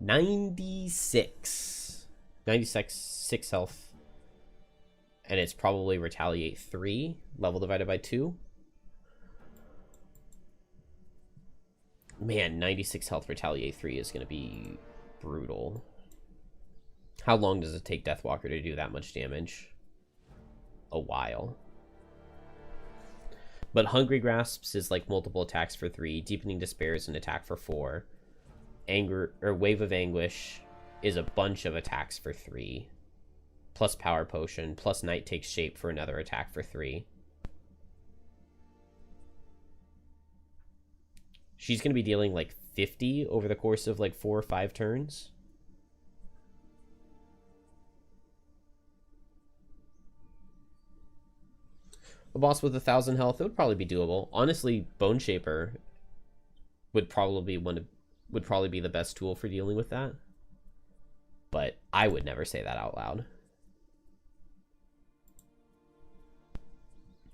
$96 health, and it's probably retaliate 3 level divided by 2. Man, 96 health retaliate 3 is gonna be brutal. How long does it take Deathwalker to do that much damage? A while. But Hungry Grasps is like multiple attacks for 3. Deepening Despair is an attack for 4. Anger or Wave of Anguish is a bunch of attacks for 3. Plus Power Potion, plus Night Takes Shape for another attack for 3. She's going to be dealing like 50 over the course of like 4 or 5 turns. A boss with 1,000 health, it would probably be doable. Honestly, Bone Shaper would probably be the best tool for dealing with that. But I would never say that out loud.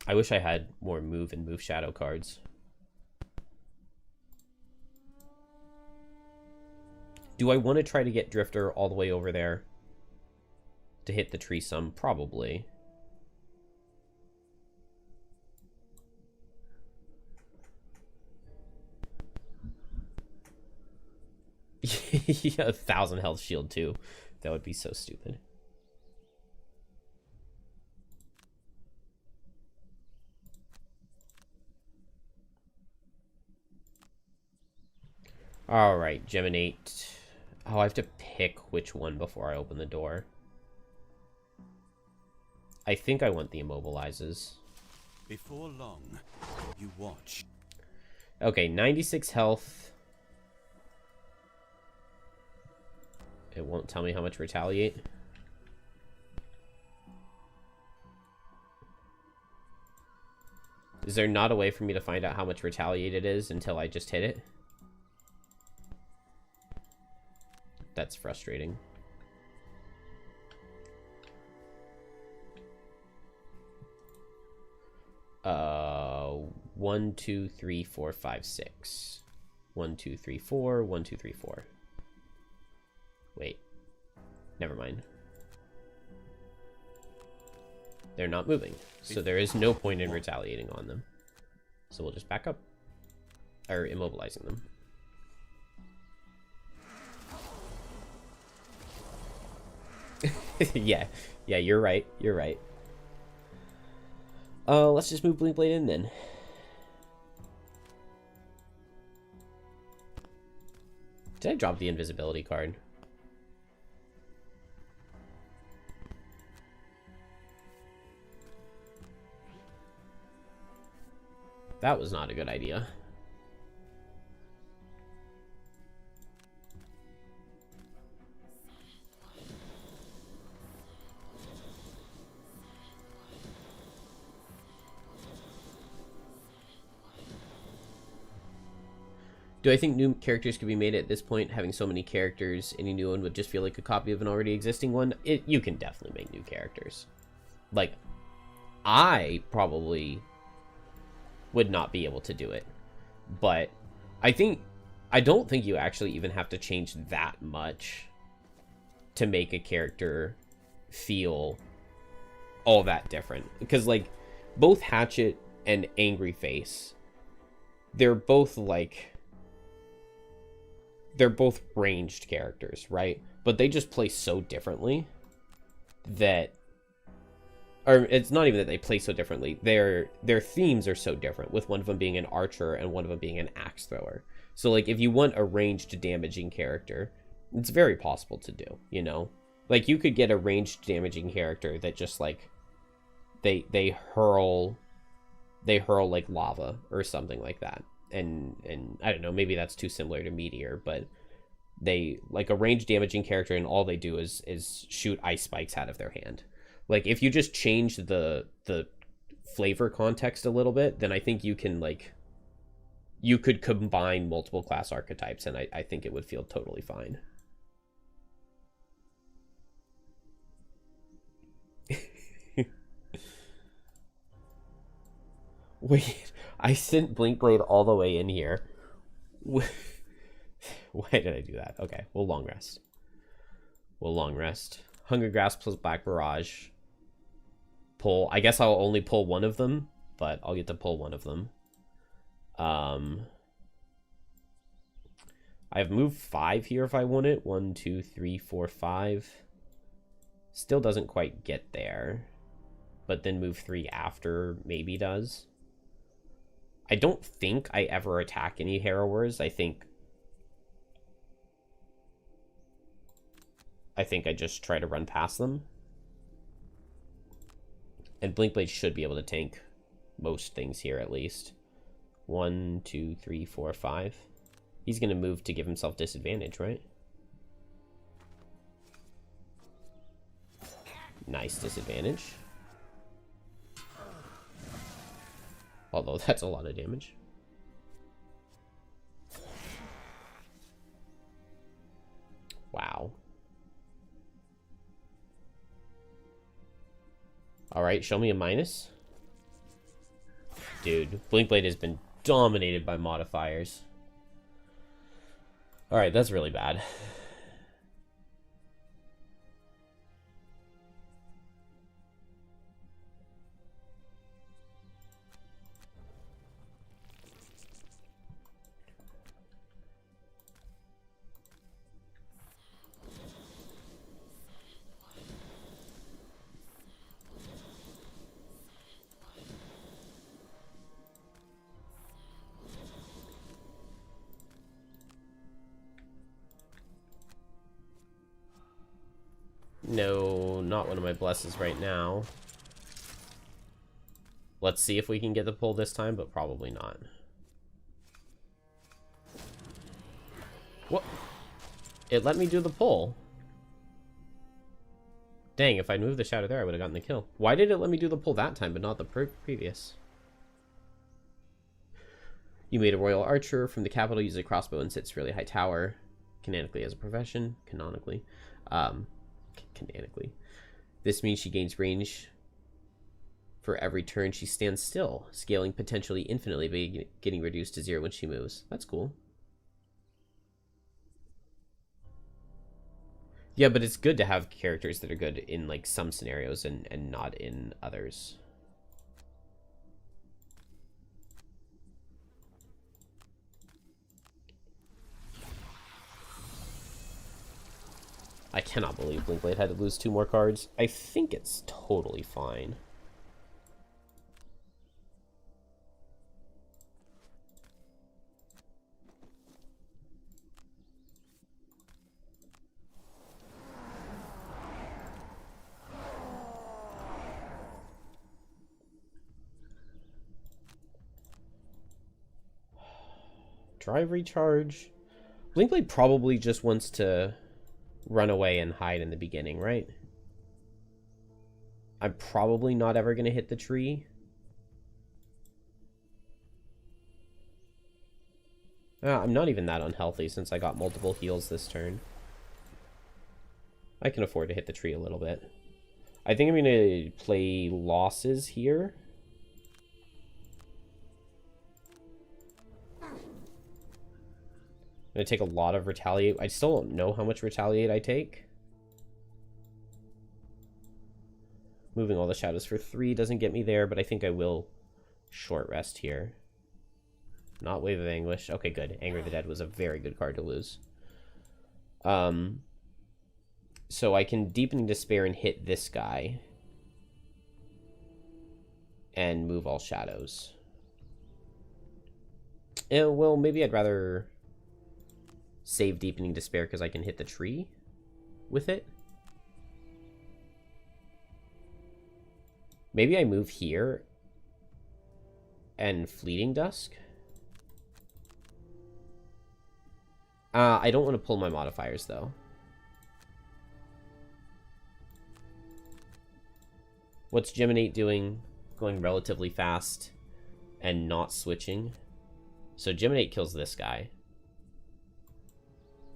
I wish I had more move and move shadow cards. Do I want to try to get Drifter all the way over there to hit the tree sum? Probably. Yeah, 1,000 health shield too. That would be so stupid. All right, Geminate. Oh, I have to pick which one before I open the door. I think I want the immobilizes. Before long, you watch. Okay, 96 health. It won't tell me how much retaliate. Is there not a way for me to find out how much retaliate it is until I just hit it? That's frustrating. Uh, 1, 2, 3, 4, 5, 6. 1, 2, 3, 4. 1, 2, 3, 4. Wait. Never mind. They're not moving, so there is no point in retaliating on them. So we'll just back up. Or immobilizing them. Yeah, you're right. You're right. Let's just move Blink Blade in then. Did I drop the invisibility card? That was not a good idea. Do I think new characters could be made at this point? Having so many characters, any new one would just feel like a copy of an already existing one. You can definitely make new characters. Like, I probably would not be able to do it. But I don't think you actually even have to change that much to make a character feel all that different. Because, like, both Hatchet and Angry Face, they're both, like, they're both ranged characters, right? But they just play so differently that, or it's not even that they play so differently, their themes are so different, with one of them being an archer and one of them being an axe thrower. So, like, if you want a ranged damaging character, it's very possible to do, you know? Like, you could get a ranged damaging character that just, like, they hurl like lava or something like that. And I don't know, maybe that's too similar to Meteor, but they, like, a ranged damaging character, and all they do is shoot ice spikes out of their hand. Like, if you just change the flavor context a little bit, then I think you can, like, you could combine multiple class archetypes, and I think it would feel totally fine. Wait, I sent Blinkblade all the way in here. Why did I do that? Okay, we'll long rest. We'll long rest. Hunger Grasp plus Black Barrage. Pull. I guess I'll only pull one of them, but I'll get to pull one of them. I have move 5 here if I want it. 1, 2, 3, 4, 5. Still doesn't quite get there. But then move 3 after maybe does. I don't think I ever attack any Harrowers. I think I just try to run past them. And Blinkblade should be able to tank most things here at least. 1, 2, 3, 4, 5. He's going to move to give himself disadvantage, right? Nice disadvantage. Although that's a lot of damage. Wow. Alright, show me a minus. Dude, Blinkblade has been dominated by modifiers. Alright, that's really bad. No, not one of my blesses right now. Let's see if we can get the pull this time, but probably not. What? It let me do the pull. Dang, if I'd moved the shadow there, I would have gotten the kill. Why did it let me do the pull that time, but not the previous? You made a royal archer from the capital, use a crossbow and sits really high tower. Canonically as a profession. Canonically. Canonically. This means she gains range for every turn she stands still, scaling potentially infinitely, but getting reduced to 0 when she moves. That's cool. Yeah, but it's good to have characters that are good in, like, some scenarios and not in others. I cannot believe Blinkblade had to lose 2 more cards. I think it's totally fine. Drive recharge. Blinkblade probably just wants to run away and hide in the beginning, right? I'm probably not ever going to hit the tree. I'm not even that unhealthy since I got multiple heals this turn. I can afford to hit the tree a little bit. I think I'm going to play losses here. I'm going to take a lot of retaliate. I still don't know how much retaliate I take. Moving all the shadows for 3 doesn't get me there, but I think I will short rest here. Not Wave of Anguish. Okay, good. Anger of the Dead was a very good card to lose. So I can Deepening Despair and hit this guy. And move all shadows. Well, maybe I'd rather save Deepening Despair because I can hit the tree with it. Maybe I move here and Fleeting Dusk. I don't want to pull my modifiers, though. What's Geminate doing? Going relatively fast and not switching. So Geminate kills this guy.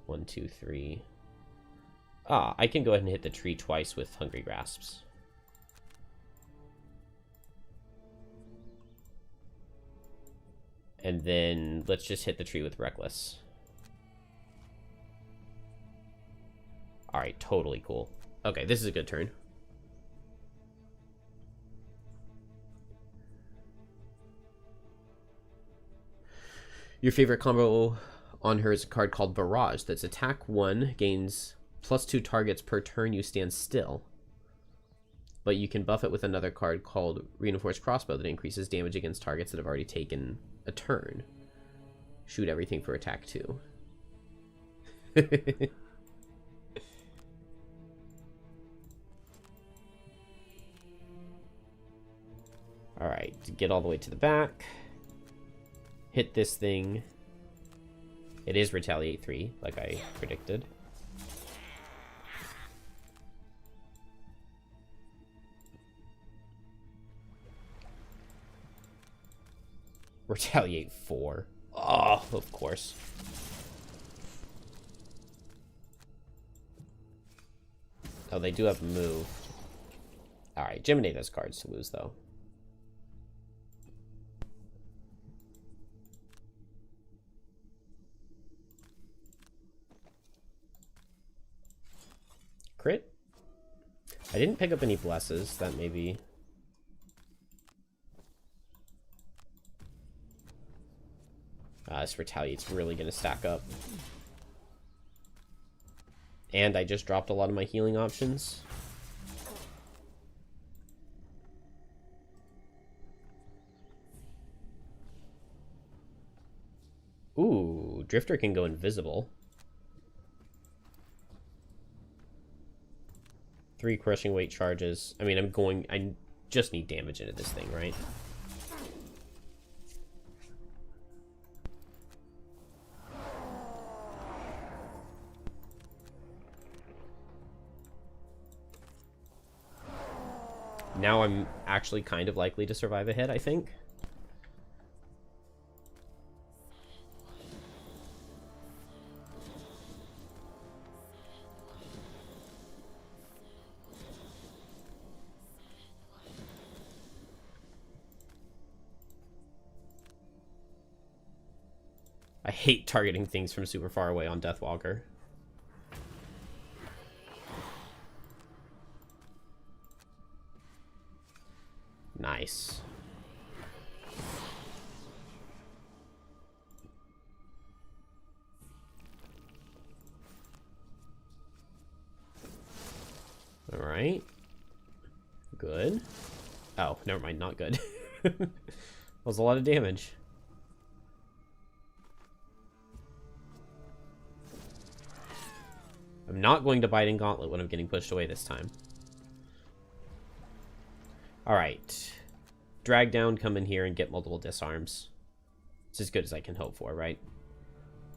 1, 2, 3. I can go ahead and hit the tree twice with Hungry Grasps. And then let's just hit the tree with Reckless. Alright, totally cool. Okay, this is a good turn. Your favorite combo on her is a card called Barrage. That's attack 1, gains +2 targets per turn you stand still. But you can buff it with another card called Reinforced Crossbow that increases damage against targets that have already taken a turn. Shoot everything for attack 2. Alright, to get all the way to the back. Hit this thing. It is Retaliate 3, like I predicted. Retaliate 4. Oh, of course. Oh, they do have move. Alright, Geminate has cards to lose, though. Crit? I didn't pick up any blesses. That maybe... this Retaliate's really going to stack up. And I just dropped a lot of my healing options. Ooh, Drifter can go invisible. 3 crushing weight charges. I mean, I just need damage into this thing, right? Now I'm actually kind of likely to survive a hit, I think. I hate targeting things from super far away on Deathwalker. Nice. All right. Good. Oh, never mind. Not good. That was a lot of damage. I'm not going to Biting Gauntlet when I'm getting pushed away this time. Alright. Drag down, come in here, and get multiple disarms. It's as good as I can hope for, right?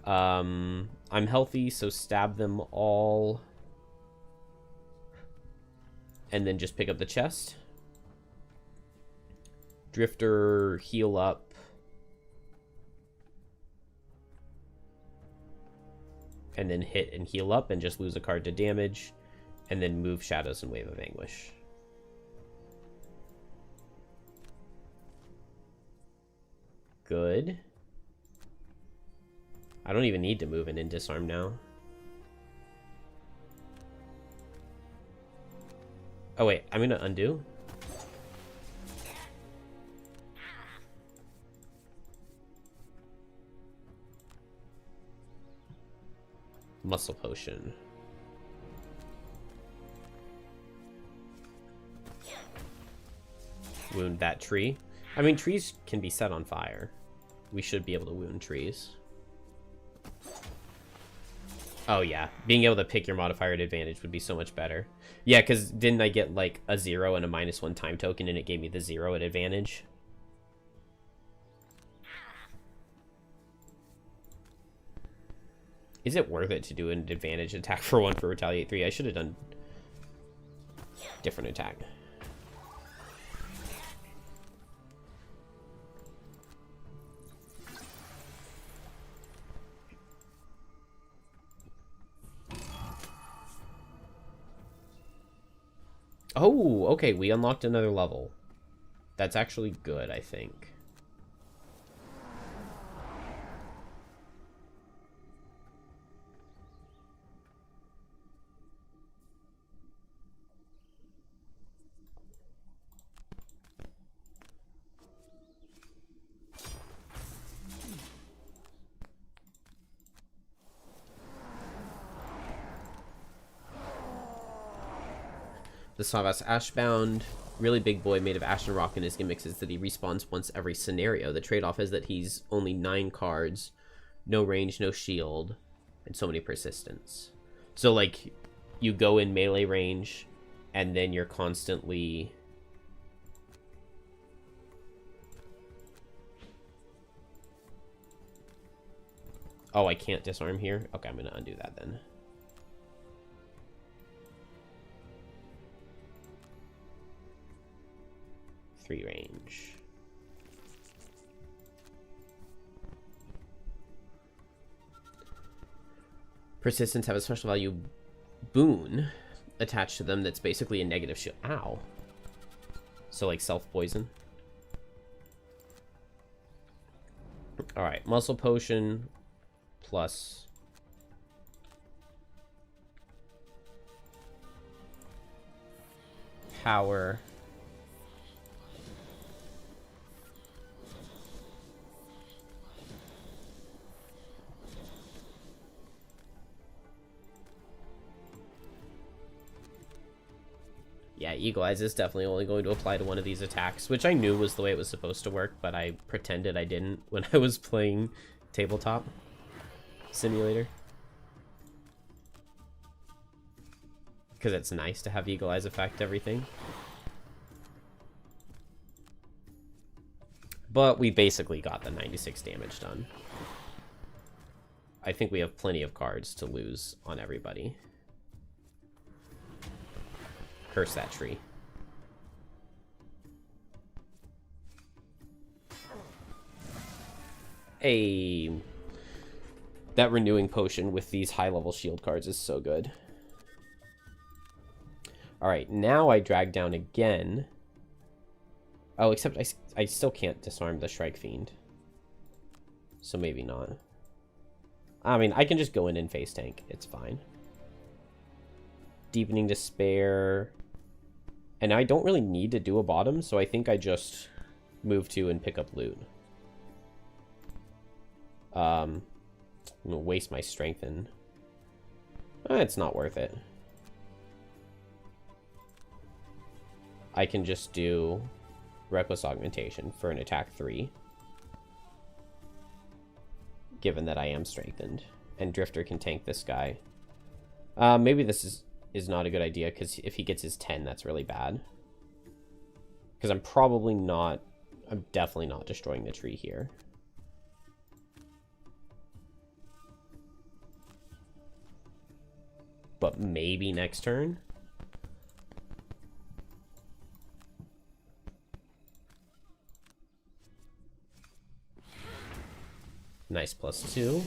I'm healthy, so stab them all. And then just pick up the chest. Drifter, heal up. And then hit and heal up and just lose a card to damage. And then move Shadows and Wave of Anguish. good. I don't even need to move in and disarm now. Oh wait, I'm gonna undo. Muscle potion. Wound that tree. I mean, trees can be set on fire. We should be able to wound trees. Oh yeah, being able to pick your modifier at advantage would be so much better. Yeah, because didn't I get like a 0 and a -1 time token and it gave me the 0 at advantage? Is it worth it to do an advantage attack for 1 for Retaliate 3? I should have done different attack. Oh, okay, we unlocked another level. That's actually good, I think. The Savas Ashbound, really big boy made of ash and rock, and his gimmicks is that he respawns once every scenario. The trade-off is that he's only 9 cards, no range, no shield, and so many persistence. So, like, you go in melee range, and then you're constantly... Oh, I can't disarm here? Okay, I'm gonna undo that then. Range. Persistence have a special value boon attached to them that's basically a negative shield. Ow. So like self-poison. Alright, muscle potion plus power. Yeah, Eagle Eyes is definitely only going to apply to one of these attacks, which I knew was the way it was supposed to work, but I pretended I didn't when I was playing Tabletop Simulator. Because it's nice to have Eagle Eyes affect everything. But we basically got the 96 damage done. I think we have plenty of cards to lose on everybody. Curse that tree. That renewing potion with these high-level shield cards is so good. Alright, now I drag down again. Oh, except I still can't disarm the Shrike Fiend. So maybe not. I mean, I can just go in and face tank. It's fine. Deepening Despair. And I don't really need to do a bottom, so I think I just move to and pick up loot. I'm gonna waste my strength in. It's not worth it. I can just do Reckless Augmentation for an attack 3. Given that I am strengthened. And Drifter can tank this guy. Maybe this is not a good idea, because if he gets his 10, that's really bad. Because I'm definitely not destroying the tree here. But maybe next turn? Nice, +2.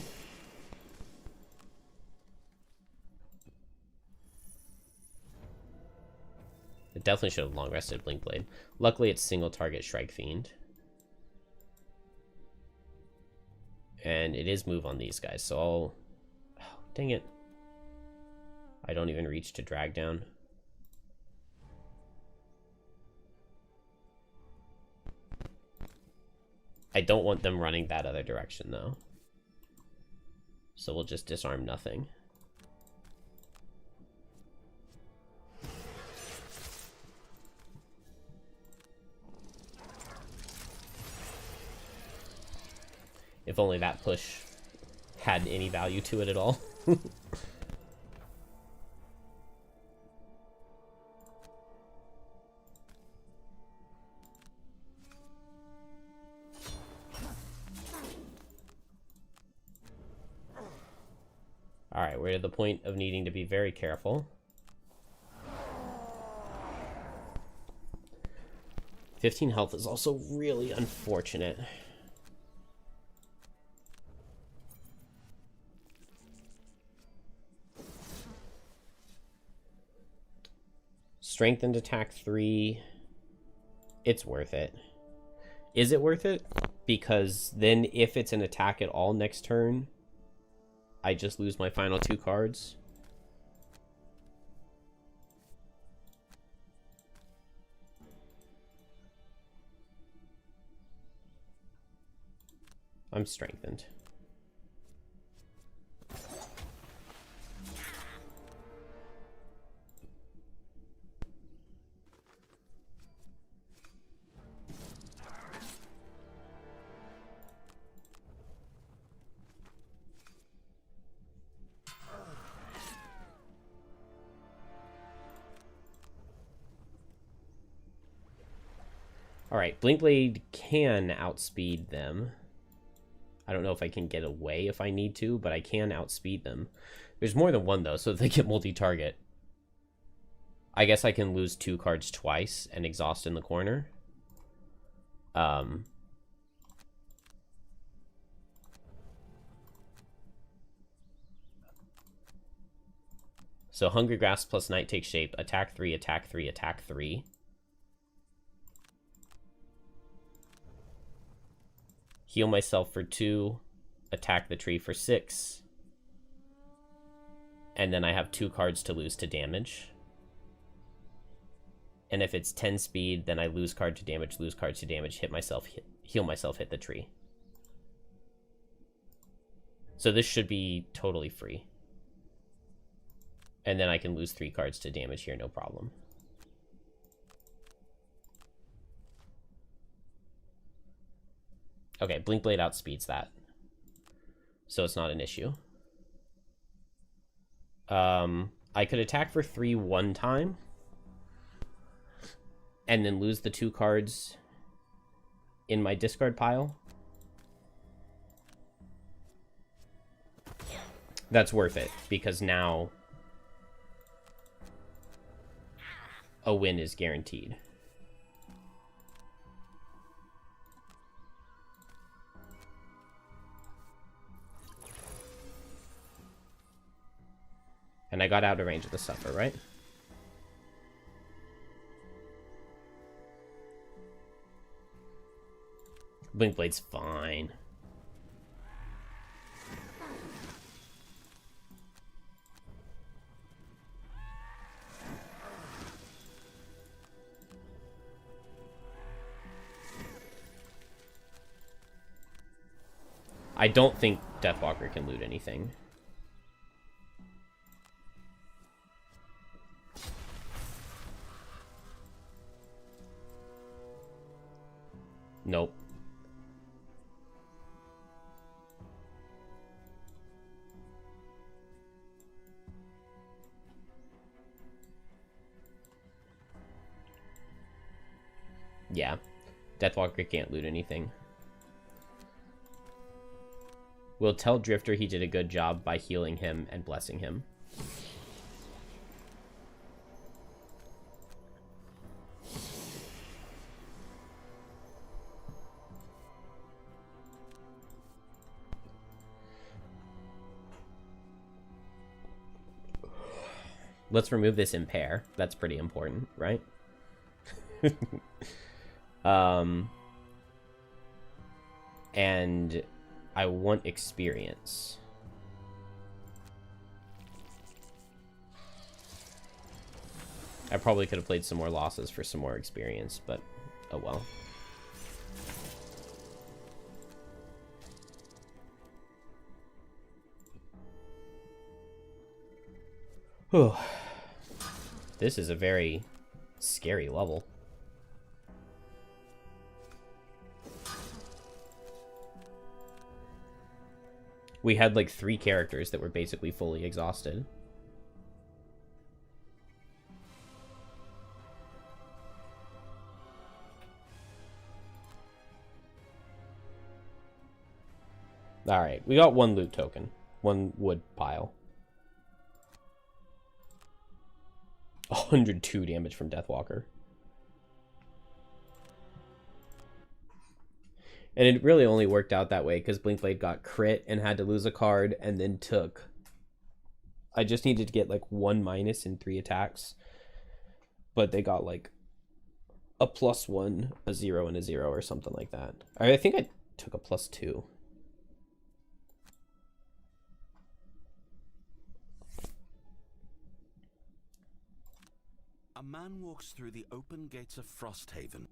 It definitely should have long rested Blink Blade. Luckily, it's single target Shrike Fiend. And it is move on these guys, so I'll... Oh, dang it. I don't even reach to drag down. I don't want them running that other direction, though. So we'll just disarm nothing. If only that push had any value to it at all. Alright, we're to the point of needing to be very careful. 15 health is also really unfortunate. Strengthened attack 3. It's worth it. Is it worth it? Because then if it's an attack at all next turn, I just lose my final 2 cards. I'm strengthened. Alright, Blinkblade can outspeed them. I don't know if I can get away if I need to, but I can outspeed them. There's more than one, though, so they get multi-target. I guess I can lose 2 cards twice and exhaust in the corner. So Hungry Grasp plus Night Take Shape, attack 3, attack 3, attack 3. Heal myself for 2, attack the tree for 6. And then I have 2 cards to lose to damage. And if it's 10 speed, then I lose card to damage, lose card to damage, heal myself, hit the tree. So this should be totally free. And then I can lose 3 cards to damage here, no problem. Okay, Blinkblade outspeeds that. So it's not an issue. I could attack for 3 one time. And then lose the 2 cards in my discard pile. That's worth it, because now a win is guaranteed. And I got out of range of the Suffer, right? Blinkblade's fine. I don't think Deathwalker can loot anything. Nope. Yeah. Deathwalker can't loot anything. We'll tell Drifter he did a good job by healing him and blessing him. Let's remove this impair. That's pretty important, right? And I want experience. I probably could have played some more losses for some more experience, but oh well. Whew. This is a very scary level. We had like 3 characters that were basically fully exhausted. Alright, we got 1 loot token. 1 wood pile. 102 damage from Deathwalker. And it really only worked out that way because Blinkblade got crit and had to lose a card and then took... I just needed to get like 1 minus in 3 attacks. But they got like a +1, a 0, and a 0 or something like that. I think I took a +2. A man walks through the open gates of Frosthaven.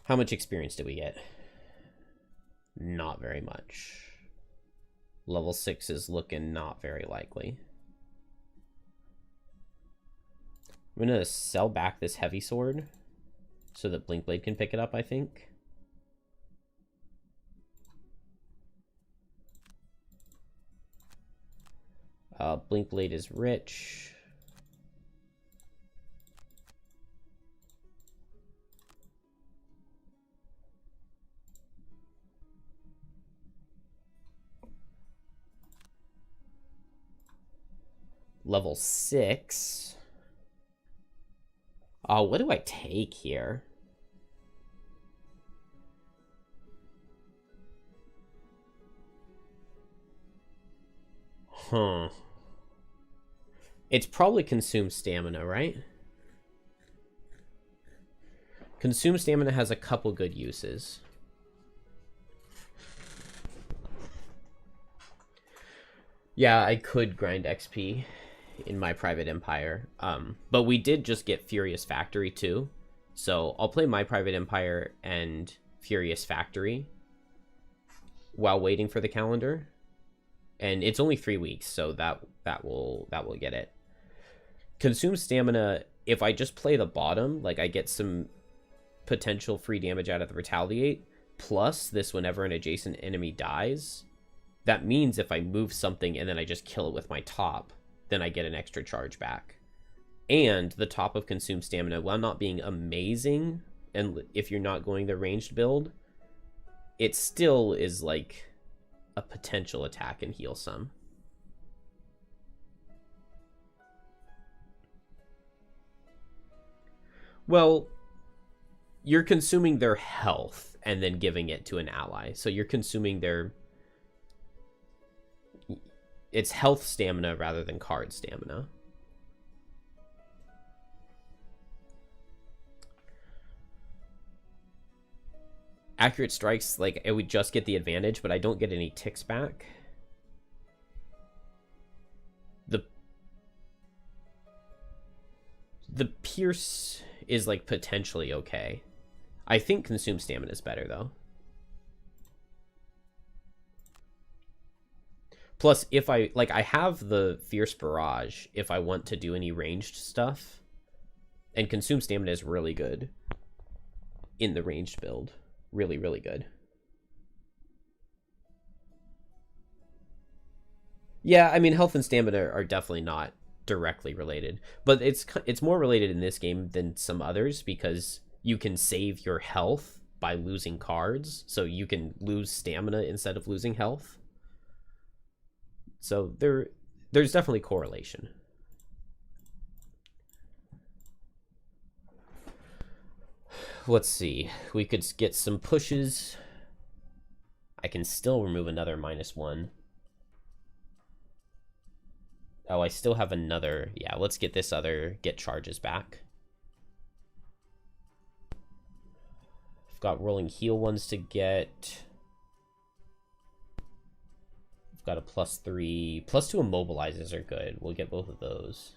How much experience did we get? Not very much. Level 6 is looking not very likely. I'm gonna sell back this heavy sword so that Blinkblade can pick it up, I think. Blinkblade is rich. Level 6. Oh, what do I take here? Huh. It's probably consume stamina, right? Consume stamina has a couple good uses. Yeah, I could grind XP in my private empire. But we did just get Furious Factory too. So I'll play my private empire and Furious Factory while waiting for the calendar. And it's only 3 weeks, so that will get it. Consume stamina, if I just play the bottom, like I get some potential free damage out of the Retaliate, plus this whenever an adjacent enemy dies. That means if I move something and then I just kill it with my top, then I get an extra charge back. And the top of Consume Stamina, while not being amazing, and if you're not going the ranged build, it still is like a potential attack and heal some. Well, you're consuming their health and then giving it to an ally. So you're consuming their... It's health stamina rather than card stamina. Accurate strikes, like, it would just get the advantage, but I don't get any ticks back. The Pierce is, like, potentially okay. I think Consume Stamina is better, though. Plus, if I have the Fierce Barrage if I want to do any ranged stuff. And Consume Stamina is really good in the ranged build. Really, really good. Yeah, I mean, health and stamina are definitely not directly related. But it's more related in this game than some others because you can save your health by losing cards. So you can lose stamina instead of losing health. So there's definitely correlation. Let's see. We could get some pushes. I can still remove another -1. Oh, I still have another. Yeah, let's get this other get charges back. I've got rolling heal ones to get. I've got a +3. +2 immobilizes are good. We'll get both of those.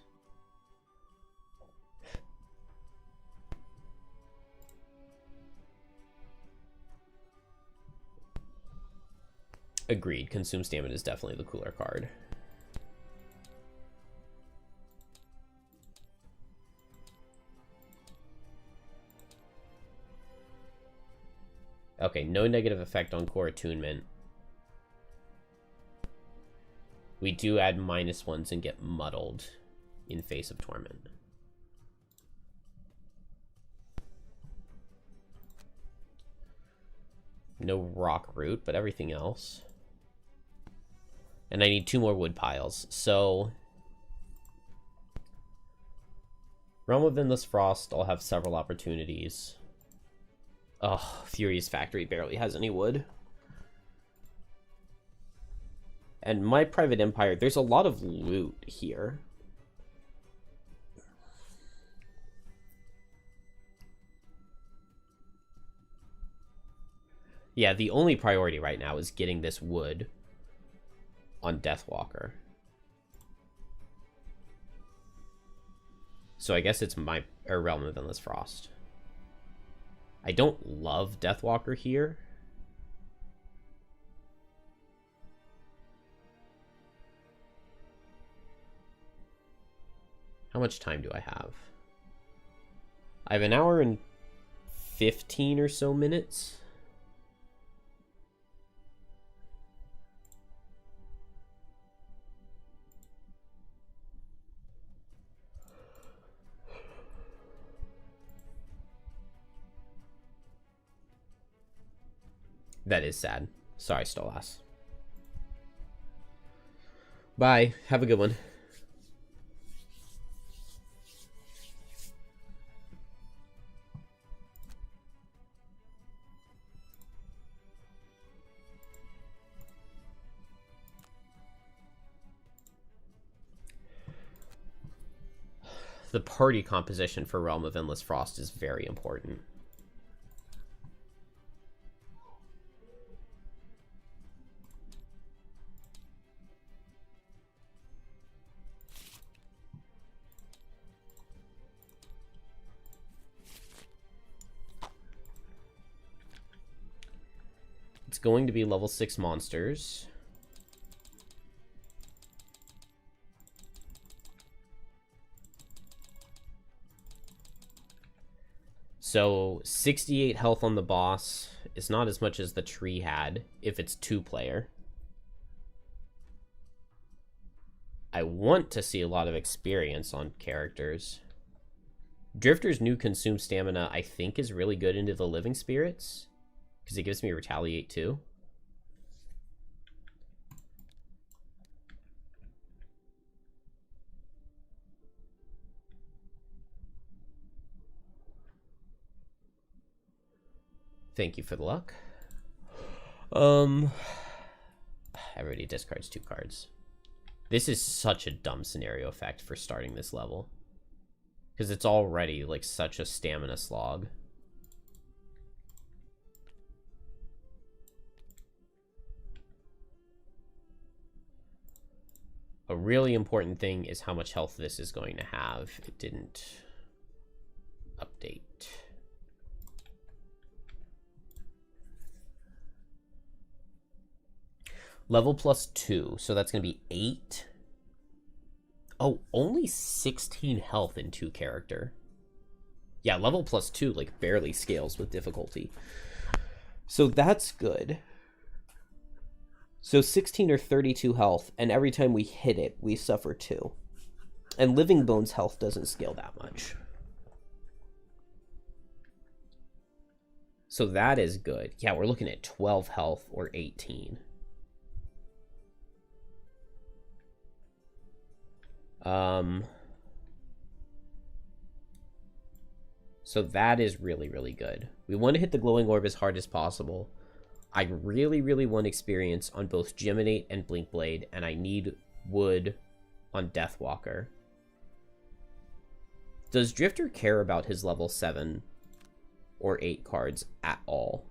Agreed. Consume stamina is definitely the cooler card. Okay, no negative effect on core attunement. We do add -1s and get muddled in Face of Torment. No rock root, but everything else. And I need 2 more wood piles. So Realm of Endless Frost, I'll have several opportunities. Oh, Furious Factory barely has any wood. And my Private Empire, there's a lot of loot here. Yeah, the only priority right now is getting this wood on Deathwalker. So I guess it's my Realm of Endless Frost. I don't love Deathwalker here. How much time do I have? I have an hour and 15 or so minutes. That is sad. Sorry, Stolas. Bye. Have a good one. The party composition for Realm of Endless Frost is very important. It's going to be level 6 monsters. So 68 health on the boss is not as much as the tree had if it's 2-player. I want to see a lot of experience on characters. Drifter's new consume stamina, I think, is really good into the living spirits, because it gives me retaliate too. Thank you for the luck. Everybody discards 2 cards. This is such a dumb scenario effect for starting this level, because it's already like such a stamina slog. A really important thing is how much health this is going to have. It didn't update. Level +2, so that's going to be 8. Oh, only 16 health in 2 character. Yeah, level +2 like barely scales with difficulty. So that's good. So 16 or 32 health, and every time we hit it, we suffer 2. And Living Bones health doesn't scale that much. So that is good. Yeah, we're looking at 12 health or 18. So that is really, really good. We want to hit the glowing orb as hard as possible. I really, really want experience on both Geminate and Blinkblade, and I need wood on or 8 cards at all.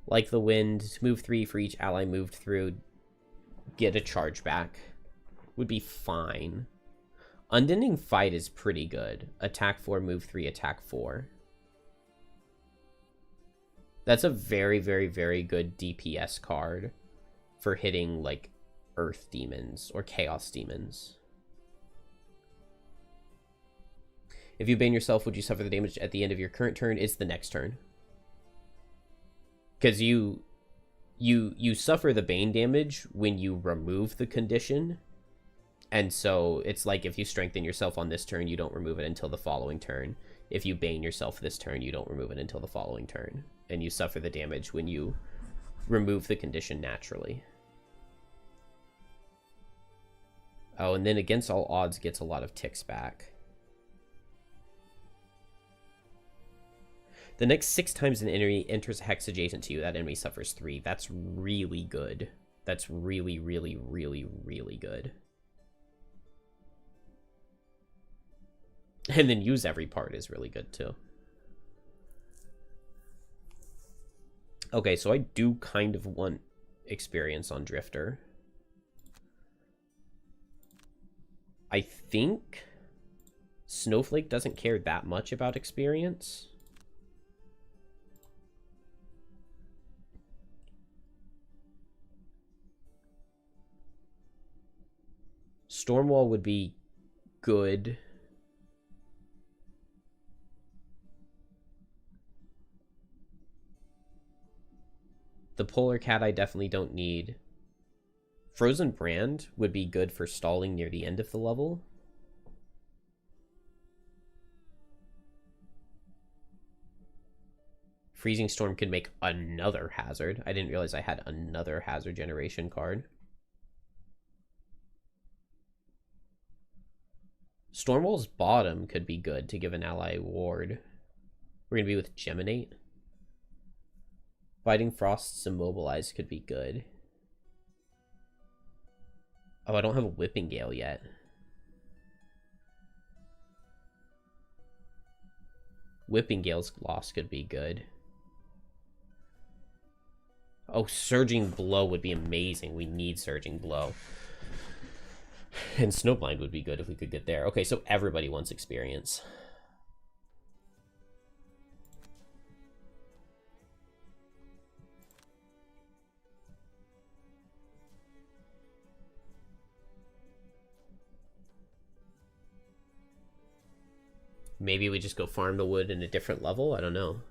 Like the Wind, move 3 for each ally moved through, get a charge back. Would be fine. Unending Fight is pretty good. Attack 4, move 3, attack 4. That's a very, very, very good DPS card for hitting, like, Earth Demons or Chaos Demons. If you bane yourself, would you suffer the damage at the end of your current turn? It's the next turn. Because you suffer the bane damage when you remove the condition. And so it's like if you strengthen yourself on this turn, you don't remove it until the following turn. If you bane yourself this turn, you don't remove it until the following turn. And you suffer the damage when you remove the condition naturally. Oh, and then Against All Odds gets a lot of ticks back. The next 6 times an enemy enters a hex adjacent to you, that enemy suffers 3. That's really good. That's really, really, really, really good. And then use every part is really good too. Okay, so I do kind of want experience on Drifter. I think Snowflake doesn't care that much about experience. Stormwall would be good. The Polar Cat I definitely don't need. Frozen Brand would be good for stalling near the end of the level. Freezing Storm could make another hazard. I didn't realize I had another hazard generation card. Stormwall's Bottom could be good to give an ally ward. We're going to be with Geminate. Biting Frost's Immobilized could be good. Oh, I don't have a Whipping Gale yet. Whipping Gale's loss could be good. Oh, Surging Blow would be amazing. We need Surging Blow. And Snowblind would be good if we could get there. Okay, so everybody wants experience. Maybe we just go farm the wood in a different level? I don't know.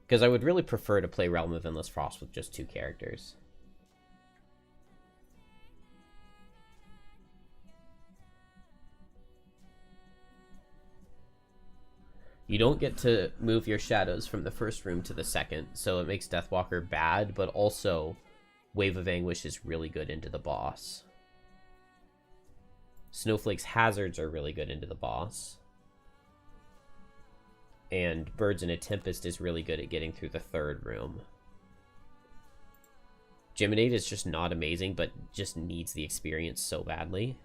Because I would really prefer to play Realm of Endless Frost with just 2 characters. You don't get to move your shadows from the first room to the second, so it makes Deathwalker bad, but also Wave of Anguish is really good into the boss. Snowflake's hazards are really good into the boss. And Birds in a Tempest is really good at getting through the 3rd room. Geminate is just not amazing, but just needs the experience so badly.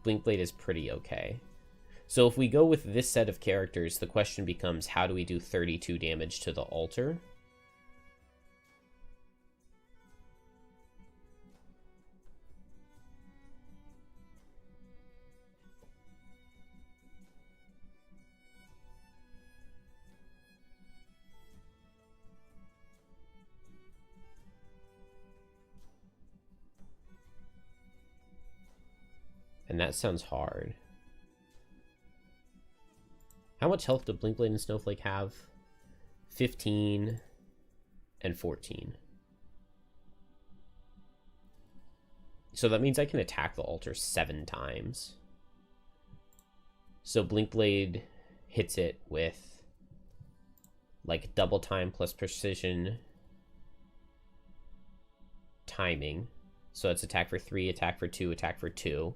Blinkblade is pretty okay. So if we go with this set of characters, the question becomes, how do we do 32 damage to the altar? And that sounds hard. How much health do Blinkblade and Snowflake have? 15 and 14. So that means I can attack the altar 7 times. So Blinkblade hits it with like double time plus precision timing. So it's attack for 3, attack for 2, attack for 2.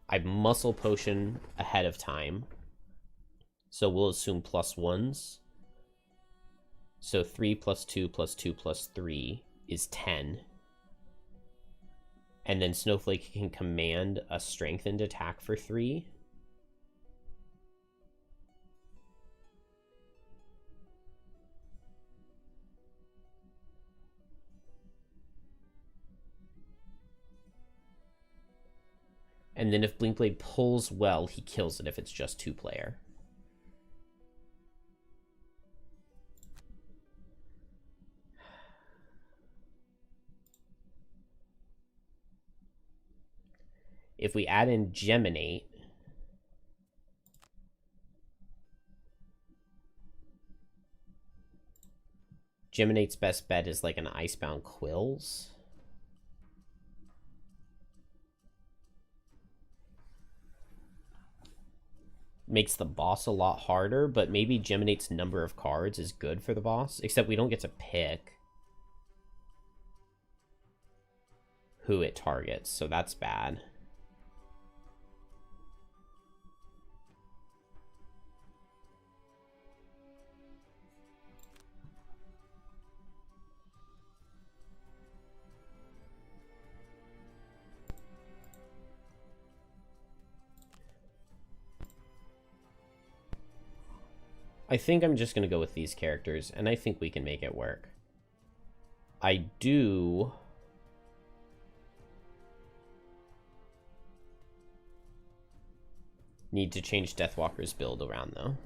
I muscle potion ahead of time. So we'll assume +1s. So 3 plus 2 plus 2 plus 3 is 10. And then Snowflake can command a strengthened attack for 3. And then if Blinkblade pulls well, he kills it if it's just 2-player. If we add in Geminate, Geminate's best bet is like an Icebound Quills. Makes the boss a lot harder, but maybe Geminate's number of cards is good for the boss, except we don't get to pick who it targets, so that's bad. I think I'm just going to go with these characters, and I think we can make it work. I do need to change Deathwalker's build around, though.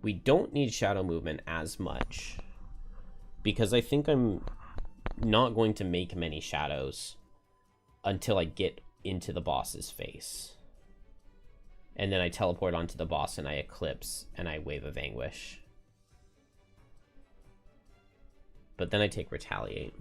We don't need Shadow Movement as much, because I think I'm not going to make many shadows until I get into the boss's face. And then I teleport onto the boss and I Eclipse and I Wave of Anguish. But then I take Retaliate.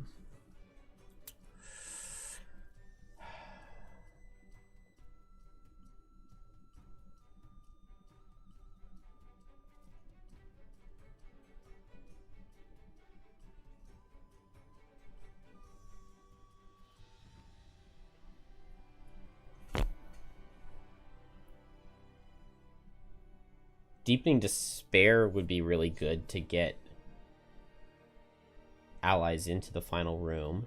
Deepening Despair would be really good to get allies into the final room.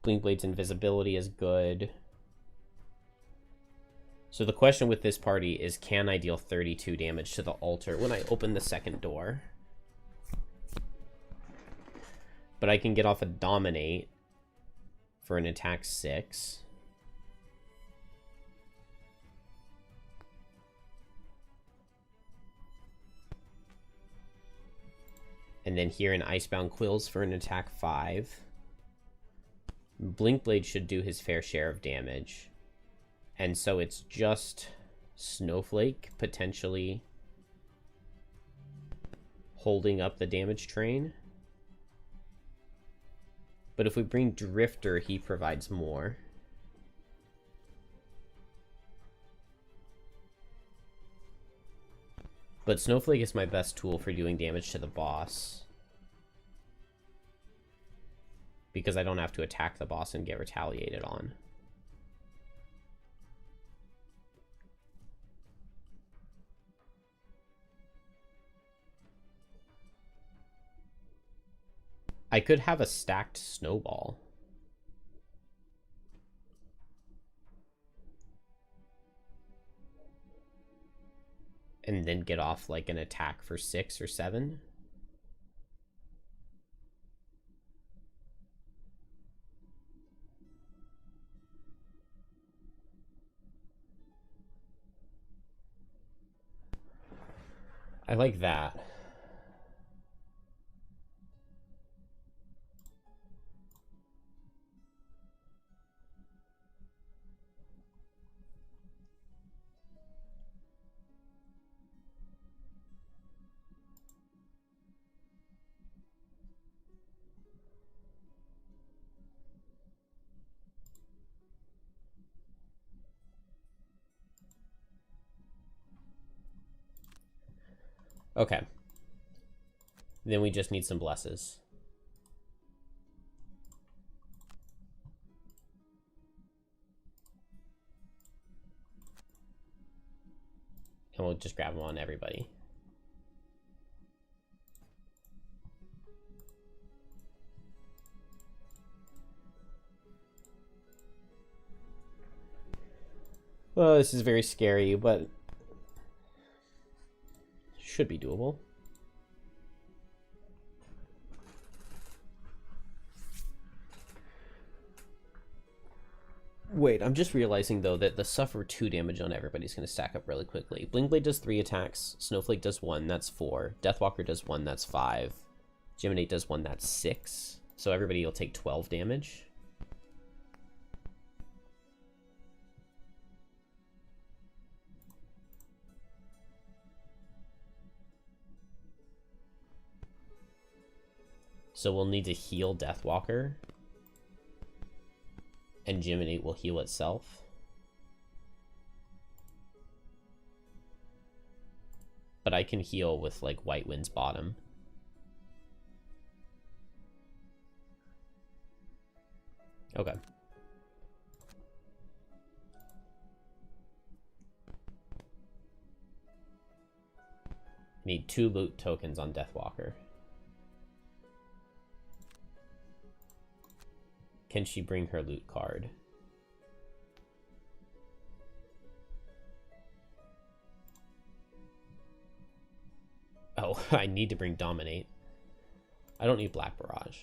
Blinkblade's invisibility is good. So the question with this party is, can I deal 32 damage to the altar when I open the second door? But I can get off a Dominate for an attack 6. And then here an Icebound Quills for an attack 5. Blinkblade should do his fair share of damage. And so it's just Snowflake potentially holding up the damage train. But if we bring Drifter, he provides more. But Snowflake is my best tool for doing damage to the boss, because I don't have to attack the boss and get retaliated on. I could have a stacked snowball. And then get off like an attack for 6 or 7. I like that. Okay. Then we just need some blesses. And we'll just grab them on everybody. Well, this is very scary, but should be doable. Wait, I'm just realizing, though, that the suffer 2 damage on everybody's going to stack up really quickly. Blingblade does 3 attacks. Snowflake does 1, that's 4. Deathwalker does 1, that's 5. Geminate does 1, that's 6. So everybody will take 12 damage. So we'll need to heal Deathwalker. And Geminate will heal itself. But I can heal with, like, White Wind's Bottom. Okay. Need 2 loot tokens on Deathwalker. Can she bring her loot card? Oh, I need to bring Dominate. I don't need Black Barrage.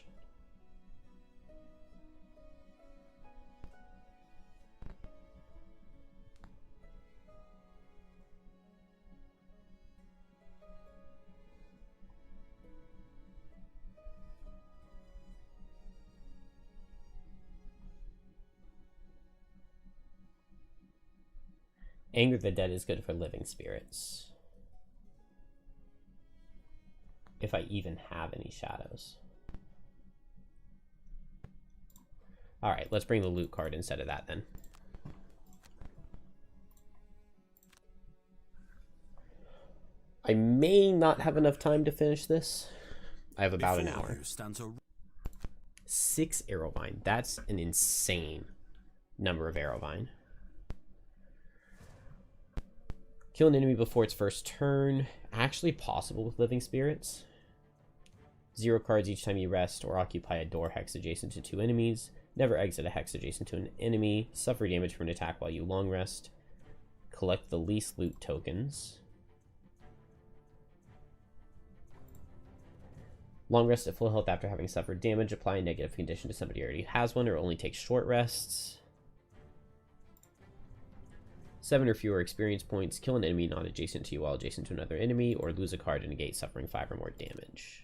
Anger the Dead is good for living spirits. If I even have any shadows. Alright, let's bring the loot card instead of that then. I may not have enough time to finish this. I have about an hour. 6 Arrowvine. That's an insane number of Arrowvine. Kill an enemy before its first turn. Actually possible with living spirits. 0 cards each time you rest or occupy a door hex adjacent to 2 enemies. Never exit a hex adjacent to an enemy. Suffer damage from an attack while you long rest. Collect the least loot tokens. Long rest at full health after having suffered damage. Apply a negative condition to somebody who already has one or only take short rests. 7 or fewer experience points. Kill an enemy not adjacent to you while adjacent to another enemy, or lose a card to negate suffering 5 or more damage.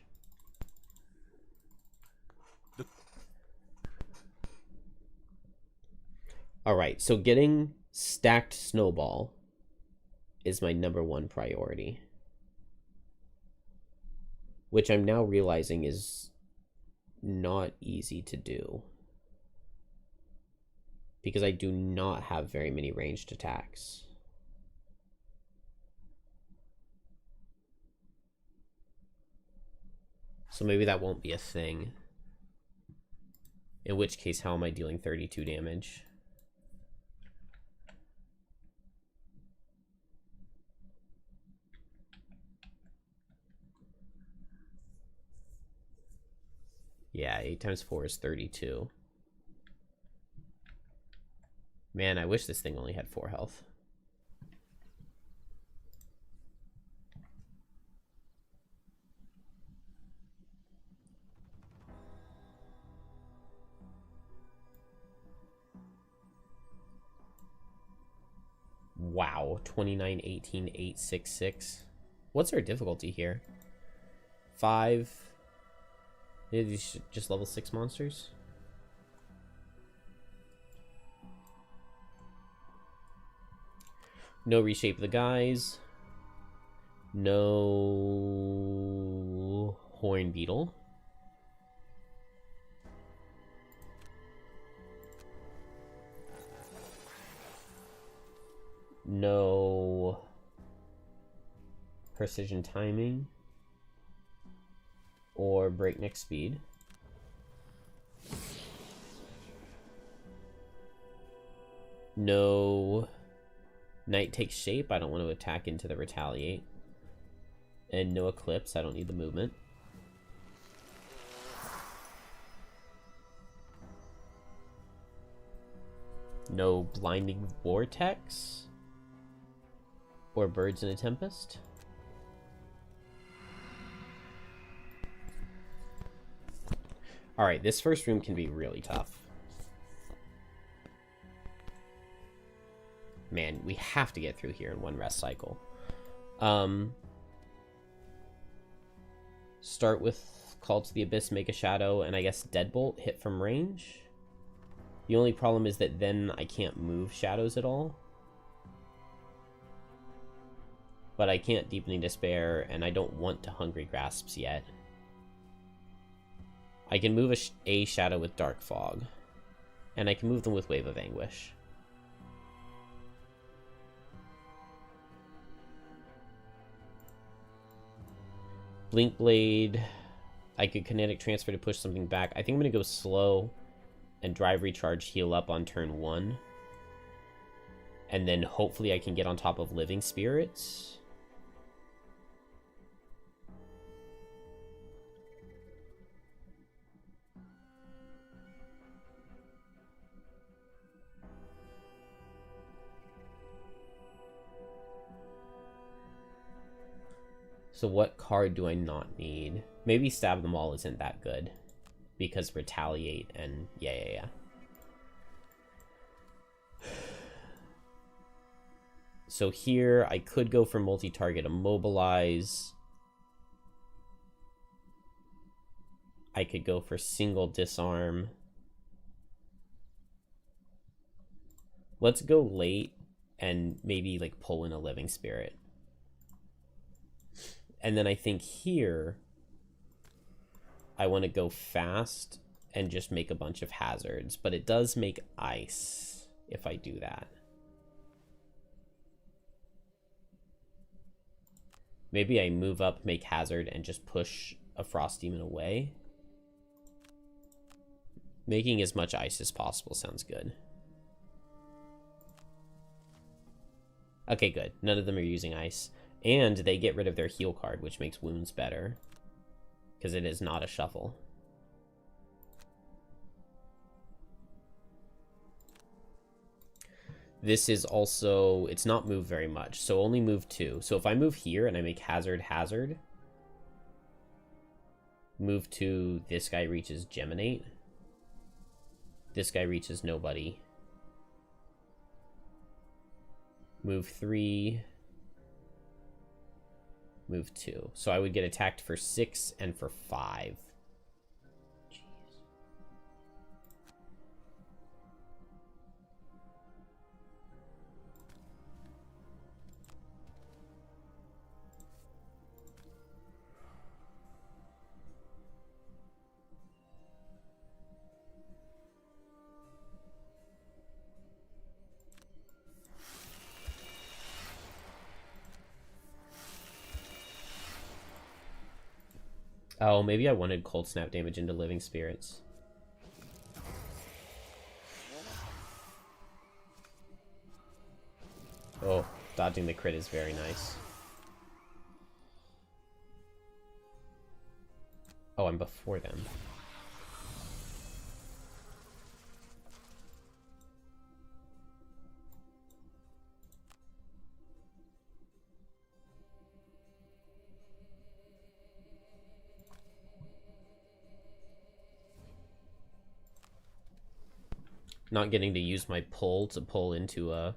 Alright, so getting stacked Snowball is my #1 priority. Which I'm now realizing is not easy to do. Because I do not have very many ranged attacks. So maybe that won't be a thing. In which case, how am I dealing 32 damage? Yeah, 8 times 4 is 32. Man, I wish this thing only had 4 health. Wow, 29, 18, 8, 6, 6. What's our difficulty here? 5. Maybe these just level 6 monsters? No reshape the guys. No horn beetle. No precision timing, or breakneck speed. No night takes shape. I don't want to attack into the retaliate. And no eclipse. I don't need the movement. No blinding vortex or birds in a tempest. All right, this first room can be really tough. Man, we have to get through here in one rest cycle. Start with Call to the Abyss, make a shadow, and I guess Deadbolt, hit from range. The only problem is that then I can't move shadows at all. But I can't Deepening Despair, and I don't want to Hungry Grasps yet. I can move a shadow with Dark Fog. And I can move them with Wave of Anguish. Blink Blade. I could Kinetic Transfer to push something back. I think I'm going to go slow and Drive Recharge heal up on turn 1. And then hopefully I can get on top of Living Spirits. So what card do I not need? Maybe Stab Them All isn't that good. Because Retaliate and... yeah. So here, I could go for multi-target Immobilize. I could go for single Disarm. Let's go late and maybe like pull in a Living Spirit. And then I think here, I want to go fast and just make a bunch of hazards. But it does make ice if I do that. Maybe I move up, make hazard, and just push a Frost Demon away. Making as much ice as possible sounds good. Okay, good. None of them are using ice. And they get rid of their heal card, which makes wounds better. Because it is not a shuffle. This is also... it's not moved very much, so only move 2. So if I move here and I make hazard... move 2, this guy reaches Geminate. This guy reaches nobody. Move 3... move 2. So I would get attacked for 6 and for 5. Jeez. Oh, maybe I wanted Cold Snap damage into Living Spirits. Oh, dodging the crit is very nice. Oh, I'm before them. Not getting to use my pull to pull into a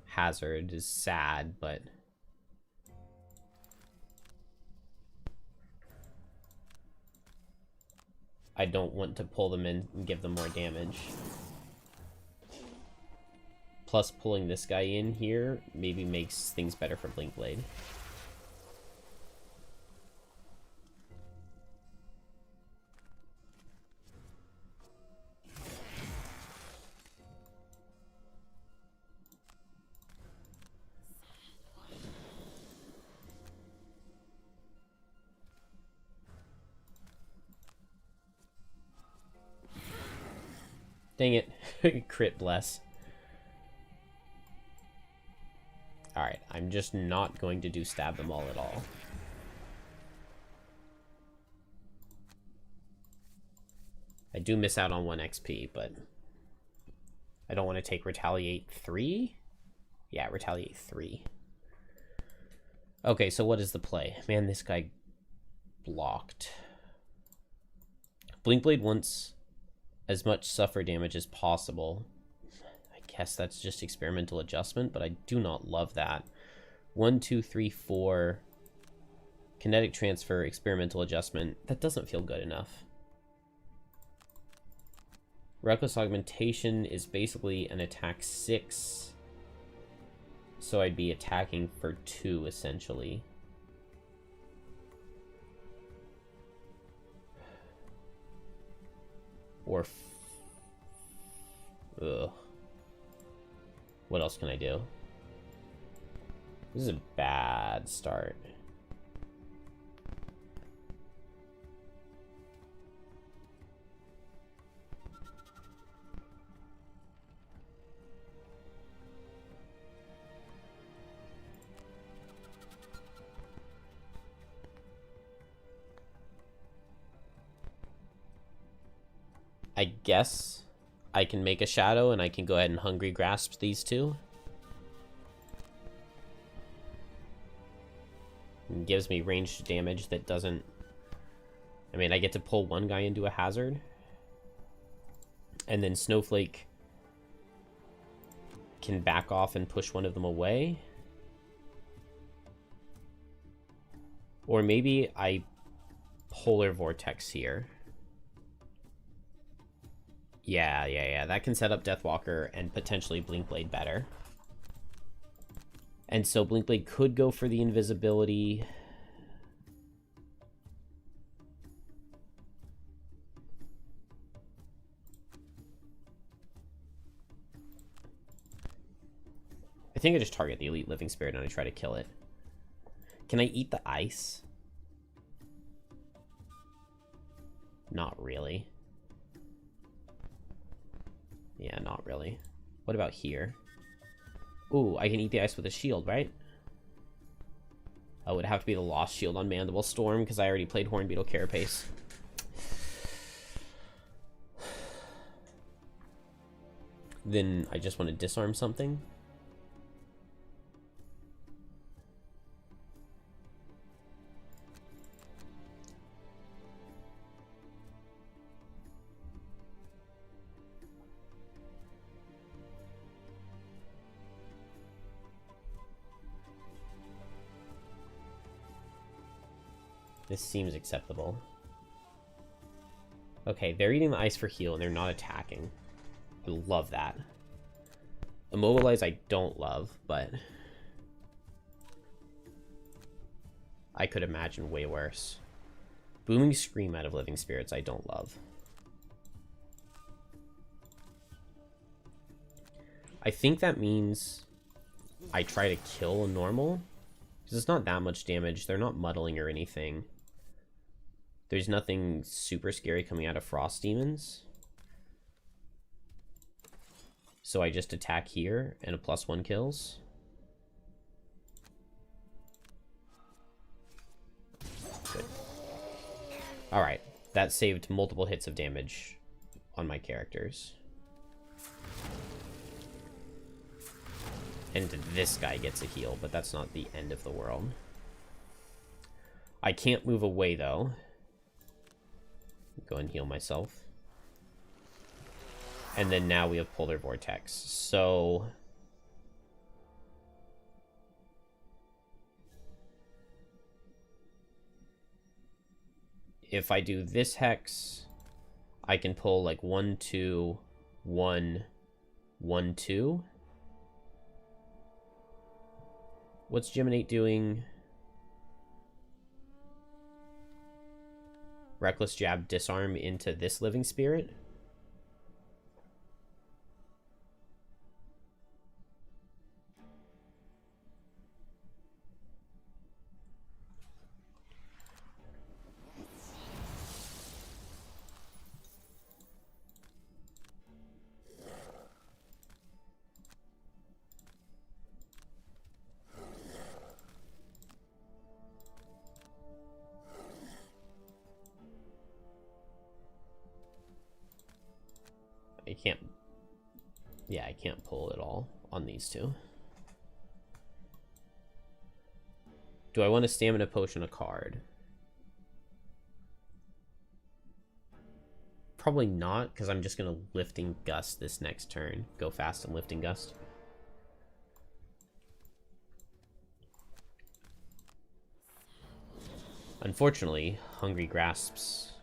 hazard is sad, but I don't want to pull them in and give them more damage. Plus pulling this guy in here maybe makes things better for Blink Blade. Dang it. Crit bless. Alright, I'm just not going to do stab them all at all. I do miss out on 1 XP, but I don't want to take Retaliate 3? Yeah, Retaliate 3. Okay, so what is the play? Man, this guy blocked. Blinkblade wants as much suffer damage as possible. I guess that's just experimental adjustment, but I do not love that. 1, 2, 3, 4. Kinetic transfer, experimental adjustment. That doesn't feel good enough. Reckless augmentation is basically an attack 6. So I'd be attacking for 2, essentially. Or... ugh. What else can I do? This is a bad start. I guess I can make a shadow and I can go ahead and hungry grasp these two. It gives me ranged damage that doesn't... I mean, I get to pull one guy into a hazard. And then Snowflake can back off and push one of them away. Or maybe I Polar Vortex here. Yeah. That can set up Deathwalker and potentially Blinkblade better. And so Blinkblade could go for the invisibility. I think I just target the Elite Living Spirit and I try to kill it. Can I eat the ice? Not really. Yeah, not really. What about here? Ooh, I can eat the ice with a shield, right? Oh, it would have to be the Lost Shield on Mandible Storm, because I already played Hornbeetle Carapace. Then I just want to disarm something. This seems acceptable. Okay, they're eating the ice for heal and they're not attacking. I love that. Immobilize I don't love, but I could imagine way worse. Booming Scream out of Living Spirits I don't love. I think that means I try to kill a normal, because it's not that much damage. They're not muddling or anything. There's nothing super scary coming out of Frost Demons. So I just attack here and a +1 kills. Good. Alright, that saved multiple hits of damage on my characters. And this guy gets a heal, but that's not the end of the world. I can't move away, though. Go and heal myself. And then now we have Polar Vortex. So if I do this hex, I can pull like 1, 2, 1, 1, 2. What's Geminate doing? Reckless Jab, disarm into this Living Spirit. I can't... Yeah, I can't pull at all on these two. Do I want a stamina potion a card? Probably not, because I'm just going to Lifting Gust this next turn. Go fast and Lifting Gust. Unfortunately, Hungry Grasps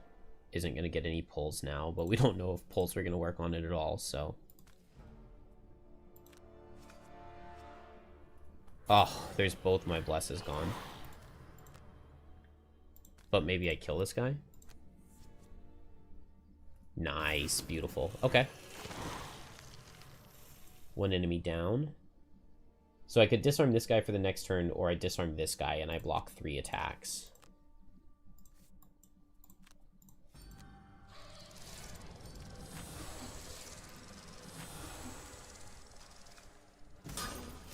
isn't going to get any pulls now, but we don't know if pulls are going to work on it at all, so... Oh, there's both my blesses gone. But maybe I kill this guy? Nice, beautiful. Okay. One enemy down. So I could disarm this guy for the next turn, or I disarm this guy and I block 3 attacks.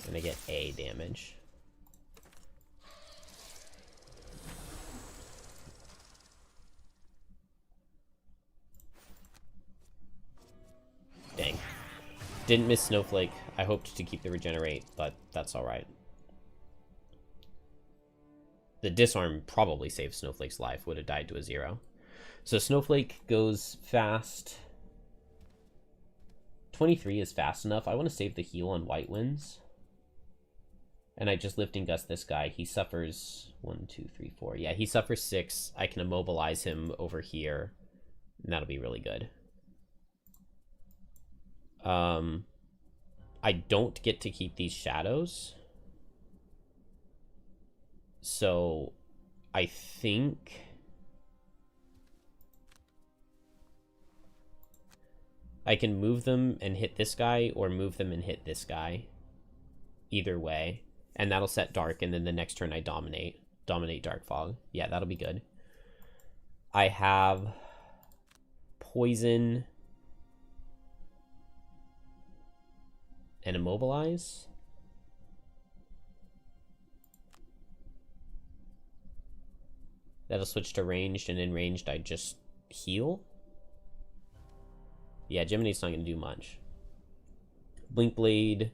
And I get A damage. Dang. Didn't miss Snowflake. I hoped to keep the regenerate, but that's alright. The disarm probably saved Snowflake's life. Would have died to a 0. So Snowflake goes fast. 23 is fast enough. I want to save the heal on White Winds. And I just Lifting Gust this guy. He suffers 1, 2, 3, 4. Yeah, he suffers 6. I can immobilize him over here. And that'll be really good. I don't get to keep these shadows. So I think I can move them and hit this guy, or move them and hit this guy. Either way. And that'll set Dark, and then the next turn I dominate Dark Fog. Yeah, that'll be good. I have Poison and Immobilize. That'll switch to ranged, and in ranged I just heal. Yeah, Geminate's not going to do much. Blink Blade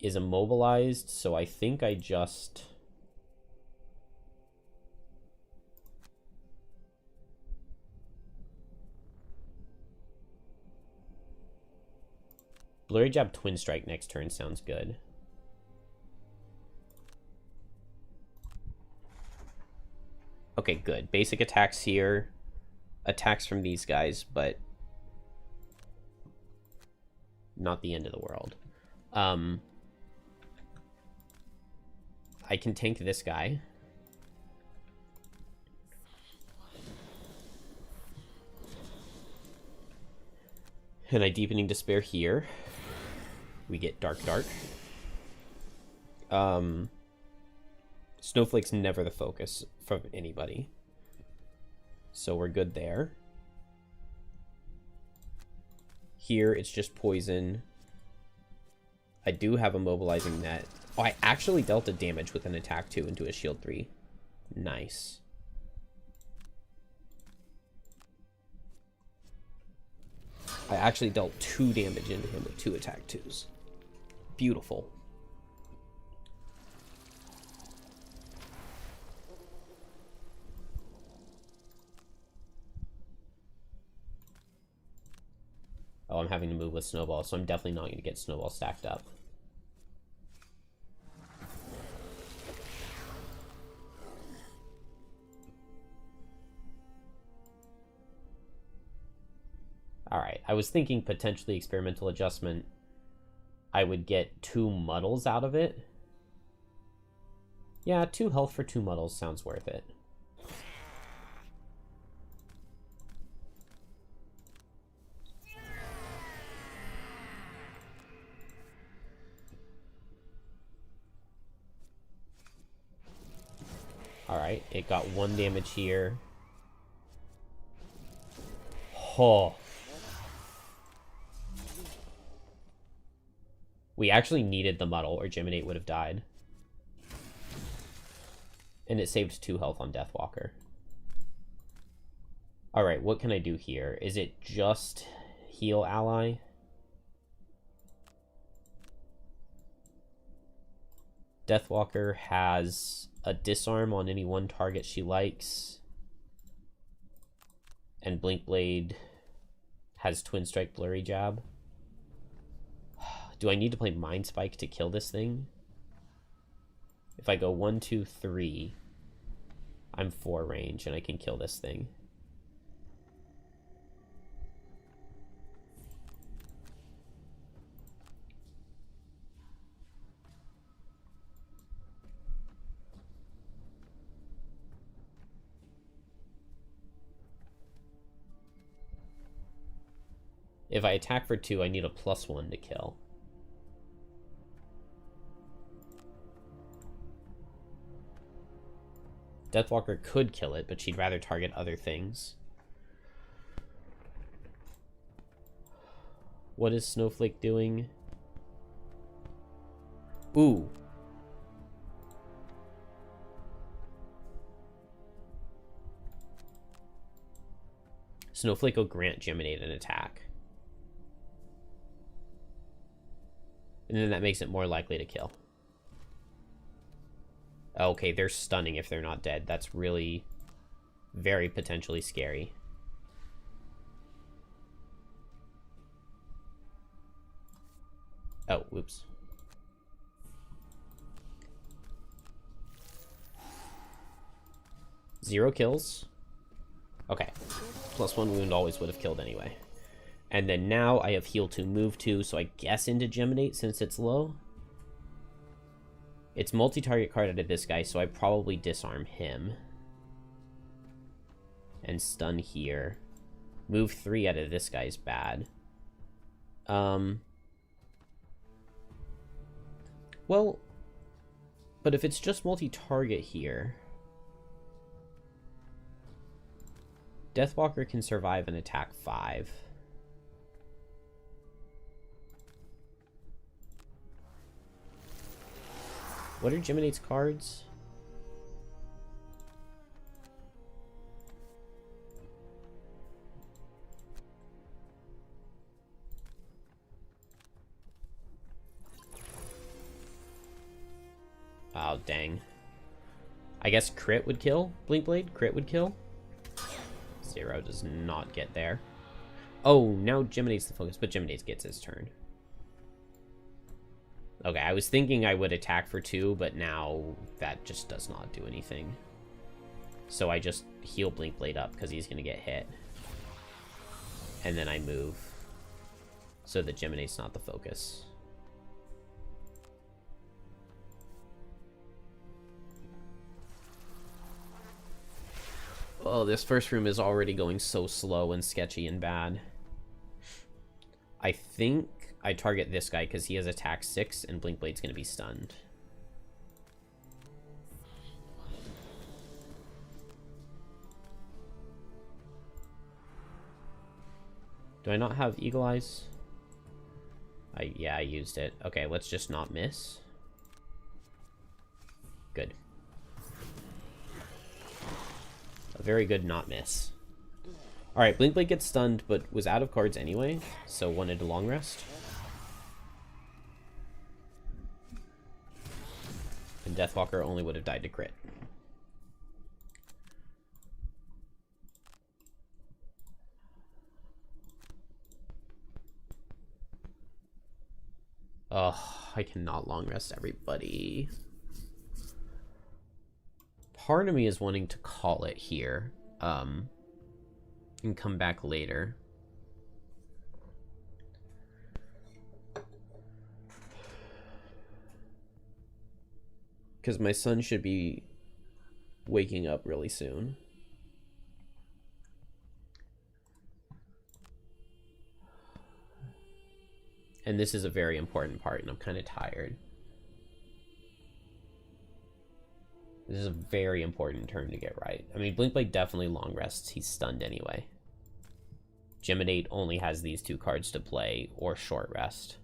is immobilized, so I think I just... Blurry Jab Twin Strike next turn sounds good. Okay, good. Basic attacks here. Attacks from these guys, but not the end of the world. I can tank this guy. And I Deepening Despair here. We get Dark. Snowflake's never the focus from anybody. So we're good there. Here, it's just poison. I do have Immobilizing Net. Oh, I actually dealt a damage with an attack 2 into a shield 3. Nice. I actually dealt 2 damage into him with 2 attack 2s. Beautiful. Oh, I'm having to move with Snowball, so I'm definitely not going to get Snowball stacked up. Alright, I was thinking potentially Experimental Adjustment. I would get 2 Muddles out of it. Yeah, 2 health for 2 Muddles sounds worth it. Alright, it got 1 damage here. Oh. We actually needed the muddle, or Geminate would have died. And it saved 2 health on Deathwalker. Alright, what can I do here? Is it just heal ally. Deathwalker has a disarm on any one target she likes. And Blinkblade has Twin Strike Blurry Jab. Do I need to play Mind Spike to kill this thing? If I go 1, 2, 3, I'm 4 range and I can kill this thing. If I attack for 2, I need a +1 to kill. Deathwalker could kill it, but she'd rather target other things. What is Snowflake doing? Ooh. Snowflake will grant Geminate an attack. And then that makes it more likely to kill. Okay, they're stunning if they're not dead. That's really very potentially scary. Oh, whoops. Zero kills. Okay. +1 wound always would have killed anyway. And then now I have heal 2, move 2, so I guess into Geminate since it's low. It's multi-target card out of this guy, so I probably disarm him. And stun here. Move 3 out of this guy's bad. Well, but if it's just multi-target here, Deathwalker can survive an attack 5. What are Geminate's cards? Oh, dang. I guess crit would kill? Blinkblade? Crit would kill? 0 does not get there. Oh, now Geminate's the focus, but Geminate gets his turn. Okay, I was thinking I would attack for 2, but now that just does not do anything. So I just heal Blinkblade up because he's going to get hit. And then I move so that Geminate's not the focus. Oh, this first room is already going so slow and sketchy and bad. I think I target this guy because he has attack 6 and Blinkblade's going to be stunned. Do I not have Eagle Eyes? Yeah, I used it. Okay, let's just not miss. Good. A very good not miss. Alright, Blinkblade gets stunned, but was out of cards anyway, so wanted to long rest. And Deathwalker only would have died to crit. Ugh, I cannot long rest everybody. Part of me is wanting to call it here, and come back later. Because my son should be waking up really soon. And this is a very important part, and I'm kind of tired. This is a very important turn to get right. I mean, Blinkblade definitely long rests. He's stunned anyway. Geminate only has these 2 cards to play, or short rest.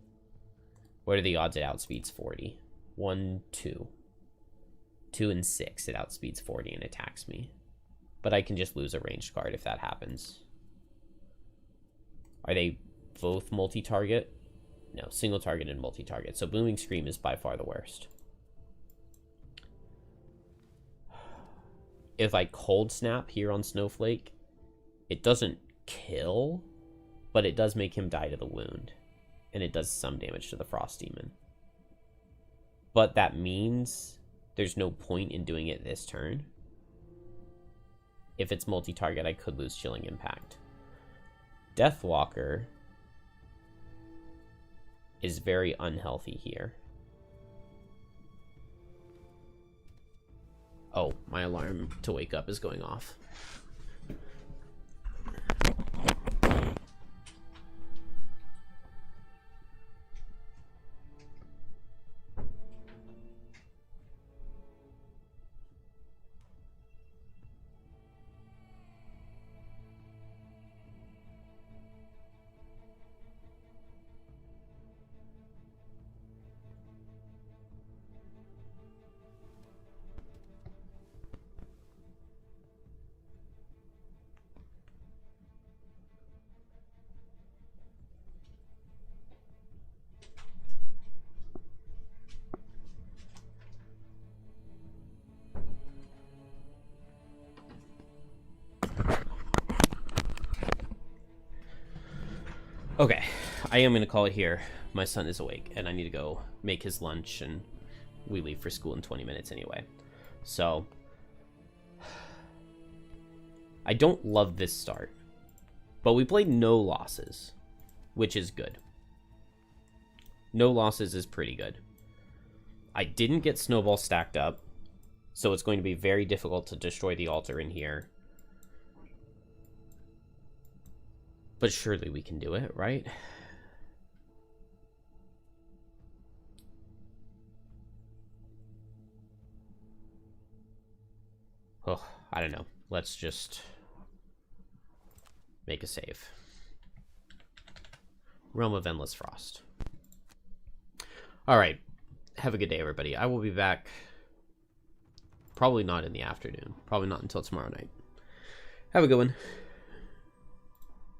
What are the odds it outspeeds 40? 1, 2. 2 and 6, it outspeeds 40 and attacks me. But I can just lose a ranged card if that happens. Are they both multi-target. No, single target and multi-target. So Booming Scream is by far the worst. If I Cold Snap here on Snowflake, it doesn't kill, but it does make him die to the wound. And it does some damage to the Frost Demon. But that means there's no point in doing it this turn. If it's multi-target, I could lose Chilling Impact. Deathwalker is very unhealthy here. Oh, my alarm to wake up is going off. Okay, I am going to call it here. My son is awake, and I need to go make his lunch, and we leave for school in 20 minutes anyway. So, I don't love this start, but we played no losses, which is good. No losses is pretty good. I didn't get Snowball stacked up, so it's going to be very difficult to destroy the altar in here. But surely we can do it, right? Oh, I don't know. Let's just make a save. Realm of Endless Frost. All right. Have a good day, everybody. I will be back probably not in the afternoon. Probably not until tomorrow night. Have a good one.